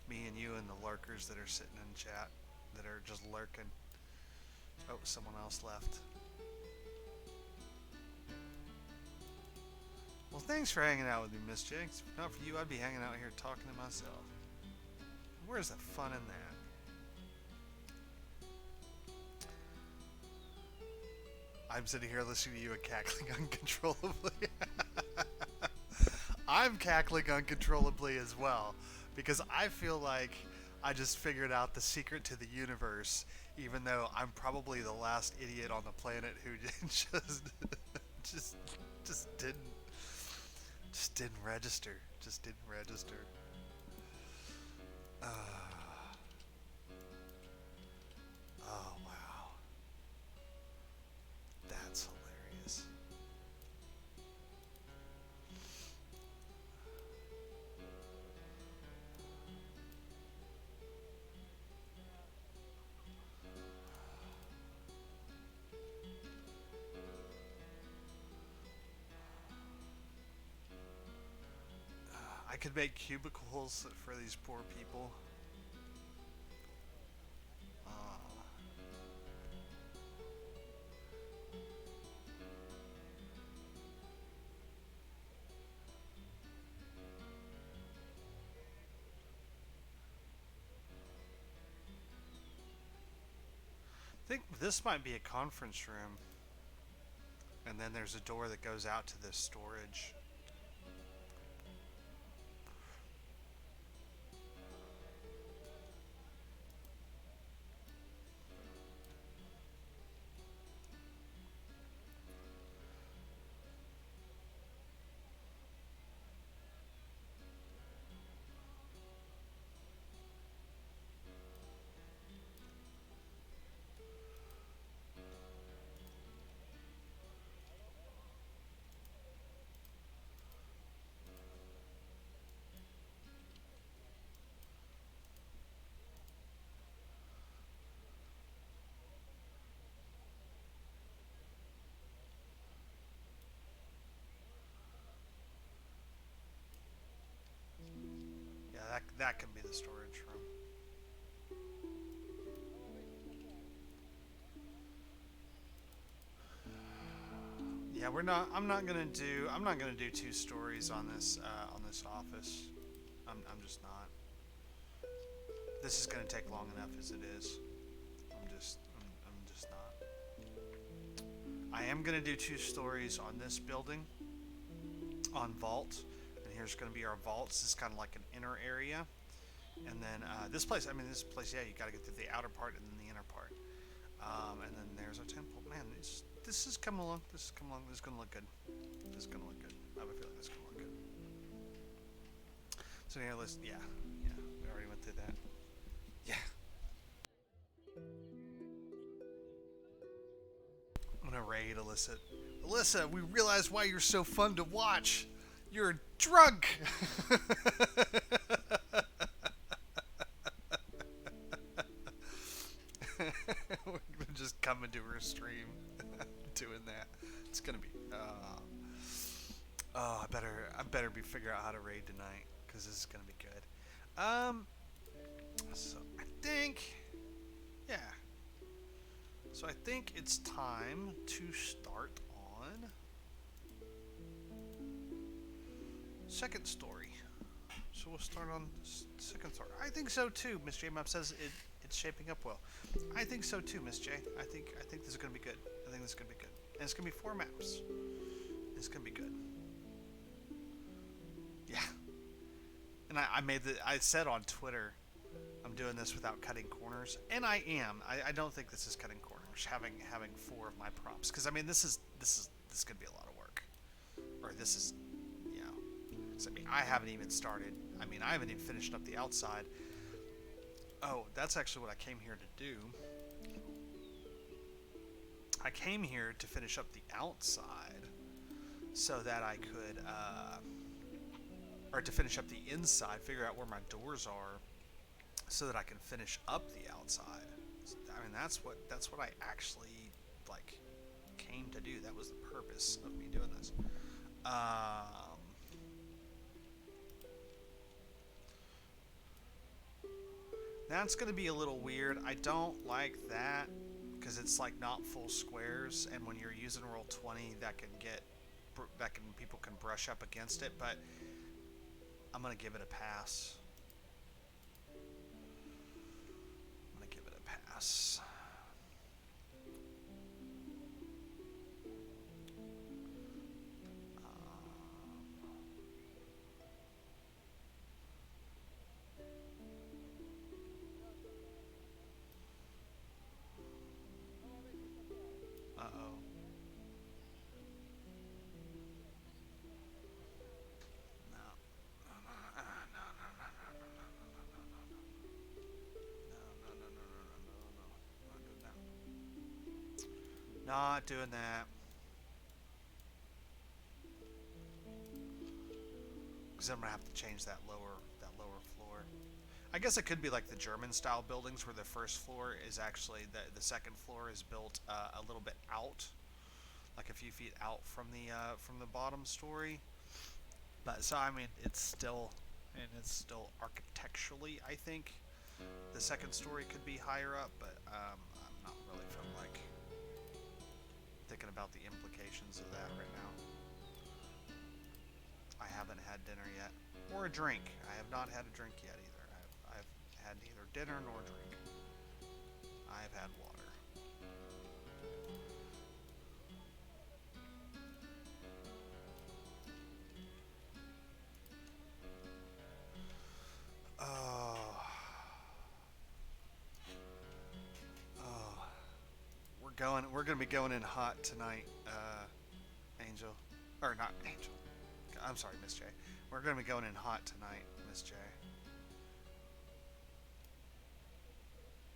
A: Me and you and the lurkers that are sitting in chat that are just lurking. Oh, someone else left. Well, thanks for hanging out with me, Miss J. If not for you, I'd be hanging out here talking to myself. Where's the fun in that? I'm sitting here listening to you and cackling uncontrollably. I'm cackling uncontrollably as well because I feel like I just figured out the secret to the universe, even though I'm probably the last idiot on the planet who just just didn't register. Just didn't register. Uh, oh wow, that's hilarious. I could make cubicles for these poor people. I think this might be a conference room. And then there's a door that goes out to this storage. Yeah, that could be the storage room. Yeah, we're not. I'm not gonna do 2 stories on this office. I'm just not. This is gonna take long enough as it is. I'm just not. I am gonna do 2 stories on this building, on vault, and here's gonna be our vaults. This is kind of like an inner area, and then this place. I mean, this place. Yeah, you got to get through the outer part and then the inner part. And then there's our temple. Man, this is coming along. This is coming along. This is gonna look good. This is gonna look good. I have a feeling this is gonna look good. So here, let's. Yeah, we already went through that. a raid, Alyssa. Alyssa, we realize why you're so fun to watch. You're drunk. We're gonna just come into her stream doing that. It's gonna be. Oh, I better be figure out how to raid tonight because this is gonna be good. So I think, yeah. So I think it's time to start on second story. So we'll start on second story. I think so too. Miss J Map says it's shaping up well. I think so too, Miss J. I think this is gonna be good. I think this is gonna be good, and it's gonna be 4 maps. It's gonna be good. Yeah. And I said on Twitter, I'm doing this without cutting corners, and I am. I don't think this is cutting corners. Having 4 of my props, because I mean this is gonna be a lot of work, or this is, you know, 'cause I mean I haven't even started. I mean I haven't even finished up the outside. Oh, that's actually what I came here to do. I came here to finish up the outside so that I could, or to finish up the inside, figure out where my doors are, so that I can finish up the outside. I mean, that's what I actually like came to do. That was the purpose of me doing this. That's going to be a little weird. I don't like that because it's like not full squares, and when you're using roll 20, people can brush up against it. But I'm going to give it a pass. Pass. Uh-oh. Not doing that. Because I'm gonna have to change that lower floor. I guess it could be like the German style buildings where the first floor is actually the second floor is built a little bit out, like a few feet out from the bottom story. But so I mean it's still architecturally, I think the second story could be higher up, but I'm not really feeling like thinking about the implications of that right now. I haven't had dinner yet, or a drink. I have not had a drink yet either. I've had neither dinner nor drink. I've had water. Oh, we're gonna be going in hot tonight, Angel, or not Angel. I'm sorry, Miss J. We're gonna be going in hot tonight, Miss J.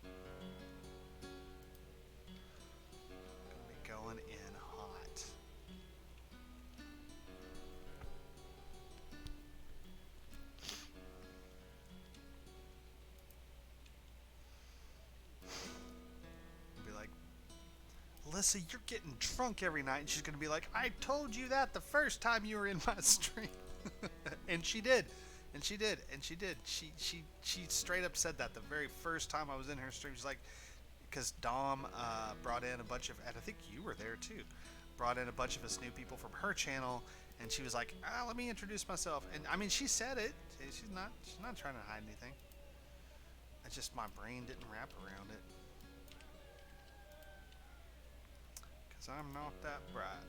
A: Gonna be going in hot. Be like, Alyssa, you're getting drunk every night, and she's gonna be like, I told you that the first time you were in my stream. And she did. And she did. And she did. She straight up said that the very first time I was in her stream. She's like, because Dom brought in a bunch of, and I think you were there too, brought in a bunch of us new people from her channel, and she was like, let me introduce myself. And I mean, she said it. She's not trying to hide anything. It's just my brain didn't wrap around it. Because I'm not that bright.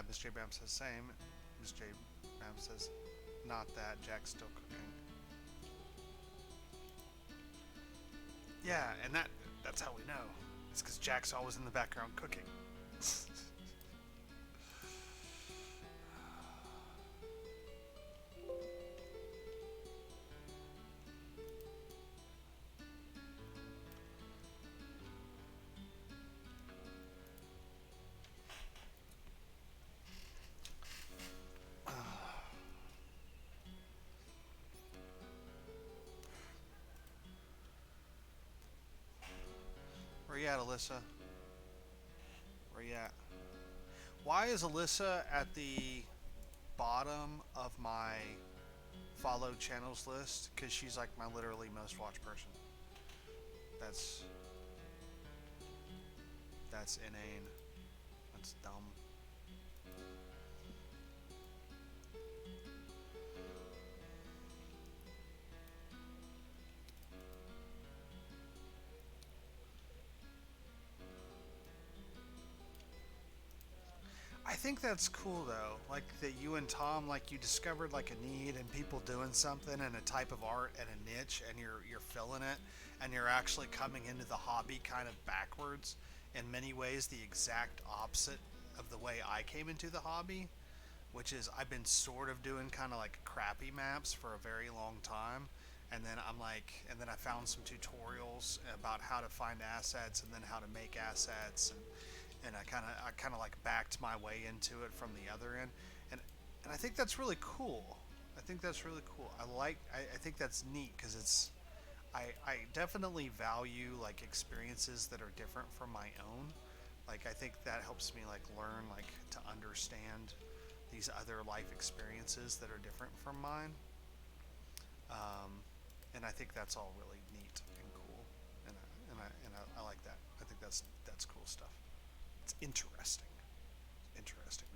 A: Miss J Bam says same. Miss J Bam says not that. Jack's still cooking. Yeah, and that's how we know. It's because Jack's always in the background cooking. Where you at, Alyssa? Where you at? Why is Alyssa at the bottom of my followed channels list? Because she's like my literally most watched person. That's inane. That's dumb. I think that's cool though. Like that you and Tom, like you discovered like a need and people doing something and a type of art and a niche, and you're filling it, and you're actually coming into the hobby kind of backwards. In many ways, the exact opposite of the way I came into the hobby, which is I've been sort of doing kind of like crappy maps for a very long time. And then and then I found some tutorials about how to find assets and then how to make assets, and I kind of like backed my way into it from the other end, and I think that's really cool. I think that's really cool. I think that's neat because I definitely value like experiences that are different from my own. Like I think that helps me like learn like to understand these other life experiences that are different from mine. Um, and I think that's all really neat and cool, and I like that. I think that's cool stuff. It's interesting. Interesting,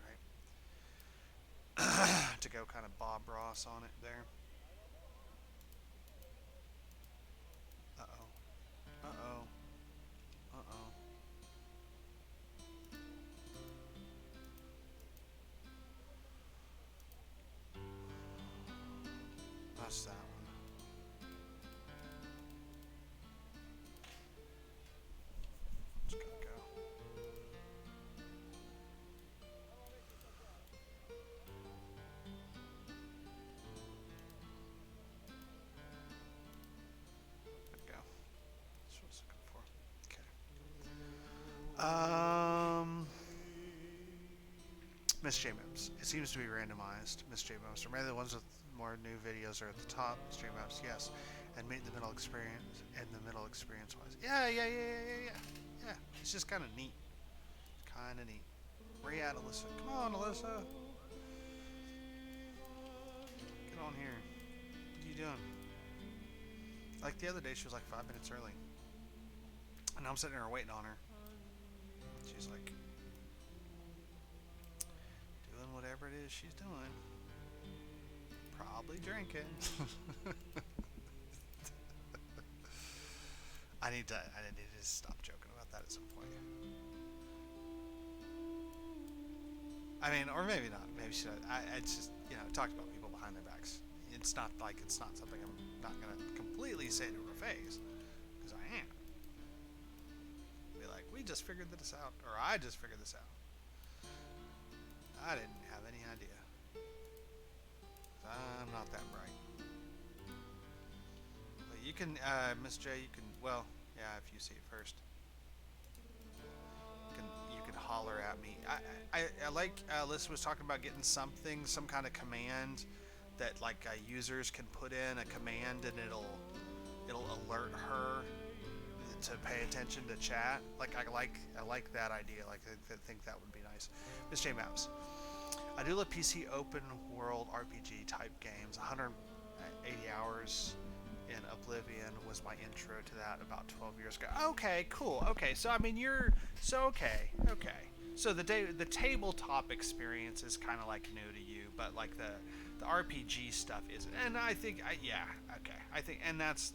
A: right? To go kind of Bob Ross on it there. Uh oh. Uh oh. Uh oh. That's that one. Just gotta go. Gotta go. That's what I was looking for. Okay. Miss J Mims. It seems to be randomized. Miss J Mims. Or maybe the ones with more new videos are at the top. Miss J Mims, yes. And meet the middle experience. And the middle experience wise. Yeah. Yeah. It's just kind of neat. Kind of neat. Where you at, Alyssa? Come on, Alyssa. Get on here. What are you doing? Like the other day, she was like 5 minutes early. And I'm sitting there waiting on her. She's like doing whatever it is she's doing. Probably drinking. I need to stop joking about that at some point. I mean, or maybe not. Maybe she. It's just talked about people behind their backs. It's not something I'm not gonna completely say to her face, because I am. Be like, we just figured this out, or I just figured this out. I didn't have any idea. I'm not that bright. But you can, Miss J. You can. Well, yeah, if you see it first. You can holler at me. I like Alyssa was talking about getting some kind of command that like users can put in a command and it'll alert her to pay attention to chat. Like I like that idea. Like I think that would be nice. Miss J Maps. I do love PC open world RPG type games. 180 hours in Oblivion was my intro to that about 12 years ago. Okay, cool. Okay, so I mean okay. So the tabletop experience is kind of like new to you, but like the RPG stuff isn't. And I think I think and that's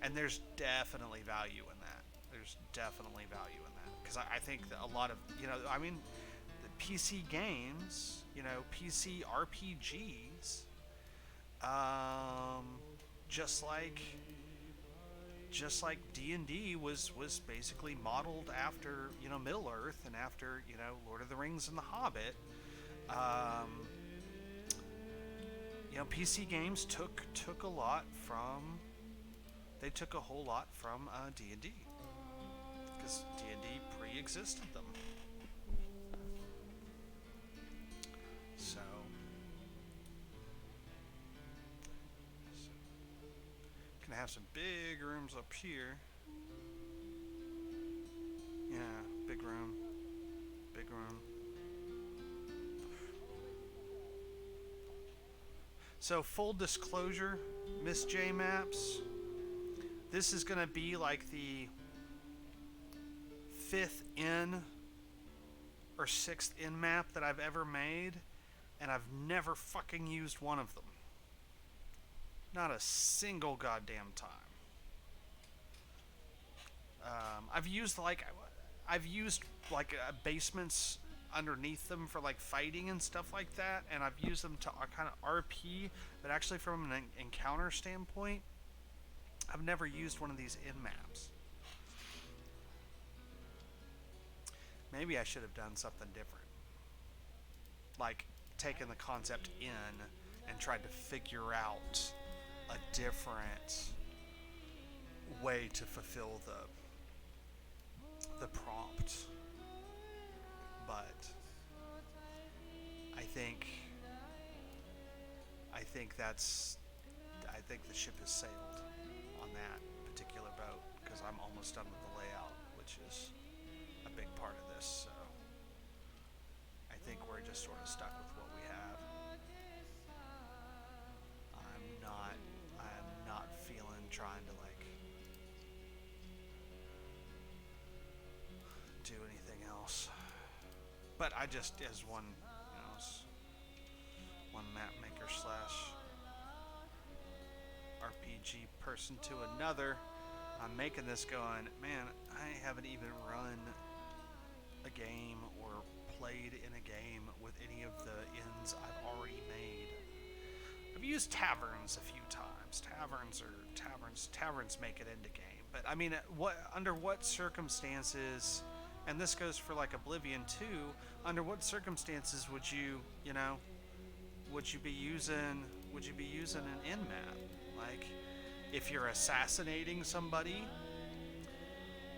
A: and there's definitely value in that. There's definitely value in that because I think that a lot of I mean PC games, PC RPGs, um, just like D&D was basically modeled after Middle Earth and after Lord of the Rings and The Hobbit. Um, PC games took a lot from they took a whole lot from D&D because D&D pre-existed them. So gonna have some big rooms up here. Yeah, big room. Big room. So full disclosure, Miss J Maps, this is gonna be like the 5th in or 6th in map that I've ever made, and I've never fucking used one of them. Not a single goddamn time. I've used basements underneath them for like fighting and stuff like that, and I've used them to kind of RP, but actually from an encounter standpoint, I've never used one of these in maps. Maybe I should have done something different, like taken the concept in and tried to figure out a different way to fulfill the prompt. But I think the ship has sailed on that particular boat, because I'm almost done with the layout, which is a big part of this. So I think we're just sort of stuck with what we have. I'm not feeling trying to like do anything else. But I just, as one map maker slash RPG person to another, I'm making this going, man, I haven't even run a game or played in a game with any of the ends I've already made. I've used taverns a few times. Taverns make it into game. But I mean, under what circumstances, and this goes for like Oblivion too, under what circumstances would you be using an in map? Like, if you're assassinating somebody,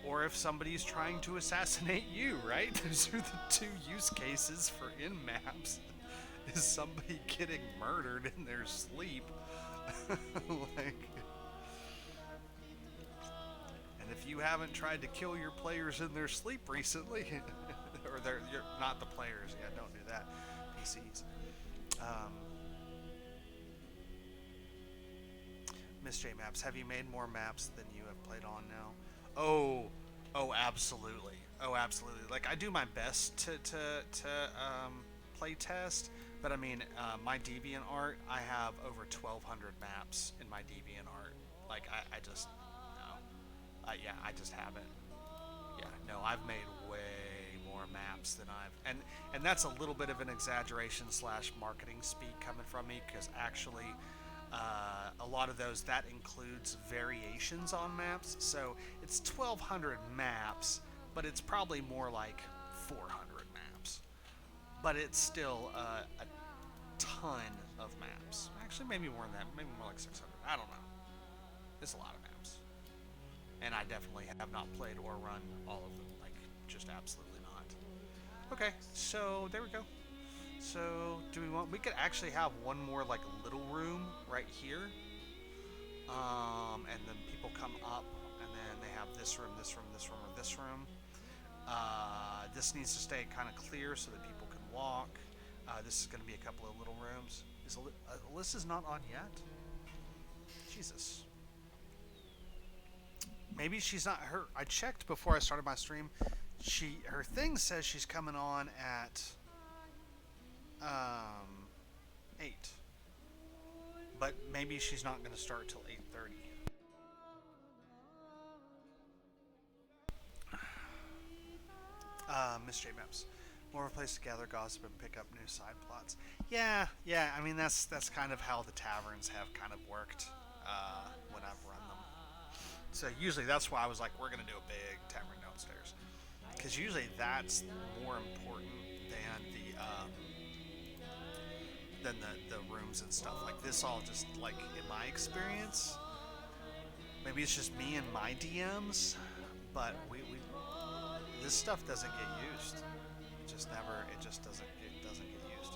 A: or if somebody's trying to assassinate you, right? Those are the two use cases for in maps. Is somebody getting murdered in their sleep? Like, and if you haven't tried to kill your players in their sleep recently, or you're not the players, yeah, don't do that. PCs. Miss J Maps, have you made more maps than you have played on now? Oh, absolutely. Oh, absolutely. Like, I do my best to play test, but I mean, my DeviantArt, I have over 1,200 maps in my DeviantArt. Like, I just, no. Yeah, I just haven't. Yeah, no, I've made way more maps than and that's a little bit of an exaggeration / marketing speak coming from me, because actually, a lot of those, that includes variations on maps. So it's 1,200 maps, but it's probably more like 400 maps. But it's still a ton of maps. Actually, maybe more than that. Maybe more like 600. I don't know. It's a lot of maps. And I definitely have not played or run all of them. Like, just absolutely not. Okay, so there we go. So, we could actually have one more, like, little room right here. And then people come up, and then they have this room, this room, this room, or this room. This needs to stay kind of clear so that people can walk. This is going to be a couple of little rooms. Alyssa's not on yet? Jesus. Maybe she's not. I checked before I started my stream. Her thing says she's coming on at 8, but maybe she's not going to start till 8:30. Miss J Maps, More of a place to gather, gossip, and pick up new side plots. Yeah, yeah. I mean, that's kind of how the taverns have kind of worked when I've run them. So usually that's why I was like, we're gonna do a big tavern downstairs, because usually that's more important than the rooms and stuff. Like this, all just like in my experience, maybe it's just me and my DMs, but we this stuff doesn't get used. It just never. It just doesn't get used.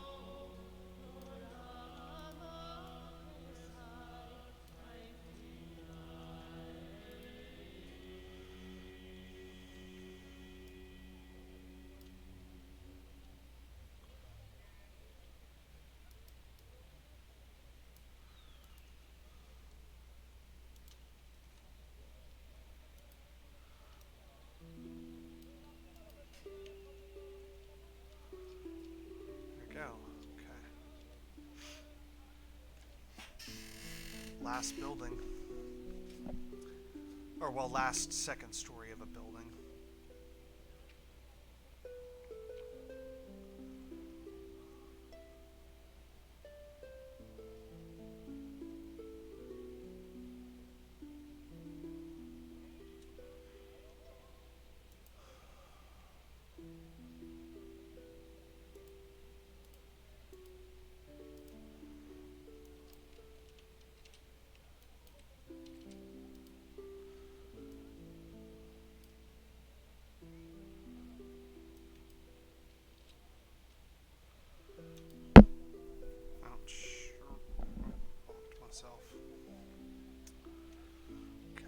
A: There we go. Okay. Last building, or well, last second story of a building. Ouch. Bumped myself. Okay.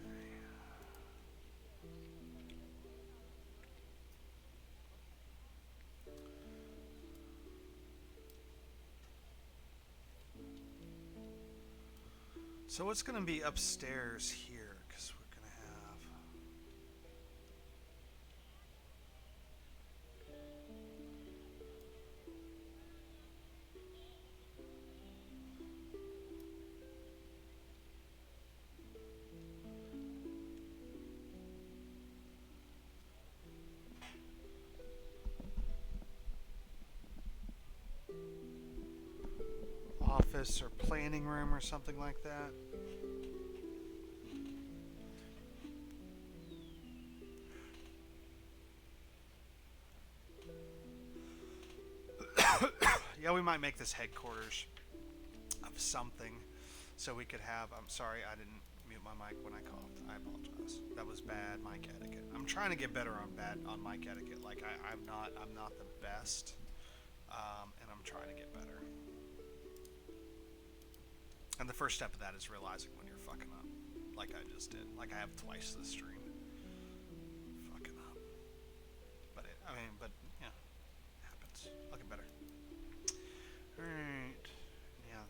A: So what's going to be upstairs here? Because we're going to have office or planning room or something like that. Yeah, we might make this headquarters of something, so we could have. I'm sorry, I didn't mute my mic when I coughed. I apologize. That was bad mic etiquette. I'm trying to get better on mic etiquette. Like I'm not the best, and I'm trying to get better. And the first step of that is realizing when you're fucking up, like I just did. Like I have twice this stream. Fucking up. But yeah, it happens. I'll get better. Alright. Yeah.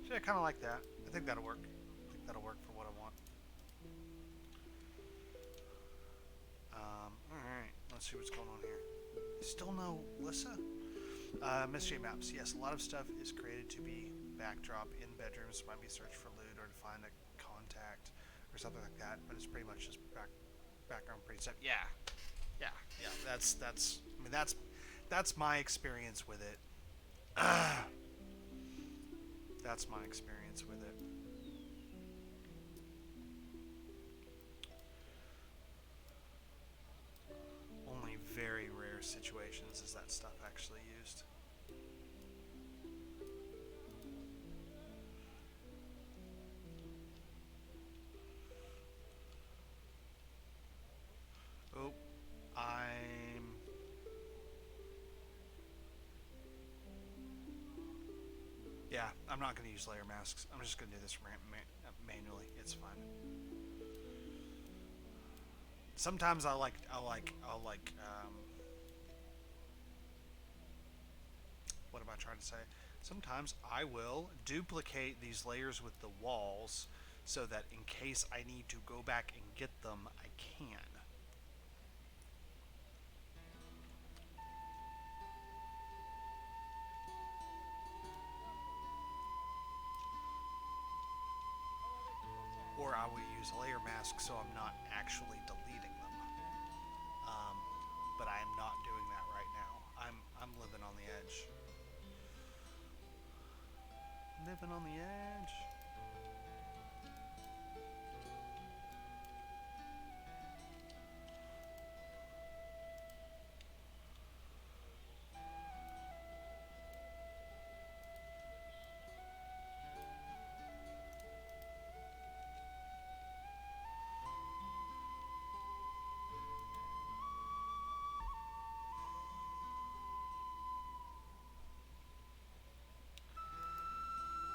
A: So I kind of like that. I think that'll work. I think that'll work for what I want. Alright. Let's see what's going on here. Still no Lissa? Mystery maps. Yes, a lot of stuff is created to be backdrop in bedrooms. Might be search for loot or to find a contact or something like that. But it's pretty much just background pretty stuff. Yeah. Yeah. Yeah. That's my experience with it. That's my experience with it. Only very rare situations is that stuff actually used. Oh, yeah, I'm not going to use layer masks. I'm just going to do this manually. It's fine. Sometimes what am I trying to say? Sometimes I will duplicate these layers with the walls so that in case I need to go back and get them, I can. Or I will use a layer mask so I'm not actually deleting them. But I am not doing that Living on the edge.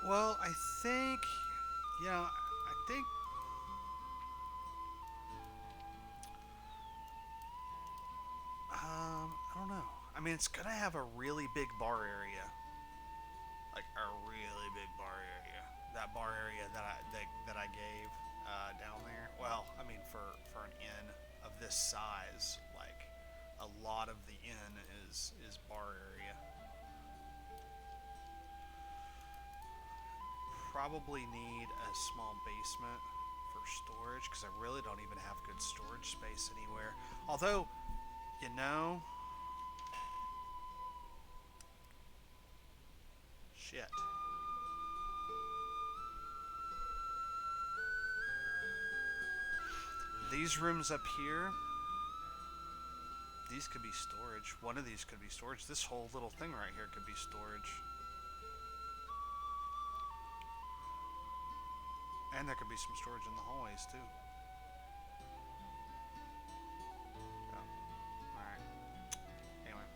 A: Well, I think, I think I don't know. I mean, it's gonna have a really big bar area, like a really big bar area. That bar area that I gave down there. Well, I mean, for an inn of this size, like a lot of the inn is bar area. Probably need a small basement for storage because I really don't even have good storage space anywhere. Although, you know, shit. These rooms up here, these could be storage. One of these could be storage. This whole little thing right here could be storage. And there could be some storage in the hallways too. Oh, alright. Anyway.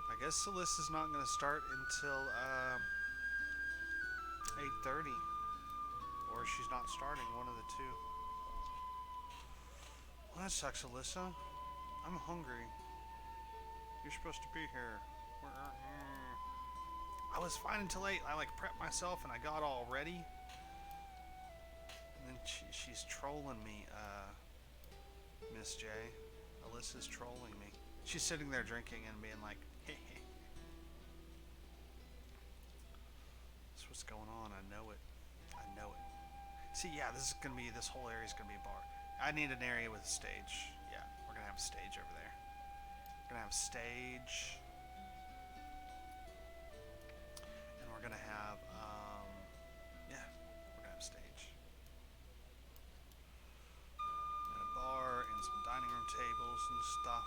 A: I guess Salissa's not going to start until 8:30. Or she's not starting, one of the two. Well, that sucks, Alyssa. I'm hungry. You're supposed to be here. I was fine until 8. I like prepped myself and I got all ready. And then she's trolling me, Miss J. Alyssa's trolling me. She's sitting there drinking and being like, hey, hey. That's what's going on. I know it. I know it. See, yeah, this whole area is gonna be a bar. I need an area with a stage. Yeah, we're gonna have a stage over there. We're gonna have a stage. And we're gonna have, yeah, we're gonna have a stage. And a bar and some dining room tables and stuff.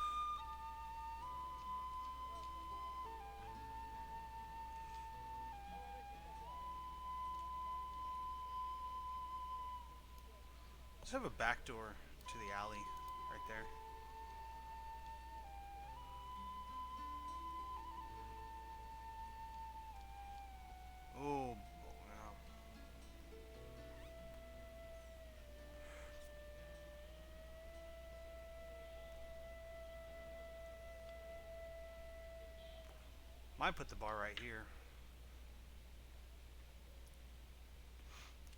A: Let's have a back door to the alley right there. Oh, yeah. Might put the bar right here.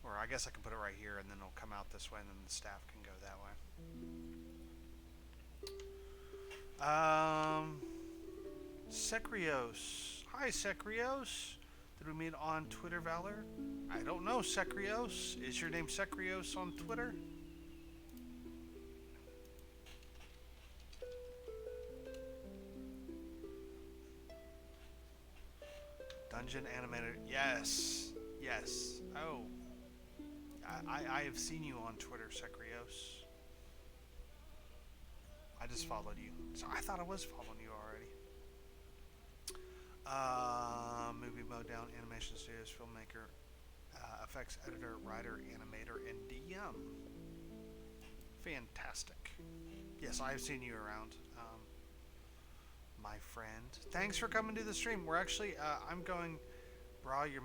A: Or I guess I can put it right here and then it'll come out this way and then the staff can go that way. Secrios. Hi, Secrios. Did we meet on Twitter, Valor? I don't know, Secrios. Is your name Secrios on Twitter? Dungeon animator. Yes. Yes. Oh. I have seen you on Twitter, Secrios. I just followed you. So I thought I was following you already. Movie Mode Down, Animation Studios, Filmmaker, Effects Editor, Writer, Animator, and DM. Fantastic. Yes, I've seen you around, my friend. Thanks for coming to the stream. We're actually, I'm going, Bra, your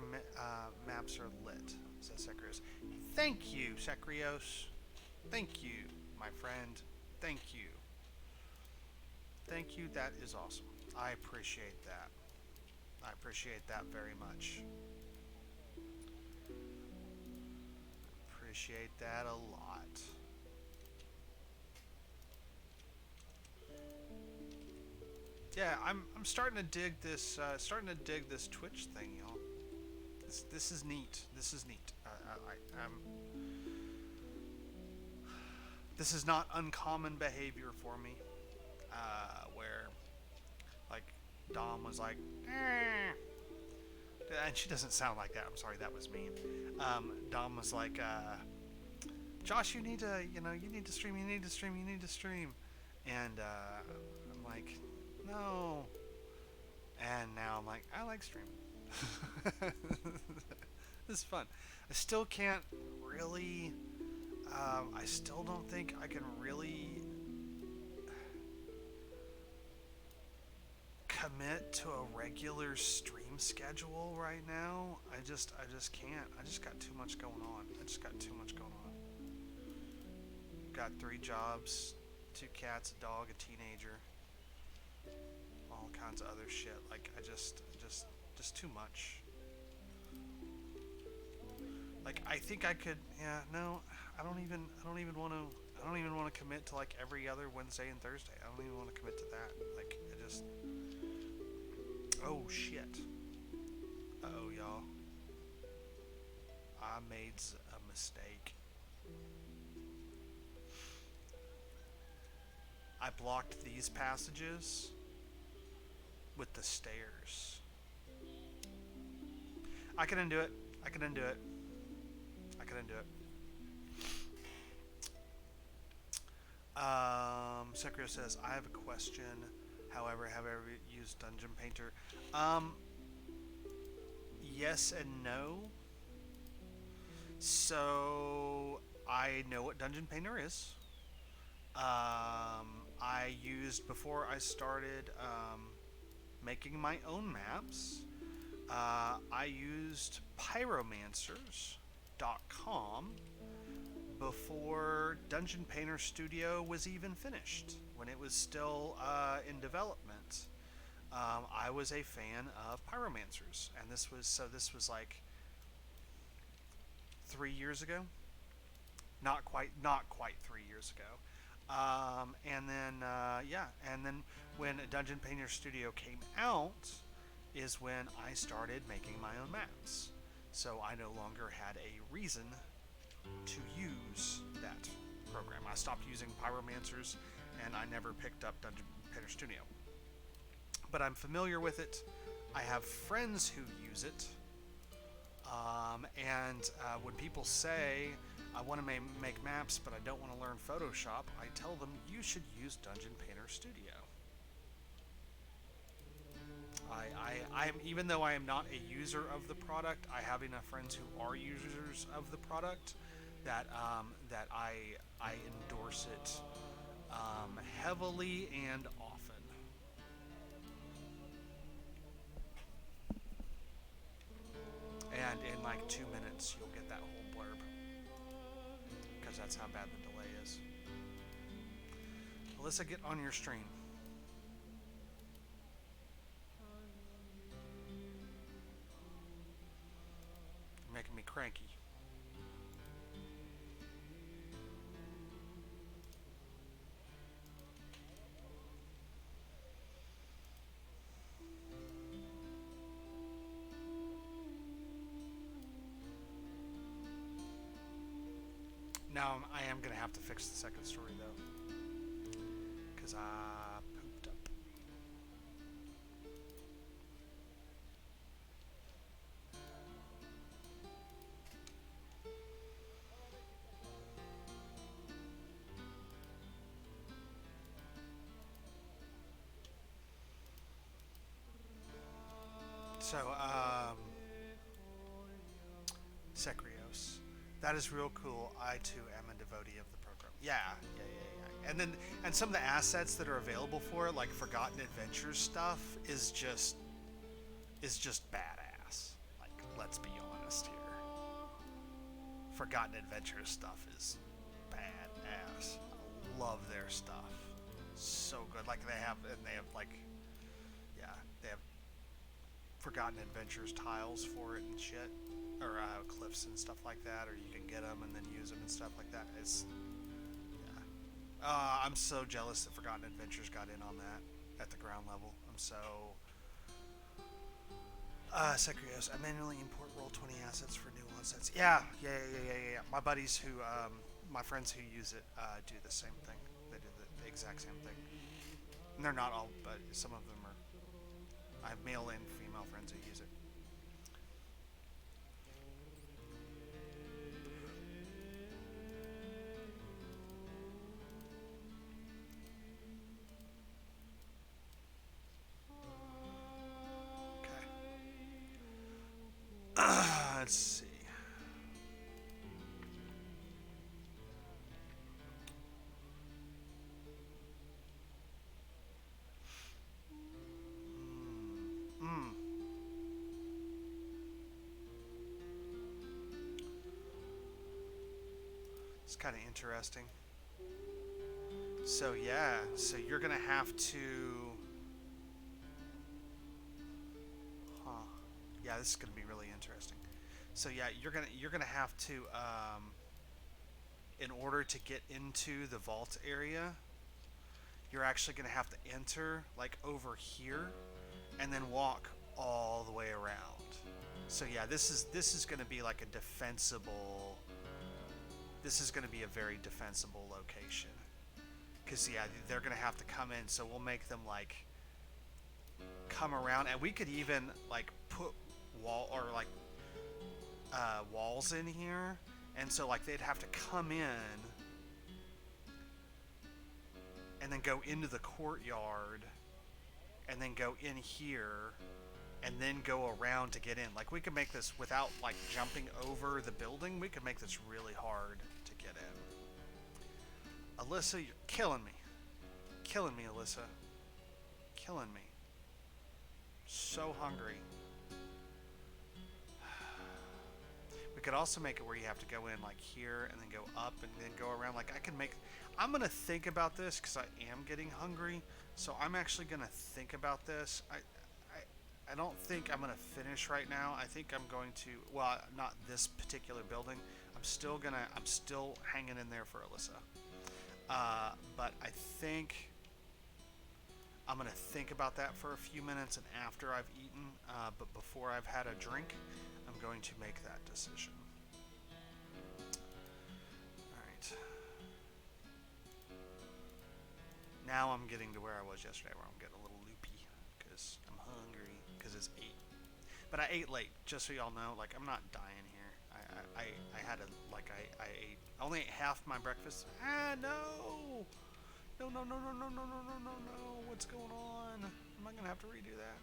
A: maps are lit, says Secrios. Thank you, Secrios. Thank you, my friend. Thank you. Thank you, that is awesome. I appreciate that. I appreciate that very much. Appreciate that a lot. Yeah, I'm starting to dig this Twitch thing, y'all. This is neat. This is neat. This is not uncommon behavior for me, where Dom was like, eh. And she doesn't sound like that. I'm sorry, that was mean. Dom was like, Josh, you need to, you need to stream, you need to stream, you need to stream. And I'm like, no. And now I'm like, I like streaming. This is fun. I still can't really, I still don't think I can really commit to a regular stream schedule right now. I just can't. I just got too much going on. Got 3 jobs, 2 cats, a dog, a teenager, all kinds of other shit. Like just too much. Like I think I could. Yeah, no, I don't even want to. I don't even want to commit to like every other Wednesday and Thursday. I don't even want to commit to that. Like I just. Oh shit. Uh-oh, y'all. I made a mistake. I blocked these passages with the stairs. I can undo it. I can undo it. I can undo it. Sekiro says, I have a question. However, have I ever used Dungeon Painter? Yes and no. So, I know what Dungeon Painter is. I used, before I started making my own maps, I used pyromancers.com before Dungeon Painter Studio was even finished, when it was still in development. I was a fan of Pyromancers, and this was like 3 years ago. Not quite 3 years ago. And then and then when Dungeon Painter Studio came out is when I started making my own maps. So I no longer had a reason to use that program. I stopped using Pyromancers, and I never picked up Dungeon Painter Studio. But I'm familiar with it. I have friends who use it. When people say, I want to make maps, but I don't want to learn Photoshop, I tell them you should use Dungeon Painter Studio. I am, even though I am not a user of the product, I have enough friends who are users of the product that I endorse it heavily and often. And in like 2 minutes, you'll get that whole blurb, because that's how bad the delay is. Alyssa, get on your stream. You're making me cranky. Now I am going to have to fix the second story, though, because I pooped up. So, Sekrios. That is real cool. I too am a devotee of the program. Yeah. And some of the assets that are available for it, like Forgotten Adventures stuff, is just badass. Like, let's be honest here. Forgotten Adventures stuff is badass. I love their stuff. So good. Like they have like, yeah, they have Forgotten Adventures tiles for it and shit, or cliffs and stuff like that, or you can get them and then use them and stuff like that. It's, yeah. I'm so jealous that Forgotten Adventures got in on that at the ground level. I'm so. Sekrios, I manually import Roll20 assets for new assets. Yeah. My buddies who, my friends who use it, do the same thing. They do the exact same thing. And they're not all, but some of them are. I have male and female friends who use it. Okay. Let's see. Mm. It's kind of interesting. So yeah, so you're gonna have to, huh? Yeah, this is gonna be really interesting. So yeah, you're gonna have to, in order to get into the vault area, you're actually gonna have to enter like over here, and then walk all the way around. So yeah, this is gonna be like a defensible. This is gonna be a very defensible location. Cause yeah, they're gonna have to come in. So we'll make them like come around, and we could even like put wall or like walls in here, and so like they'd have to come in and then go into the courtyard and then go in here and then go around to get in. Like we could make this without like jumping over the building. We could make this really hard to get in. Alyssa, you're killing me. Killing me, Alyssa. Killing me. So hungry. We could also make it where you have to go in like here and then go up and then go around. Like I could make. I'm gonna think about this because I am getting hungry. So I'm actually gonna think about this. I don't think I'm gonna finish right now. I think I'm going to. Well, not this particular building. I'm still hanging in there for Alyssa. But I think I'm gonna think about that for a few minutes, and after I've eaten, but before I've had a drink, I'm going to make that decision. All right. Now I'm getting to where I was yesterday, where I'm getting a little loopy because I'm hungry because it's 8. But I ate late, just so y'all know. Like I'm not dying here. I had a like I ate. I only ate half my breakfast. No. No, no, no, no, no, no, no, no, no, no. What's going on? Am I going to have to redo that?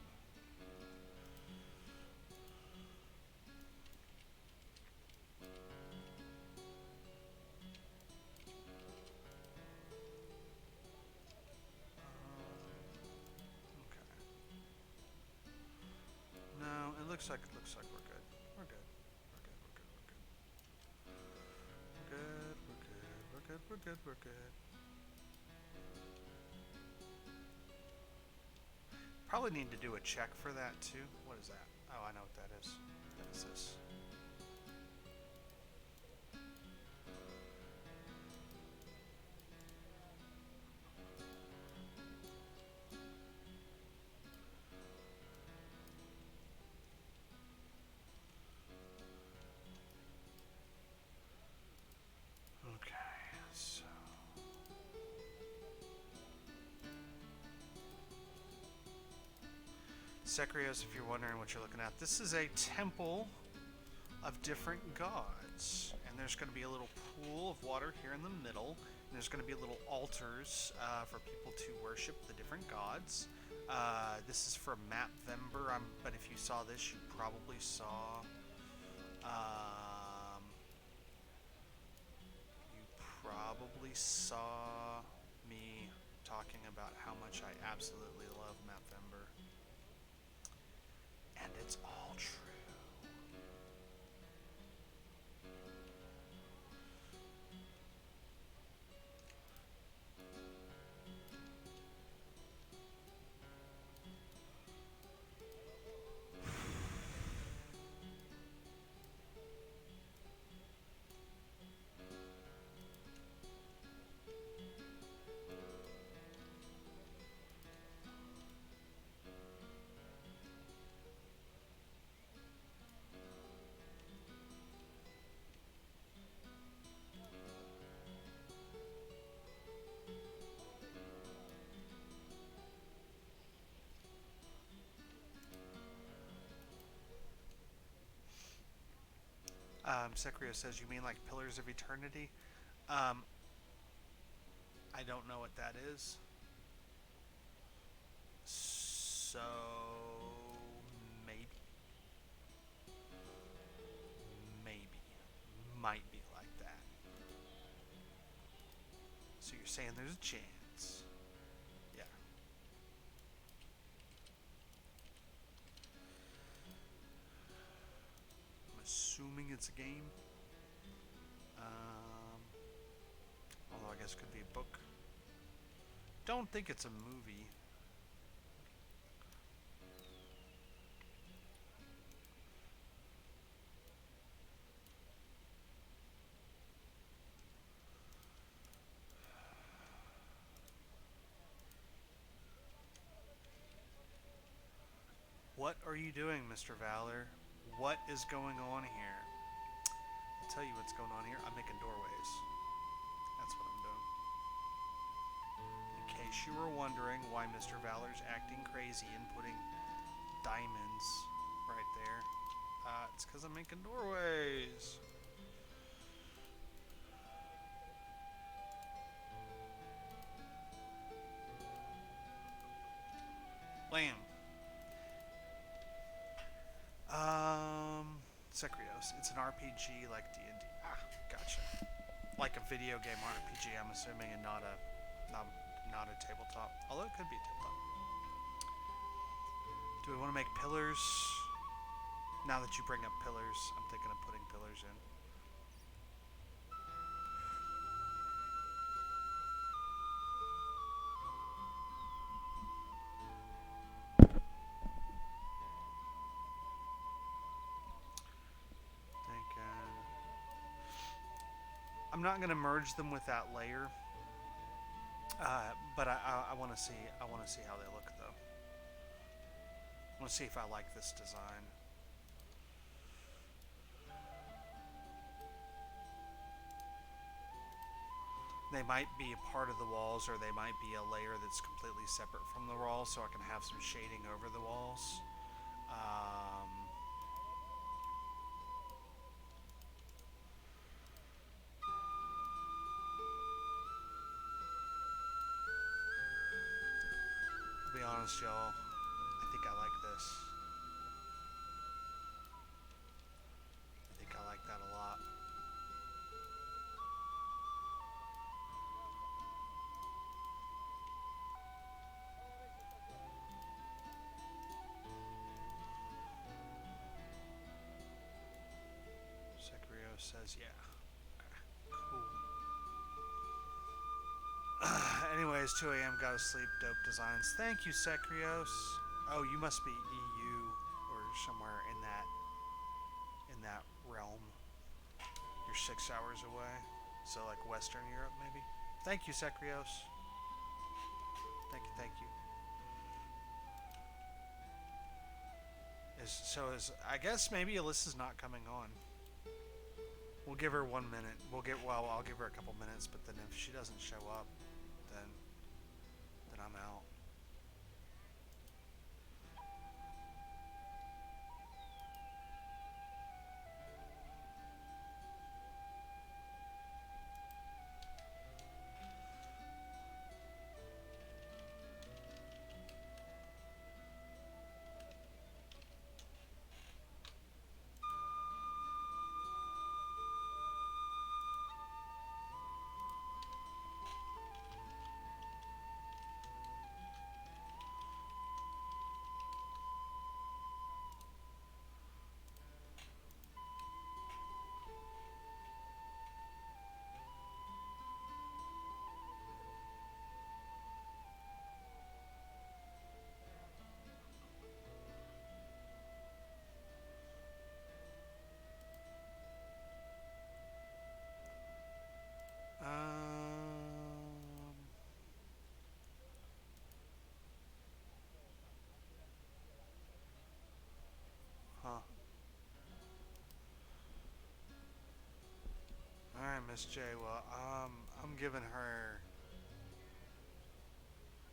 A: Okay. No, it looks like we're good. We're good. We're good. We're good. We're good. We're good. We're good. We're good. We're good. Probably need to do a check for that too. What is that? Oh, I know what that is. What is this? Okay, so Sekrios, if you're wondering what you're looking at, this is a temple of different gods. And there's going to be a little pool of water here in the middle. And there's going to be little altars for people to worship the different gods. This is from Mapvember, but if you saw this, you probably saw... you probably saw me talking about how much I absolutely love Mapvember. And it's all true. Secrio says, you mean like Pillars of Eternity? Um, I don't know what that is. So maybe, maybe, might be like that. So you're saying there's a chance? Yeah. I'm assuming it's a game. Although I guess it could be a book. Don't think it's a movie. What are you doing, Mr. Valor? What is going on here? I'll tell you what's going on here. I'm making doorways. That's what I'm doing. In case you were wondering why Mr. Valor's acting crazy and putting diamonds right there, it's because I'm making doorways. Lamb. Secrios. It's an RPG like D&D. Ah, gotcha. Like a video game RPG, I'm assuming, and not a tabletop. Although it could be a tabletop. Do we want to make pillars? Now that you bring up pillars, I'm thinking of putting pillars in. I'm not going to merge them with that layer, but I want to see how they look though. I want to see if I like this design. They might be a part of the walls, or they might be a layer that's completely separate from the walls, so I can have some shading over the walls. To be honest, y'all, I think I like this. I think I like that a lot. Secrio says, yeah. Okay, cool. Anyways, 2 a.m. Gotta sleep. Dope designs. Thank you, Secrios. Oh, you must be EU or somewhere in that realm. You're 6 hours away, so like Western Europe, maybe. Thank you, Secrios. Thank you, thank you. I guess maybe Alyssa's not coming on. We'll give her 1 minute. I'll give her a couple minutes, but then if she doesn't show up, then I'm out. Huh. Alright, Miss J. Well, I'm giving her.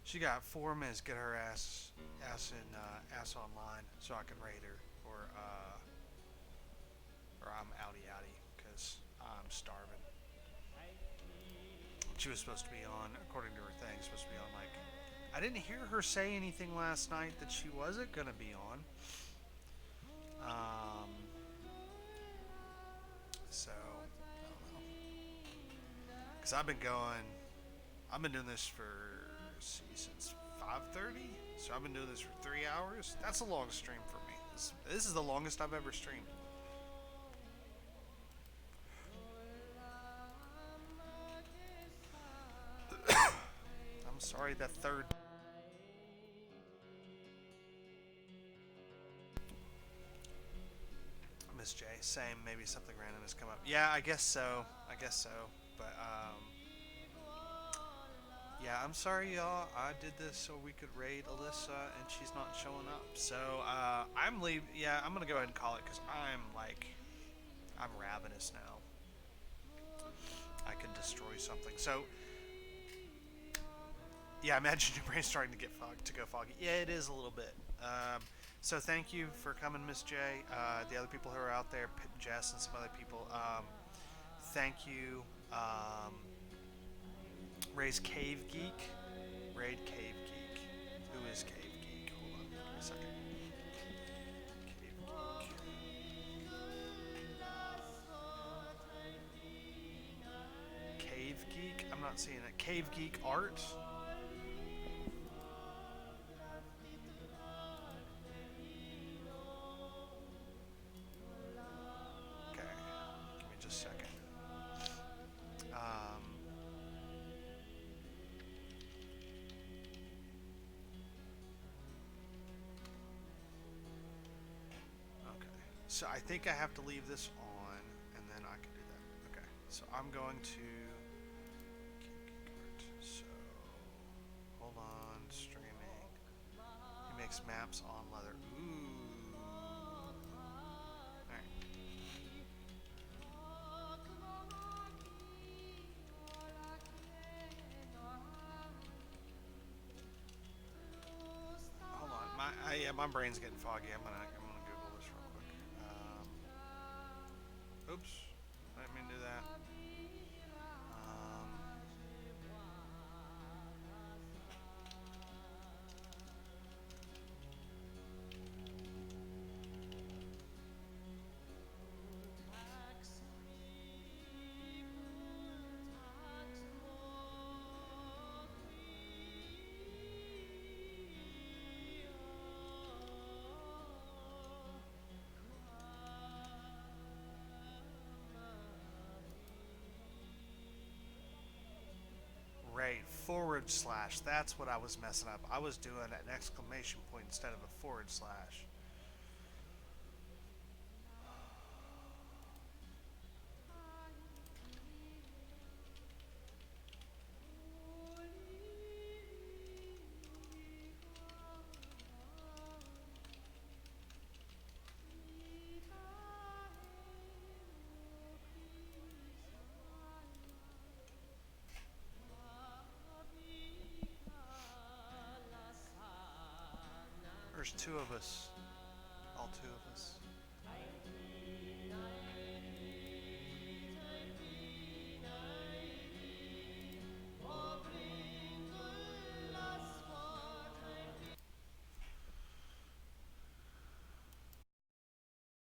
A: She got 4 minutes. Get her ass online so I can raid her, or I'm outie outie. I'm starving. She was supposed to be on, according to her thing, supposed to be on like. I didn't hear her say anything last night that she wasn't gonna be on. Um, so I don't know. Cause I've been going. I've been doing this for since 5:30. So I've been doing this for 3 hours. That's a long stream for me. This is the longest I've ever streamed. I'm sorry that third. Miss J, same. Maybe something random has come up. Yeah, I guess so. I guess so. But yeah, I'm sorry, y'all. I did this so we could raid Alyssa, and she's not showing up. So I'm leave. Yeah, I'm gonna go ahead and call it because I'm ravenous now. I can destroy something. So yeah, imagine your brain starting to get to go foggy. Yeah, it is a little bit. So thank you for coming, Miss J. The other people who are out there, Jess and some other people. Thank you. Ray's Cave Geek. Raid Cave Geek. Who is Cave Geek? Hold on, give me a second. Cave Geek. Cave Geek? I'm not seeing it. Cave Geek Art? Okay, give me just a second. Okay, so I think I have to leave this on, and then I can do that. Okay, so I'm going to. So hold on, streaming. He makes maps on leather. Ooh. Alright. Hold on. Yeah, my brain's getting foggy. I'm gonna Google this real quick. Oops. I didn't mean to do that. /. That's what I was messing up. I was doing an exclamation point instead of a /. There's two of us. All two of us.